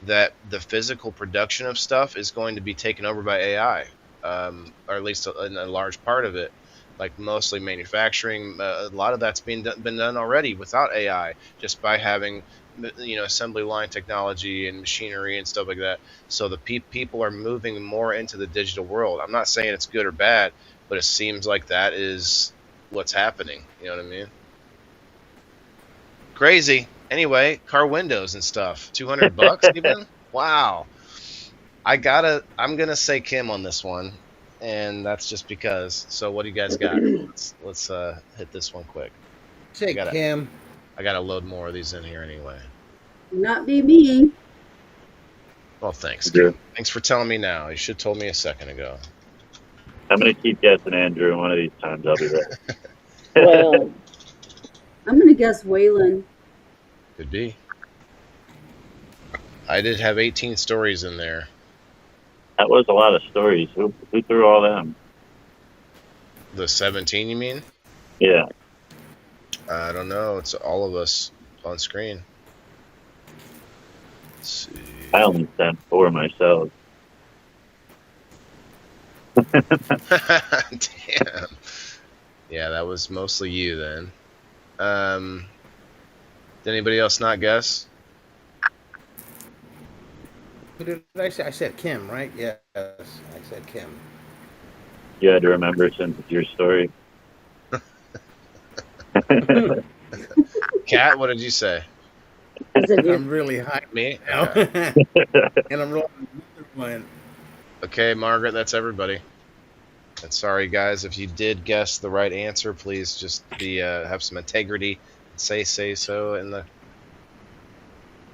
A: that the physical production of stuff is going to be taken over by AI, or at least a large part of it. Like mostly manufacturing, a lot of that's been done already without AI, just by having assembly line technology and machinery and stuff like that. So the people are moving more into the digital world. I'm not saying it's good or bad, but it seems like that is what's happening. You know what I mean? Crazy. Anyway, car windows and stuff. $200 even? Wow. I'm gonna say Kim on this one, and that's just because. So what do you guys got? Let's hit this one quick.
D: Say Kim.
A: I gotta load more of these in here anyway.
E: Not be me.
A: Well, thanks, Kim. Thanks for telling me now. You should have told me a second ago.
C: I'm going to keep guessing Andrew. One of these times I'll be right.
B: Well,
E: I'm going to guess Waylon.
A: Could be. I did have 18 stories in there.
C: That was a lot of stories. Who threw all them?
A: The 17, you mean?
C: Yeah.
A: I don't know. It's all of us on screen. Let's see.
C: I only sent 4 myself.
A: Damn. Yeah, that was mostly you then. Did anybody else not guess?
D: Who did I say? I said Kim, right? Yes, I said Kim.
C: You had to remember since it's your story.
A: Kat, what did you say?
D: I'm really high.
A: Me?
D: Okay. And I'm rolling another one.
A: Okay, Margaret, that's everybody. And sorry, guys, if you did guess the right answer, please just have some integrity and say so in the.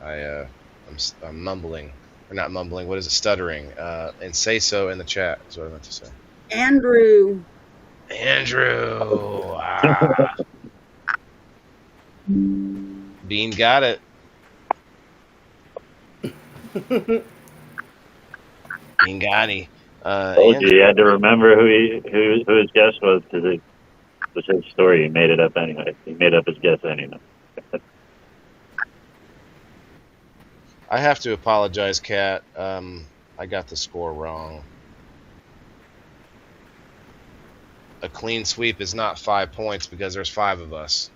A: I'm mumbling, or not mumbling. What is it? Stuttering. And say so in the chat is what I meant to say.
E: Andrew.
A: Bean got it. Bean got it.
C: Told you had to remember who his guess was, because it was his story. He made it up anyway. He made up his guess anyway.
A: I have to apologize, Kat. I got the score wrong. A clean sweep is not 5 points because there's 5 of us.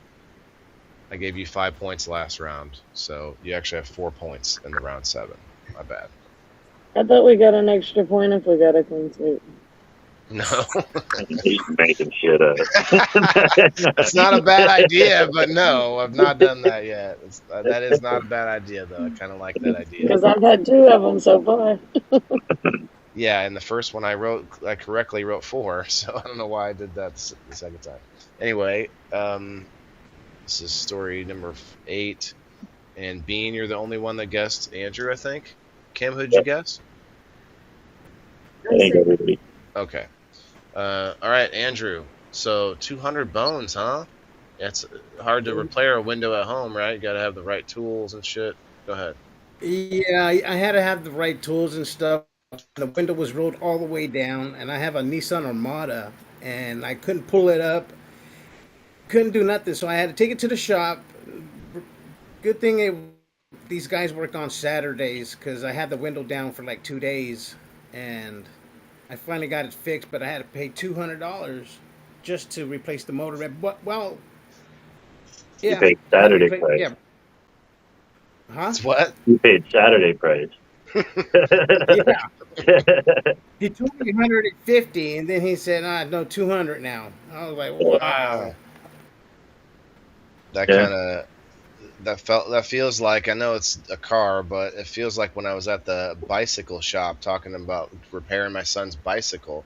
A: I gave you 5 points last round, so you actually have 4 points in the round 7. My bad.
B: I thought we got an extra point if we got a clean sweep.
A: No.
C: He's making shit up.
A: That's not a bad idea, but no, I've not done that yet. That is not a bad idea, though. I kind of like that idea.
B: Because I've had 2 of them so far.
A: Yeah, and the first one I correctly wrote 4, so I don't know why I did that the second time. Anyway, this is story number 8, and Bean, you're the only one that guessed Andrew, I think. Kim, who'd you guess?
C: I think everybody.
A: Okay. All right, Andrew. So 200 bones, huh? It's hard to repair a window at home, right? You got to have the right tools and shit. Go ahead.
D: Yeah, I had to have the right tools and stuff. The window was rolled all the way down, and I have a Nissan Armada, and I couldn't pull it up. Couldn't do nothing, so I had to take it to the shop. Good thing these guys worked on Saturdays because I had the window down for like 2 days, and I finally got it fixed. But I had to pay $200 just to replace the motor. But well,
C: You
D: yeah,
C: paid
D: I had to
C: Saturday
D: replace.
C: price.
D: Yeah, huh?
A: It's what?
C: You paid Saturday price.
D: Yeah. He told me 150, and then he said, no, 200 now. I was like, wow.
A: That
C: Yeah.
A: kind of that feels like, I know it's a car, but it feels like when I was at the bicycle shop talking about repairing my son's bicycle.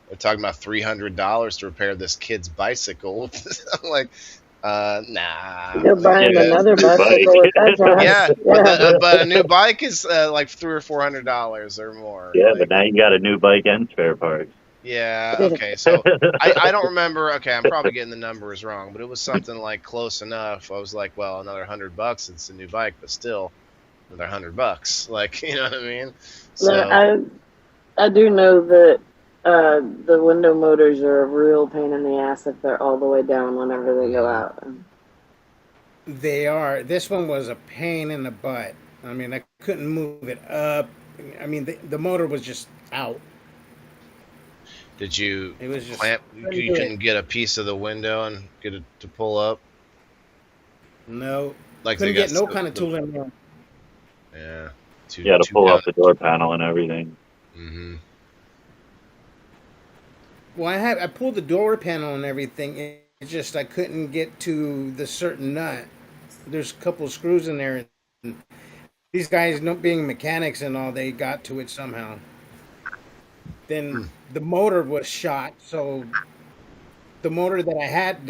A: They're talking about $300 to repair this kid's bicycle. I'm like, nah.
B: You'll buy him
C: Yeah,
B: another
C: new bike.
B: bicycle with that price.
A: Yeah,
B: Yeah.
A: but a new bike is like $300 or $400 or more.
C: Yeah,
A: Like,
C: but now you got a new bike and spare parts.
A: yeah, okay. So I don't remember. Okay, I'm probably getting the numbers wrong, but it was something like close enough. I was like, well, another $100. It's a new bike, but still another $100. Like, you know what I mean? So
B: I do know that the window motors are a real pain in the ass if they're all the way down whenever they go out.
D: They are. This one was a pain in the butt. I mean, I couldn't move it up. I mean, the motor was just out.
A: did you
D: It was just
A: clamp?
D: couldn't
A: You
D: do
A: couldn't
D: it.
A: get a piece of the window and get it to pull up?
D: No,
A: Like
D: couldn't
A: they got
D: get no kind of tool in there.
A: yeah.
C: You got to pull off the door panel and everything.
A: Mm-hmm.
D: Well, I pulled the door panel and everything. It's just I couldn't get to the certain nut. There's a couple screws in there. And these guys, not being mechanics and all, they got to it somehow. Then the motor was shot, so the motor that I had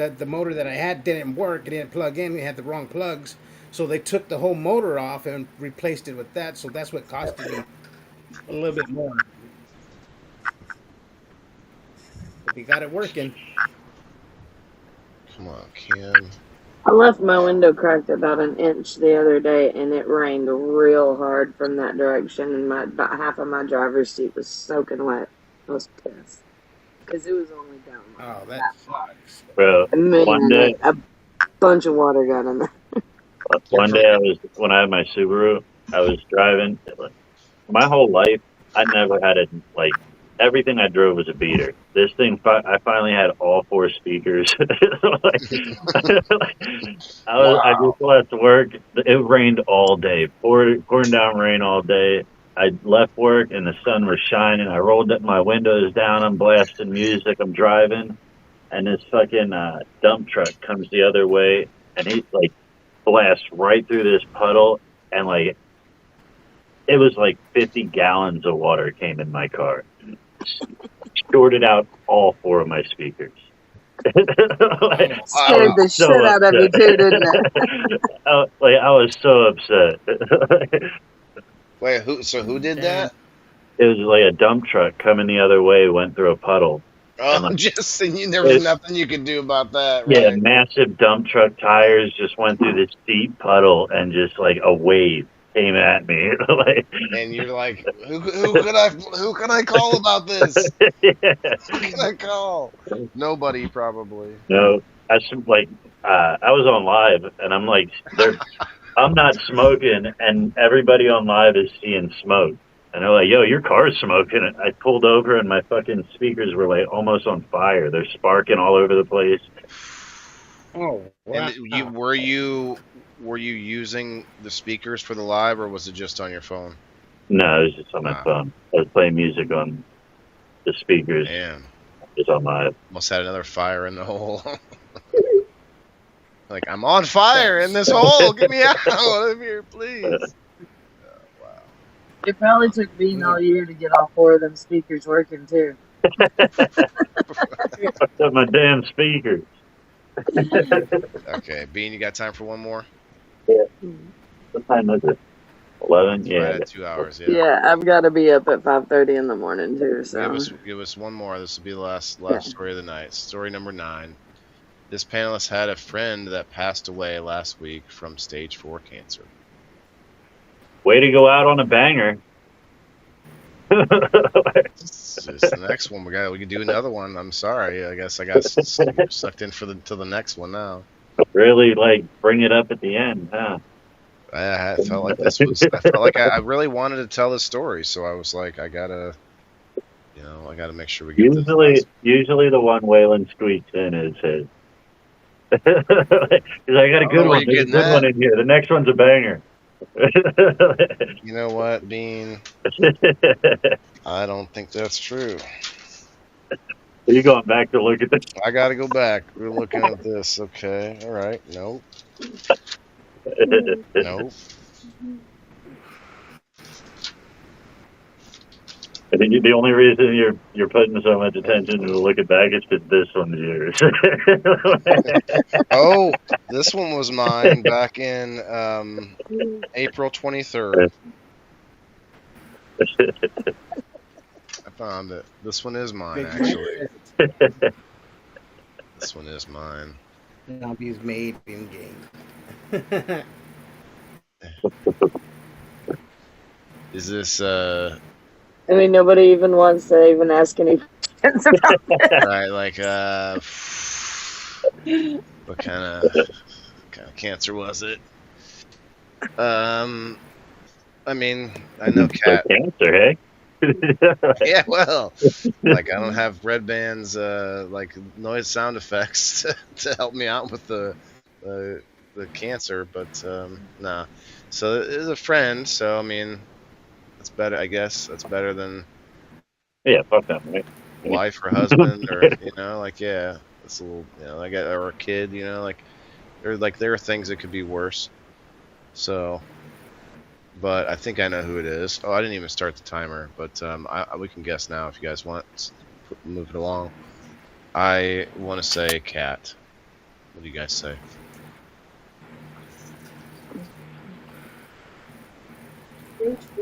D: didn't work. It didn't plug in. It had the wrong plugs, so they took the whole motor off and replaced it with that. So that's what costed me a little bit more. But we got it working.
A: Come on, Kim.
B: I left my window cracked about an inch the other day, and it rained real hard from that direction, and about half of my driver's seat was soaking wet. I was pissed because it was only down
D: Oh, that sucks.
C: Bro,
B: a minute.
C: one day,
B: A bunch of water got in there.
C: when I had my Subaru, I was driving. My whole life, I never had everything I drove was a beater. This thing, I finally had all 4 speakers. I just left work. It rained all day, pouring down rain all day. I left work and the sun was shining. I rolled up my windows down. I'm blasting music. I'm driving, and this fucking dump truck comes the other way, and he blasts right through this puddle, and it was 50 gallons of water came in my car. Shorted out all 4 of my speakers.
B: Scared the shit out of you too, didn't it?
C: I was so upset.
A: Wait, who did that?
C: It was a dump truck coming the other way, went through a puddle.
A: Oh, there was nothing you could do about that, right?
C: Yeah, massive dump truck tires just went through this deep puddle, and just a wave came at me.
A: And you're like, who can I call about this?
C: Yeah.
A: Who can I call? Nobody, probably.
C: No, I was on live, and I'm I'm not smoking, and everybody on live is seeing smoke. And they're like, yo, your car's smoking. And I pulled over, and my fucking speakers were almost on fire. They're sparking all over the place.
D: Oh, wow.
A: And were you using the speakers for the live, or was it just on your phone?
C: No, it was just on my
A: Wow.
C: phone. I was playing music on the speakers.
A: Damn.
C: It's on my.
A: Almost had another fire in the hole. Like, I'm on fire in this hole. Get me out of here, please. Wow.
B: It probably took Bean all year to get all 4 of them speakers working too.
C: Fucked up my damn speakers.
A: Okay, Bean, you got time for one more?
C: What time is it? 11? Yeah.
A: Right at 2 hours. Yeah.
B: Yeah, I've got to be up at 5:30 in the morning too. So
A: Give us one more. This will be the last
B: Yeah.
A: story of the night. Story number 9. This panelist had a friend that passed away last week from stage 4 cancer.
C: Way to go out on a banger.
A: It's the next one. We can do another one. I'm sorry. I guess I got sucked in till the next one now.
C: Really, like, bring it up at the end, huh?
A: I felt like this was. I felt like I really wanted to tell this story, so I was like, I gotta make sure we get this.
C: Usually the one Waylon squeaks in is his. He's like, I got a good one. There's a good one in here. The next one's a banger.
A: You know what, Bean? I don't think that's true.
C: Are you going back to look at this?
A: I gotta go back. We're looking at this. Okay. All right. Nope. Nope.
C: I think the only reason you're putting so much attention to look at back is because this one's yours.
A: Oh, this one was mine back in April 23rd. I found it. This one is mine, actually. This one is mine.
D: Zombies made in game.
A: Is this
B: I mean, nobody even wants to even ask any questions about it.
A: right? Like what kind of cancer was it? I mean, I know cat.
C: Cancer, hey?
A: Yeah, well, like I don't have red bands, like noise sound effects to help me out with the cancer, but nah. So it is a friend. So I mean, that's better. I guess that's better than
C: Yeah, fuck them, right?
A: wife or husband, or like yeah, it's a little, like or a kid, like there are things that could be worse. So. But I think I know who it is. Oh, I didn't even start the timer, but we can guess now if you guys want. Move it along. I want to say cat. What do you guys say?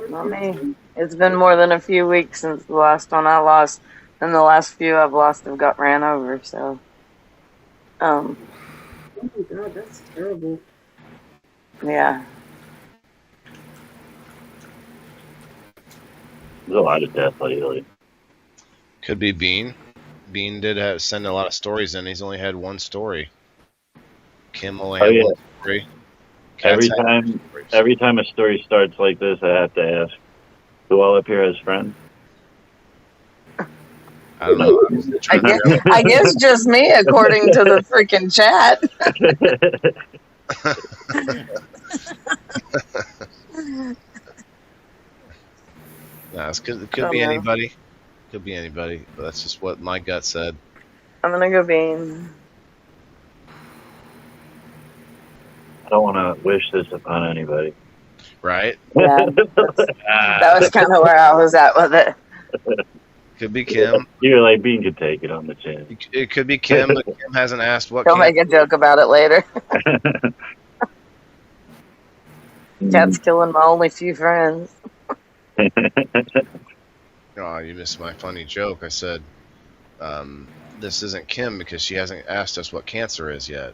B: Not me. It's been more than a few weeks since the last one I lost, and the last few I've lost have got ran over. So,
E: Oh my god, that's terrible.
B: yeah.
C: There's a lot of death lately.
A: Could be Bean. Bean did send a lot of stories in. He's only had one story. Kim only had one story. Cat's
C: Every time a story starts like this, I have to ask, who all up here has friends?
A: I don't know.
B: I guess just me, according to the freaking chat.
A: No, it could be anybody. Could be anybody, but that's just what my gut said.
B: I'm gonna go Bean.
C: I don't want to wish this upon anybody.
A: Right?
B: Yeah, that was kind of where I was at with it.
A: Could be Kim.
C: You're like, Bean could take it on the chin.
A: It could be Kim, but Kim hasn't asked what.
B: Don't make a joke about it later. Cat's killing my only few friends.
A: Oh, you missed my funny joke. I said, this isn't Kim because she hasn't asked us what cancer is yet.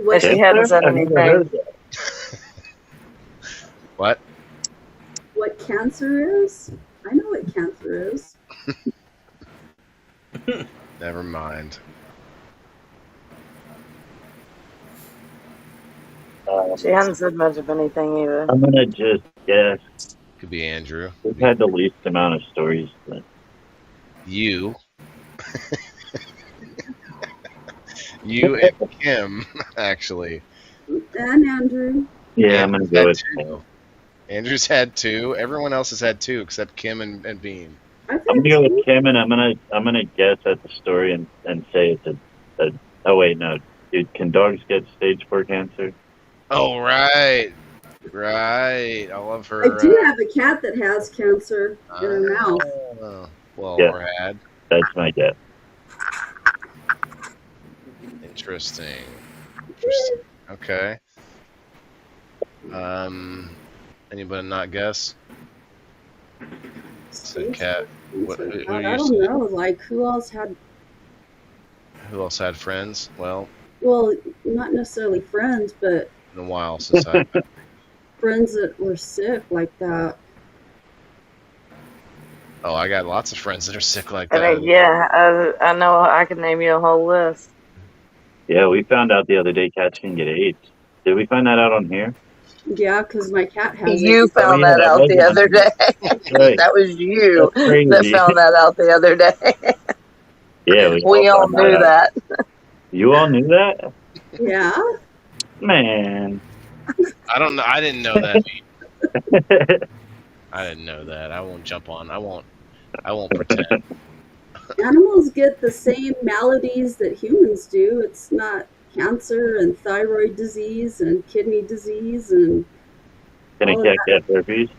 B: But she hadn't said anything.
A: What?
E: What cancer is? I know what cancer is.
A: Never mind.
B: She hadn't said much of anything either.
C: I'm going to just guess.
A: Could be Andrew.
C: We've had the least amount of stories. But...
A: You. You and Kim, actually.
E: And Andrew.
C: Yeah, I'm gonna
A: Andrew's
C: go
A: had
C: with
A: two. Andrew's had two. Everyone else has had two except Kim and Bean.
E: I've
C: I'm
E: had
C: gonna go with
E: two.
C: Kim, and I'm gonna guess at the story and say it's a. Oh wait, no, dude. Can dogs get stage 4 cancer?
A: Oh right. Right. I love
E: I
A: her.
E: do have a cat that has cancer in her mouth.
A: Well,
C: Yeah.
A: or had.
C: That's my guess.
A: Interesting. Interesting. Okay. Anybody not guess? Said cat. What, who
E: God,
A: you
E: I don't know. Like, who else had?
A: Who else had friends? Well,
E: Well, not necessarily friends, but
A: in a while since I.
E: friends that were sick like that.
A: Oh, I got lots of friends that are sick like
B: I
A: that.
B: mean, yeah, I know I can name you a whole list.
C: Yeah, we found out the other day cats can get AIDS. Did we find that out on here?
E: Yeah, because my cat has
B: You
E: it.
B: found
C: yeah,
B: that
C: that
B: out
C: was
B: the
C: on
B: other
C: here.
B: day.
C: Right.
B: That was you
C: That's crazy.
B: that found that out the other day.
C: Yeah,
B: We all
C: found
B: knew
C: out.
B: that.
C: You all knew that?
E: Yeah.
C: Man.
A: I don't know. I didn't know that. I didn't know that. I won't jump on. I won't pretend.
E: Animals get the same maladies that humans do. It's not cancer and thyroid disease and kidney disease and
C: Can a
E: all of
C: cat get herpes?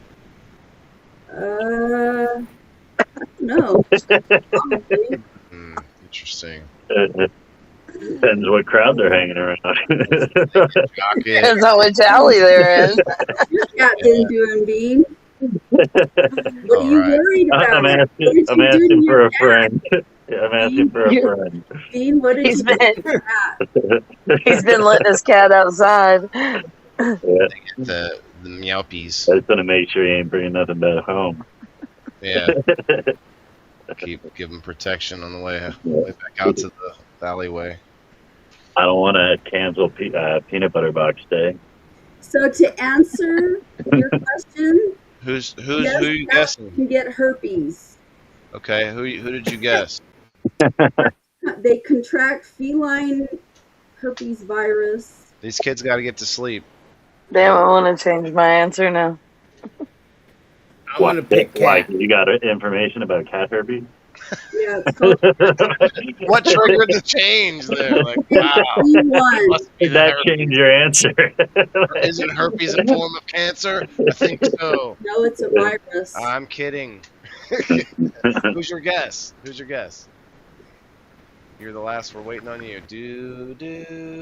E: no. Probably.
A: Interesting.
C: Depends what crowd they're hanging around.
B: Depends on which alley they're in.
E: Your cat didn't do him, Bean. What are you
A: Alright.
E: worried about?
C: I'm
E: What
C: asking,
E: did
C: I'm
E: you do to
C: asking for
E: your
C: a friend. I'm asking for a
B: You-
C: friend.
E: Bean, what did
B: He's
E: you do
B: been
E: to your cat?
B: he's been letting his cat outside.
C: Yeah,
A: The meowpies.
C: I just want to make sure he ain't bringing nothing back home.
A: Yeah. Give him protection on the way back out to the alleyway.
C: I don't want to cancel peanut butter box day.
E: So to answer your question,
A: Who
E: yes,
A: are you
E: cats
A: guessing?
E: can get herpes.
A: Okay, who did you guess?
E: They contract feline herpes virus.
A: These kids got to get to sleep.
B: Damn, I want to change my answer now.
D: I want to pick
C: Why?
D: cat.
C: You got information about cat herpes?
E: Yeah, it's called
A: What triggered the change there? Like, wow.
E: P1.
A: Must be
C: Did
A: the
C: that
A: herpes.
C: change your answer?
A: Isn't herpes a form of cancer? I think so.
E: No, it's a virus.
A: I'm kidding. Who's your guess? You're the last. We're waiting on you.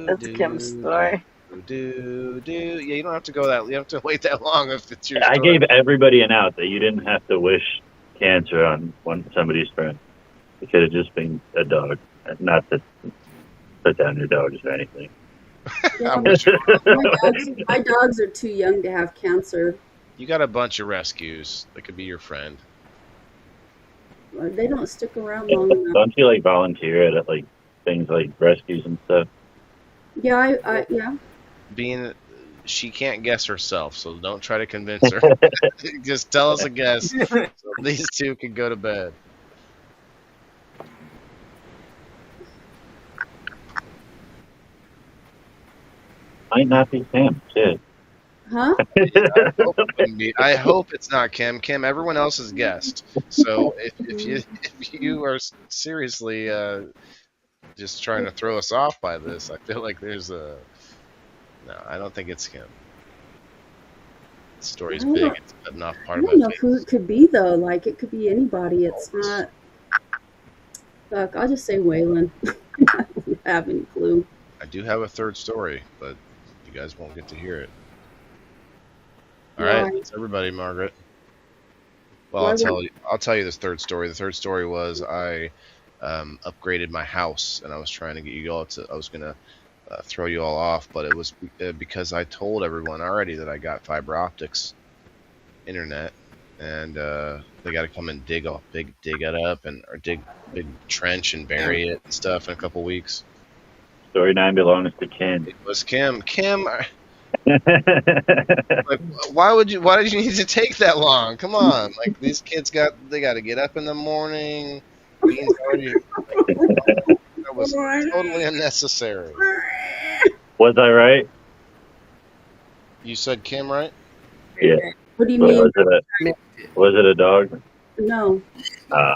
B: That's Kim's story.
A: Yeah, you don't have to go that. You don't have to wait that long if it's your.
C: I
A: story.
C: gave everybody an out that you didn't have to wish cancer on somebody's friend. It could have just been a dog. Not to put down your dogs or anything.
E: Yeah,
A: I'm with you.
E: my dogs are too young to have cancer.
A: You got a bunch of rescues that could be your friend.
E: They don't stick around long enough.
C: Don't you like volunteer at like things like rescues and stuff?
E: Yeah, yeah.
A: She can't guess herself, so don't try to convince her. Just tell us a guess. So these two can go to bed.
C: Might not be Sam. Shit.
E: Huh?
A: I hope it's not Kim. Kim, everyone else has guessed. So if you are seriously just trying to throw us off by this, I feel like there's a no. I don't think it's Kim. The story's big. It's enough part
E: I
A: of
E: don't know
A: it.
E: who it could be though. Like it could be anybody. It's not. Fuck, I'll just say Waylon. I don't have any clue.
A: I do have a third story, but you guys won't get to hear it. All
E: Why?
A: right, that's everybody, Margaret. Well,
E: Why
A: I'll tell you this third story. The third story was I upgraded my house, and I was trying to get you all to. I was gonna throw you all off, but it was because I told everyone already that I got fiber optics internet, and they got to come and dig it up or dig big trench and bury it and stuff in a couple weeks.
C: Story 9 belongs to Ken.
A: It was Kim. Like, why did you need to take that long? Come on, like these kids got to get up in the morning. Beans already, that was totally unnecessary.
C: Was I right?
A: You said Kim, right?
C: Yeah.
E: What do you
C: But
E: mean?
C: was it a dog?
E: No.
C: Uh,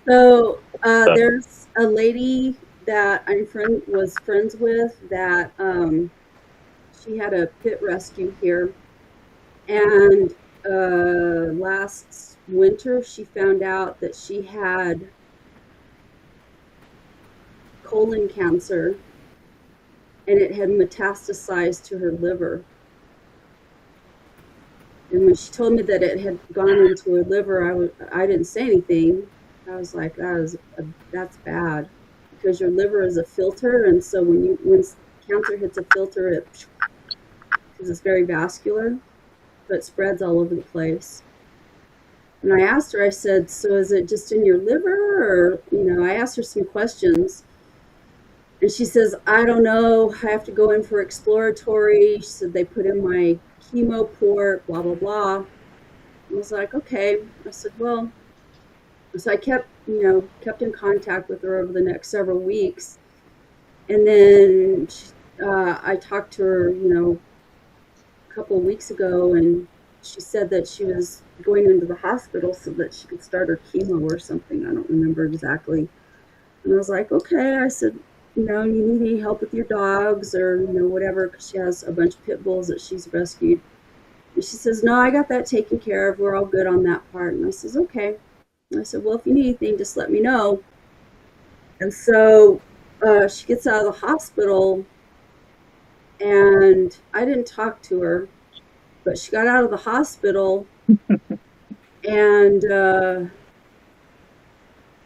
E: So
C: so,
E: there's a lady that was friends with that she had a pit rescue here, and last winter she found out that she had colon cancer and it had metastasized to her liver. And when she told me that it had gone into her liver, I didn't say anything. I was like, that's bad, because your liver is a filter, and so when cancer hits a filter, because it's very vascular, so it spreads all over the place. And I asked her, I said, so is it just in your liver, or I asked her some questions, and she says, I don't know. I have to go in for exploratory. She said they put in my chemo port, blah, blah, blah. I was like, okay. I said, well, so I kept in contact with her over the next several weeks. And then I talked to her, a couple of weeks ago, and she said that she was going into the hospital so that she could start her chemo or something. I don't remember exactly. And I was like, okay. I said, you need any help with your dogs or, whatever, because she has a bunch of pit bulls that she's rescued. And she says, no, I got that taken care of. We're all good on that part. And I says, okay. And I said, well, if you need anything, just let me know. And so she gets out of the hospital, and I didn't talk to her, but she got out of the hospital, and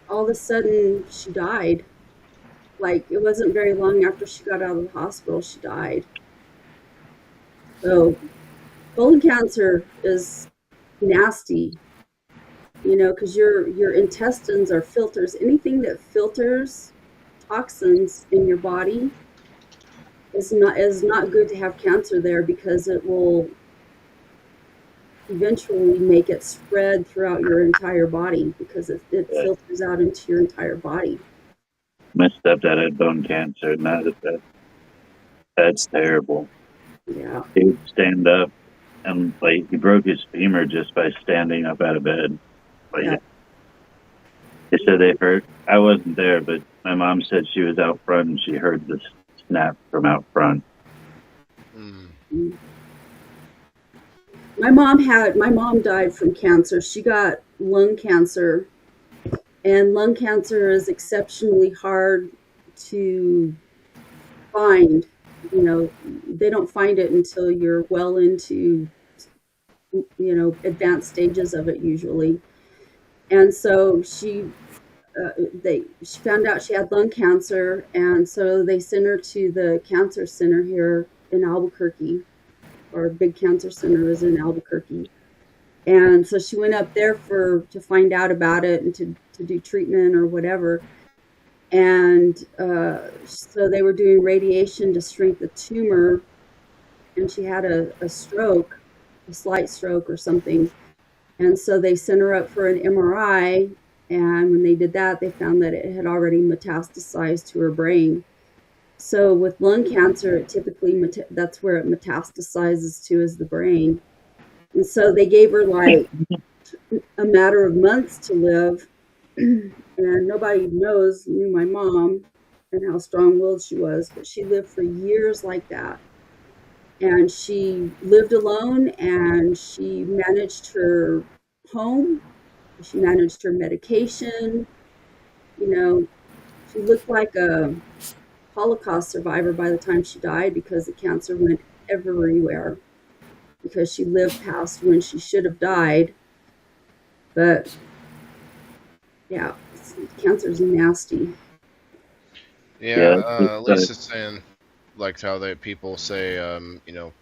E: all of a sudden she died. Like, it wasn't very long after she got out of the hospital, she died. So colon cancer is nasty, because your intestines are filters. Anything that filters toxins in your body is not good to have cancer there, because it will eventually make it spread throughout your entire body, because it filters out into your entire body.
C: my stepdad had bone cancer, and that's terrible.
E: Yeah.
C: He would stand up, and he broke his femur just by standing up out of bed. But
E: Yeah.
C: they said they heard. I wasn't there, but my mom said she was out front and she heard the snap from out front.
E: Mm. My mom died from cancer. She got lung cancer, and lung cancer is exceptionally hard to find. They don't find it until you're well into, advanced stages of it usually. And so she found out she had lung cancer, and so they sent her to the cancer center here in Albuquerque. Our big cancer center is in Albuquerque. And so she went up there to find out about it and to do treatment or whatever. And so they were doing radiation to shrink the tumor, and she had a stroke, a slight stroke or something. And so they sent her up for an MRI, and when they did that, they found that it had already metastasized to her brain. So with lung cancer, it typically that's where it metastasizes to, is the brain. And so they gave her like a matter of months to live, and nobody knew my mom and how strong-willed she was, but she lived for years like that. And she lived alone, and she managed her home, she managed her medication. She looked like a Holocaust survivor by the time she died, because the cancer went everywhere, because she lived past when she should have died. But yeah, cancer's nasty.
A: Yeah, Lisa's saying, like, how people say,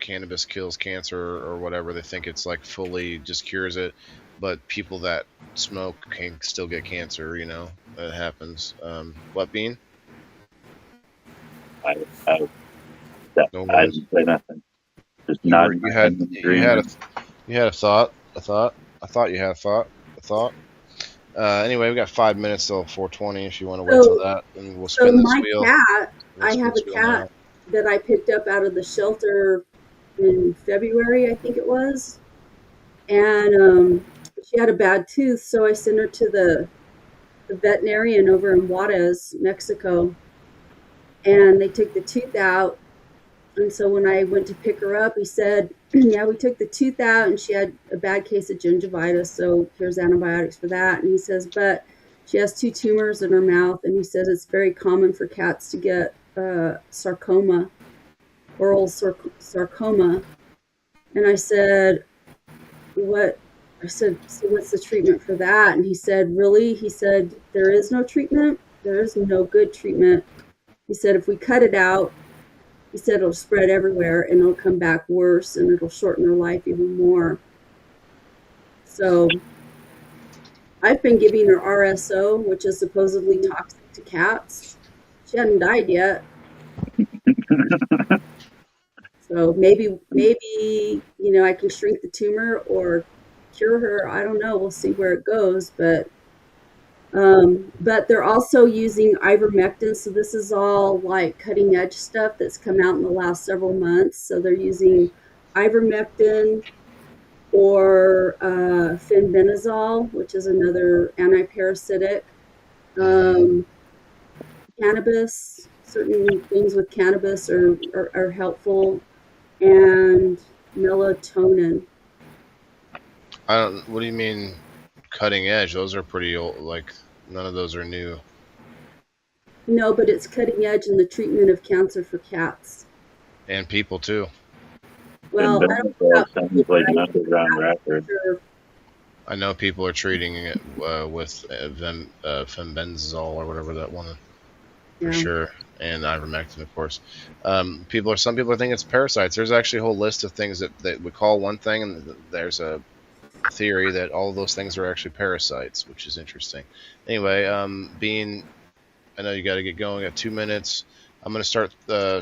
A: cannabis kills cancer or whatever. They think it's like fully just cures it, but people that smoke can still get cancer. It happens. What, Bean?
C: I didn't say nothing. Just nodding.
A: You had a thought. I thought you had a thought. Anyway, we got 5 minutes till 4:20. If you want to wait till that, and we'll spin this wheel.
E: Cat, I have a cat that I picked up out of the shelter in February, I think it was. And she had a bad tooth, so I sent her to the veterinarian over in Juarez, Mexico. And they took the tooth out. And so when I went to pick her up, he said, yeah, we took the tooth out and she had a bad case of gingivitis. So here's antibiotics for that. And he says, but she has 2 tumors in her mouth. And he says it's very common for cats to get sarcoma, oral sarcoma. And I said, what? I said, so what's the treatment for that? And he said, really? He said, there is no treatment. There is no good treatment. He said, if we cut it out, he said it'll spread everywhere and it'll come back worse and it'll shorten her life even more. So I've been giving her RSO, which is supposedly toxic to cats. She hadn't died yet. So maybe I can shrink the tumor or cure her. I don't know. We'll see where it goes. But they're also using ivermectin. So this is all like cutting edge stuff that's come out in the last several months. So they're using ivermectin or fenbendazole, which is another antiparasitic. Cannabis, certain things with cannabis are helpful, and melatonin.
A: What do you mean cutting edge? Those are pretty old. Like, none of those are new.
E: No, but it's cutting edge in the treatment of cancer for cats.
A: And people, too.
E: Well, I don't know about
C: sounds like an underground rapper.
E: sure.
A: I know people are treating it with fenbendazole or whatever that one is. For sure, and ivermectin, of course. Some people are thinking it's parasites. There's actually a whole list of things that we call one thing, and there's a theory that all of those things are actually parasites, which is interesting. Anyway, I know you got to get going. Got 2 minutes. I'm gonna start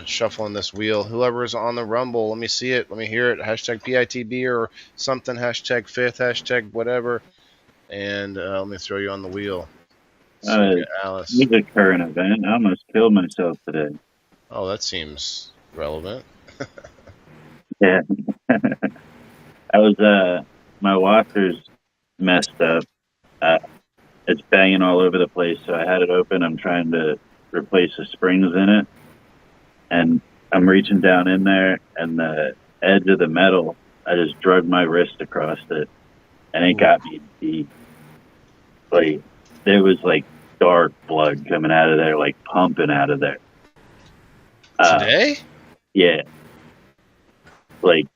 A: shuffling this wheel. Whoever's on the Rumble, let me see it. Let me hear it. Hashtag PITB or something. Hashtag fifth. Hashtag whatever. And let me throw you on the wheel. Alice.
C: It's a current event. I almost killed myself today.
A: Oh, that seems relevant.
C: Yeah. I was, my washer's messed up. It's banging all over the place, so I had it open. I'm trying to replace the springs in it. And I'm reaching down in there, and the edge of the metal, I just drug my wrist across it, and it got me deep. Like, there was like dark blood coming out of there, like pumping out of there.
A: Today?
C: Yeah. Like,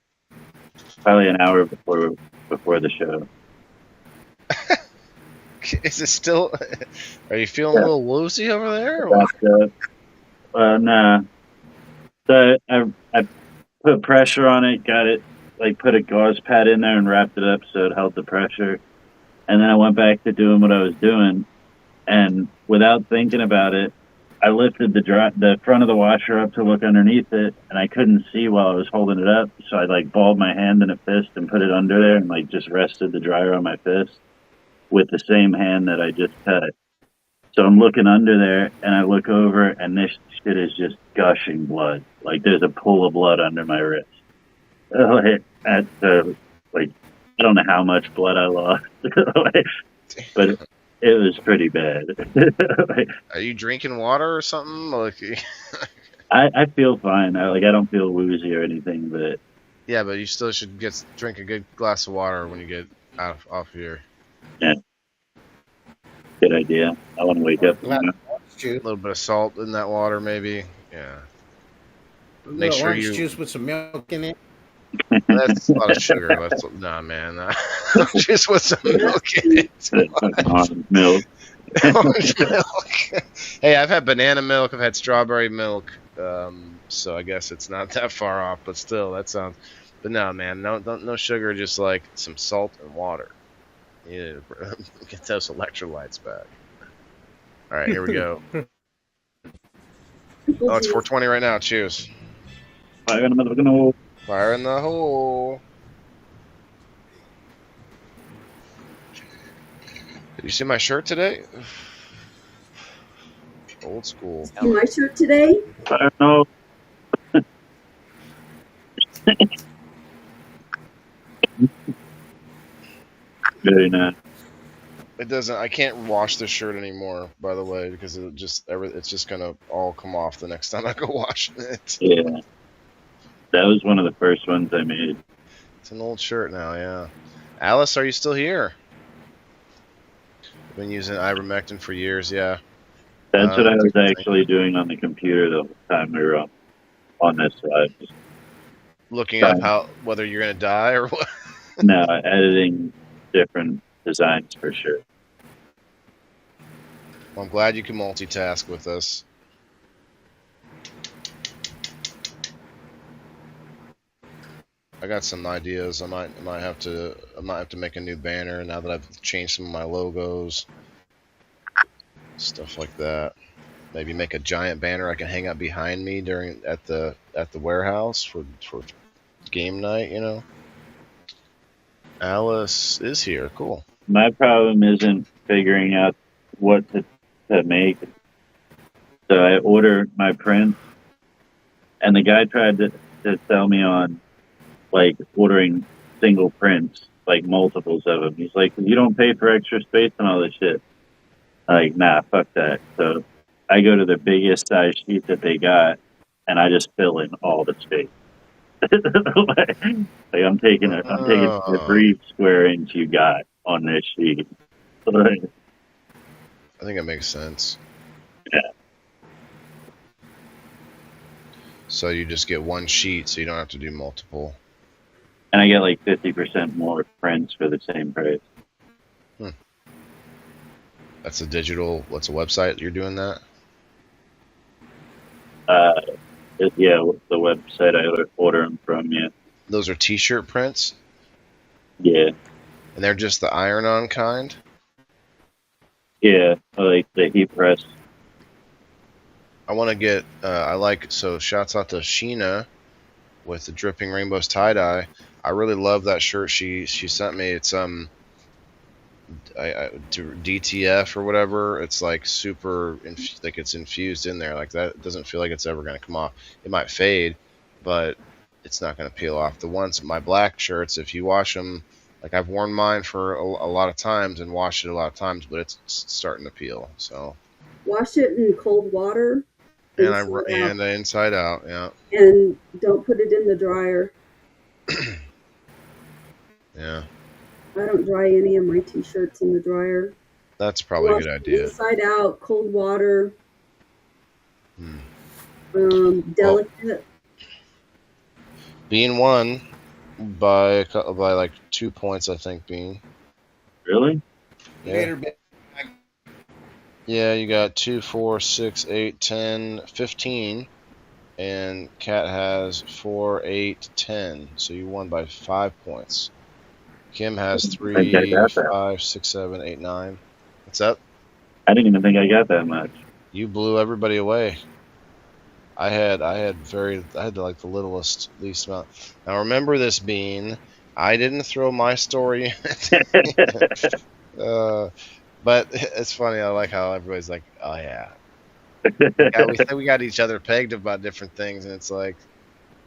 C: probably an hour before the show.
A: Is it still? Are you feeling a little woozy over there? Or?
C: Nah. So I put pressure on it, got it, like put a gauze pad in there and wrapped it up so it held the pressure. And then I went back to doing what I was doing. And without thinking about it, I lifted the front of the washer up to look underneath it, and I couldn't see while I was holding it up. So I like balled my hand in a fist and put it under there and like just rested the dryer on my fist with the same hand that I just cut. So I'm looking under there, and I look over, and this shit is just gushing blood. Like there's a pool of blood under my wrist. Like I don't know how much blood I lost, but it was pretty bad.
A: Are you drinking water or something? Like,
C: I feel fine. I don't feel woozy or anything, but
A: yeah, but you still should drink a good glass of water when you get off here.
C: Yeah, good idea. I want to wake up.
A: A little bit of salt in that water, maybe. Yeah.
D: Make sure orange juice with some milk in it.
A: That's a lot of sugar. Nah, man. Just with some milk in it.
C: Orange milk.
A: Orange milk. Hey, I've had banana milk. I've had strawberry milk. So I guess it's not that far off. But still, that sounds. But no, man. No sugar. Just like some salt and water. Yeah, get those electrolytes back. All right, here we go. Oh, it's 4:20 right now. Cheers.
C: Fire in the motherfucking hole.
A: Fire in the hole. Did you see my shirt today? Old school.
E: See my shirt today?
C: I don't know. Very nice.
A: It doesn't. I can't wash the shirt anymore, by the way, because it's just gonna all come off the next time I go wash it.
C: Yeah. That was one of the first ones I made.
A: It's an old shirt now, yeah. Alice, are you still here? Been using ivermectin for years, yeah.
C: That's what I was actually doing on the computer the whole time we were on this side.
A: Looking up whether you're gonna die or what.
C: No, editing different designs for sure.
A: Well, I'm glad you can multitask with us. I got some ideas. I might have to make a new banner now that I've changed some of my logos, stuff like that. Maybe make a giant banner I can hang out behind me at the warehouse for game night. You know. Alice is here. Cool.
C: My problem isn't figuring out what to make. So I order my prints, and the guy tried to sell me on like ordering single prints, like multiples of them. He's like, you don't pay for extra space and all this shit. I'm like, nah, fuck that. So I go to the biggest size sheet that they got, and I just fill in all the space. like I'm taking every square inch you got on this sheet.
A: I think it makes sense.
C: Yeah.
A: So you just get one sheet, so you don't have to do multiple.
C: And I get like 50% more prints for the same price.
A: That's a digital. What's a website you're doing that?
C: Yeah, the website I order them from. Yeah.
A: Those are T-shirt prints.
C: Yeah.
A: And they're just the iron-on kind.
C: Yeah, I like the heat press.
A: I want to get. So shouts out to Sheena with the Dripping Rainbows tie-dye. I really love that shirt she sent me. It's DTF or whatever. It's like super, like it's infused in there. Like that, it doesn't feel like it's ever going to come off. It might fade, but it's not going to peel off. The ones, my black shirts, if you wash them, like I've worn mine for a lot of times and washed it a lot of times, but it's starting to peel. So
E: wash it in cold water.
A: And inside out, yeah.
E: And don't put it in the dryer.
A: Yeah.
E: I don't dry any of my t-shirts in the dryer.
A: That's probably a good idea.
E: Inside out, cold water. Delicate.
A: Bean won by like 2 points, I think. Bean.
C: Really?
A: Yeah. Yeah, you got 2, 4, 6, 8, 10, 15, and Kat has 4, 8, 10. So you won by 5 points. Kim has 3, 5, 6, 7, 8, 9. What's up?
C: I didn't even think I got that much.
A: You blew everybody away. I had like the least amount. Now remember this, Bean. I didn't throw my story in. But it's funny. I like how everybody's like, "Oh yeah." We think we got each other pegged about different things, and it's like,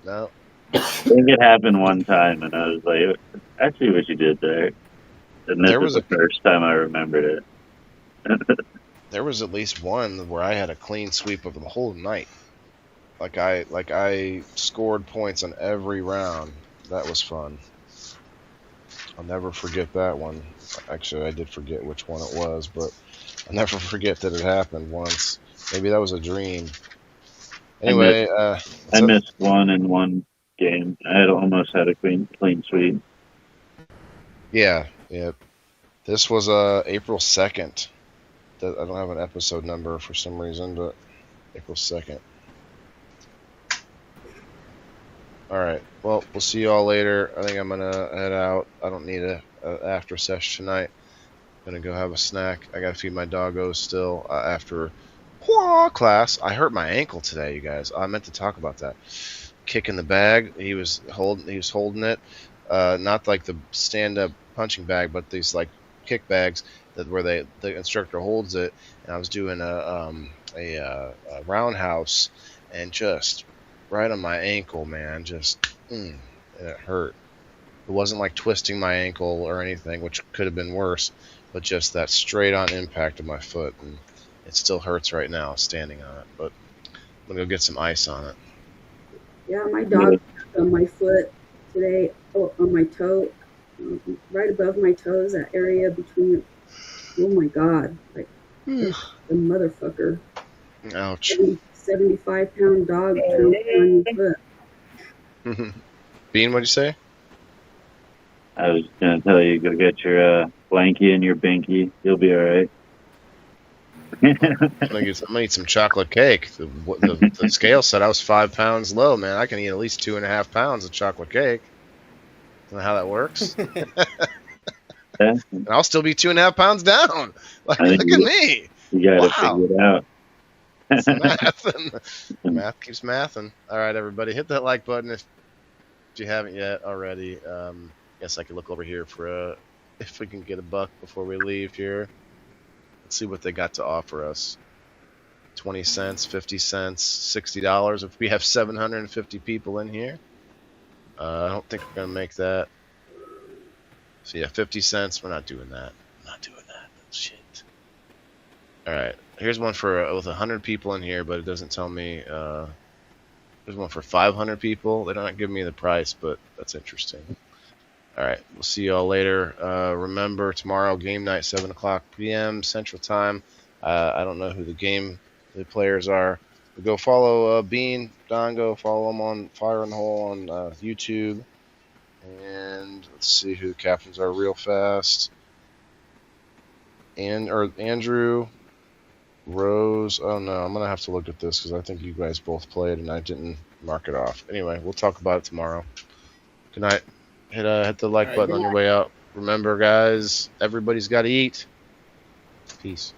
A: no.
C: I think it happened one time, and I was like, "I see what you did there." And this was the first time I remembered it.
A: There was at least one where I had a clean sweep of the whole night. Like I scored points on every round. That was fun. I'll never forget that one. Actually, I did forget which one it was, but I'll never forget that it happened once. Maybe that was a dream. Anyway,
C: I missed one in one game. I almost had a clean sweep.
A: Yeah. This was April 2nd. I don't have an episode number for some reason, but April 2nd. All right. Well, we'll see you all later. I think I'm gonna head out. I don't need a after session tonight. I'm gonna go have a snack. I gotta feed my doggos still after class. I hurt my ankle today, you guys. I meant to talk about that. Kicking the bag. He was holding it. Not like the stand-up punching bag, but these like kick bags where the instructor holds it. And I was doing a roundhouse and just right on my ankle, man. Just and it hurt. It wasn't like twisting my ankle or anything, which could have been worse, but just that straight-on impact of my foot, and it still hurts right now standing on it. But I'm gonna go get some ice on it.
E: Yeah, my dog on my foot today, on my toe, right above my toes, that area between. Oh my God! Like the motherfucker.
A: Ouch.
E: 75-pound dog turned on your foot.
A: Bean, what'd you say?
C: I was going to tell you, go get your blankie and your binky. You'll be all right.
A: I'm gonna eat some chocolate cake. The scale said I was 5 pounds low, man. I can eat at least 2.5 pounds of chocolate cake. Don't know how that works.
C: Yeah.
A: And I'll still be 2.5 pounds down. Like,
C: I think
A: look at me.
C: You got to
A: Wow.
C: figure it out.
A: It's mathing. Math keeps mathing. All right, everybody, hit that like button if you haven't yet already. Guess I could look over here for if we can get a buck before we leave here. Let's see what they got to offer us. 20 cents, 50 cents, $60 if we have 750 people in here. I don't think we're going to make that. So yeah, 50 cents. We're not doing that. I'm not doing that. Shit. All right. Here's one for with 100 people in here, but it doesn't tell me. There's one for 500 people. They're not giving me the price, but that's interesting. All right. We'll see you all later. Remember, tomorrow, game night, 7 o'clock p.m. Central Time. I don't know who the players are. But go follow Bean, Don. Go follow them on Fire in the Hole on YouTube. And let's see who the captains are real fast. Andrew, Rose. Oh no, I'm gonna have to look at this because I think you guys both played and I didn't mark it off. Anyway, we'll talk about it tomorrow. Good night. Hit the like button on your way out. Remember, guys, everybody's got to eat. Peace.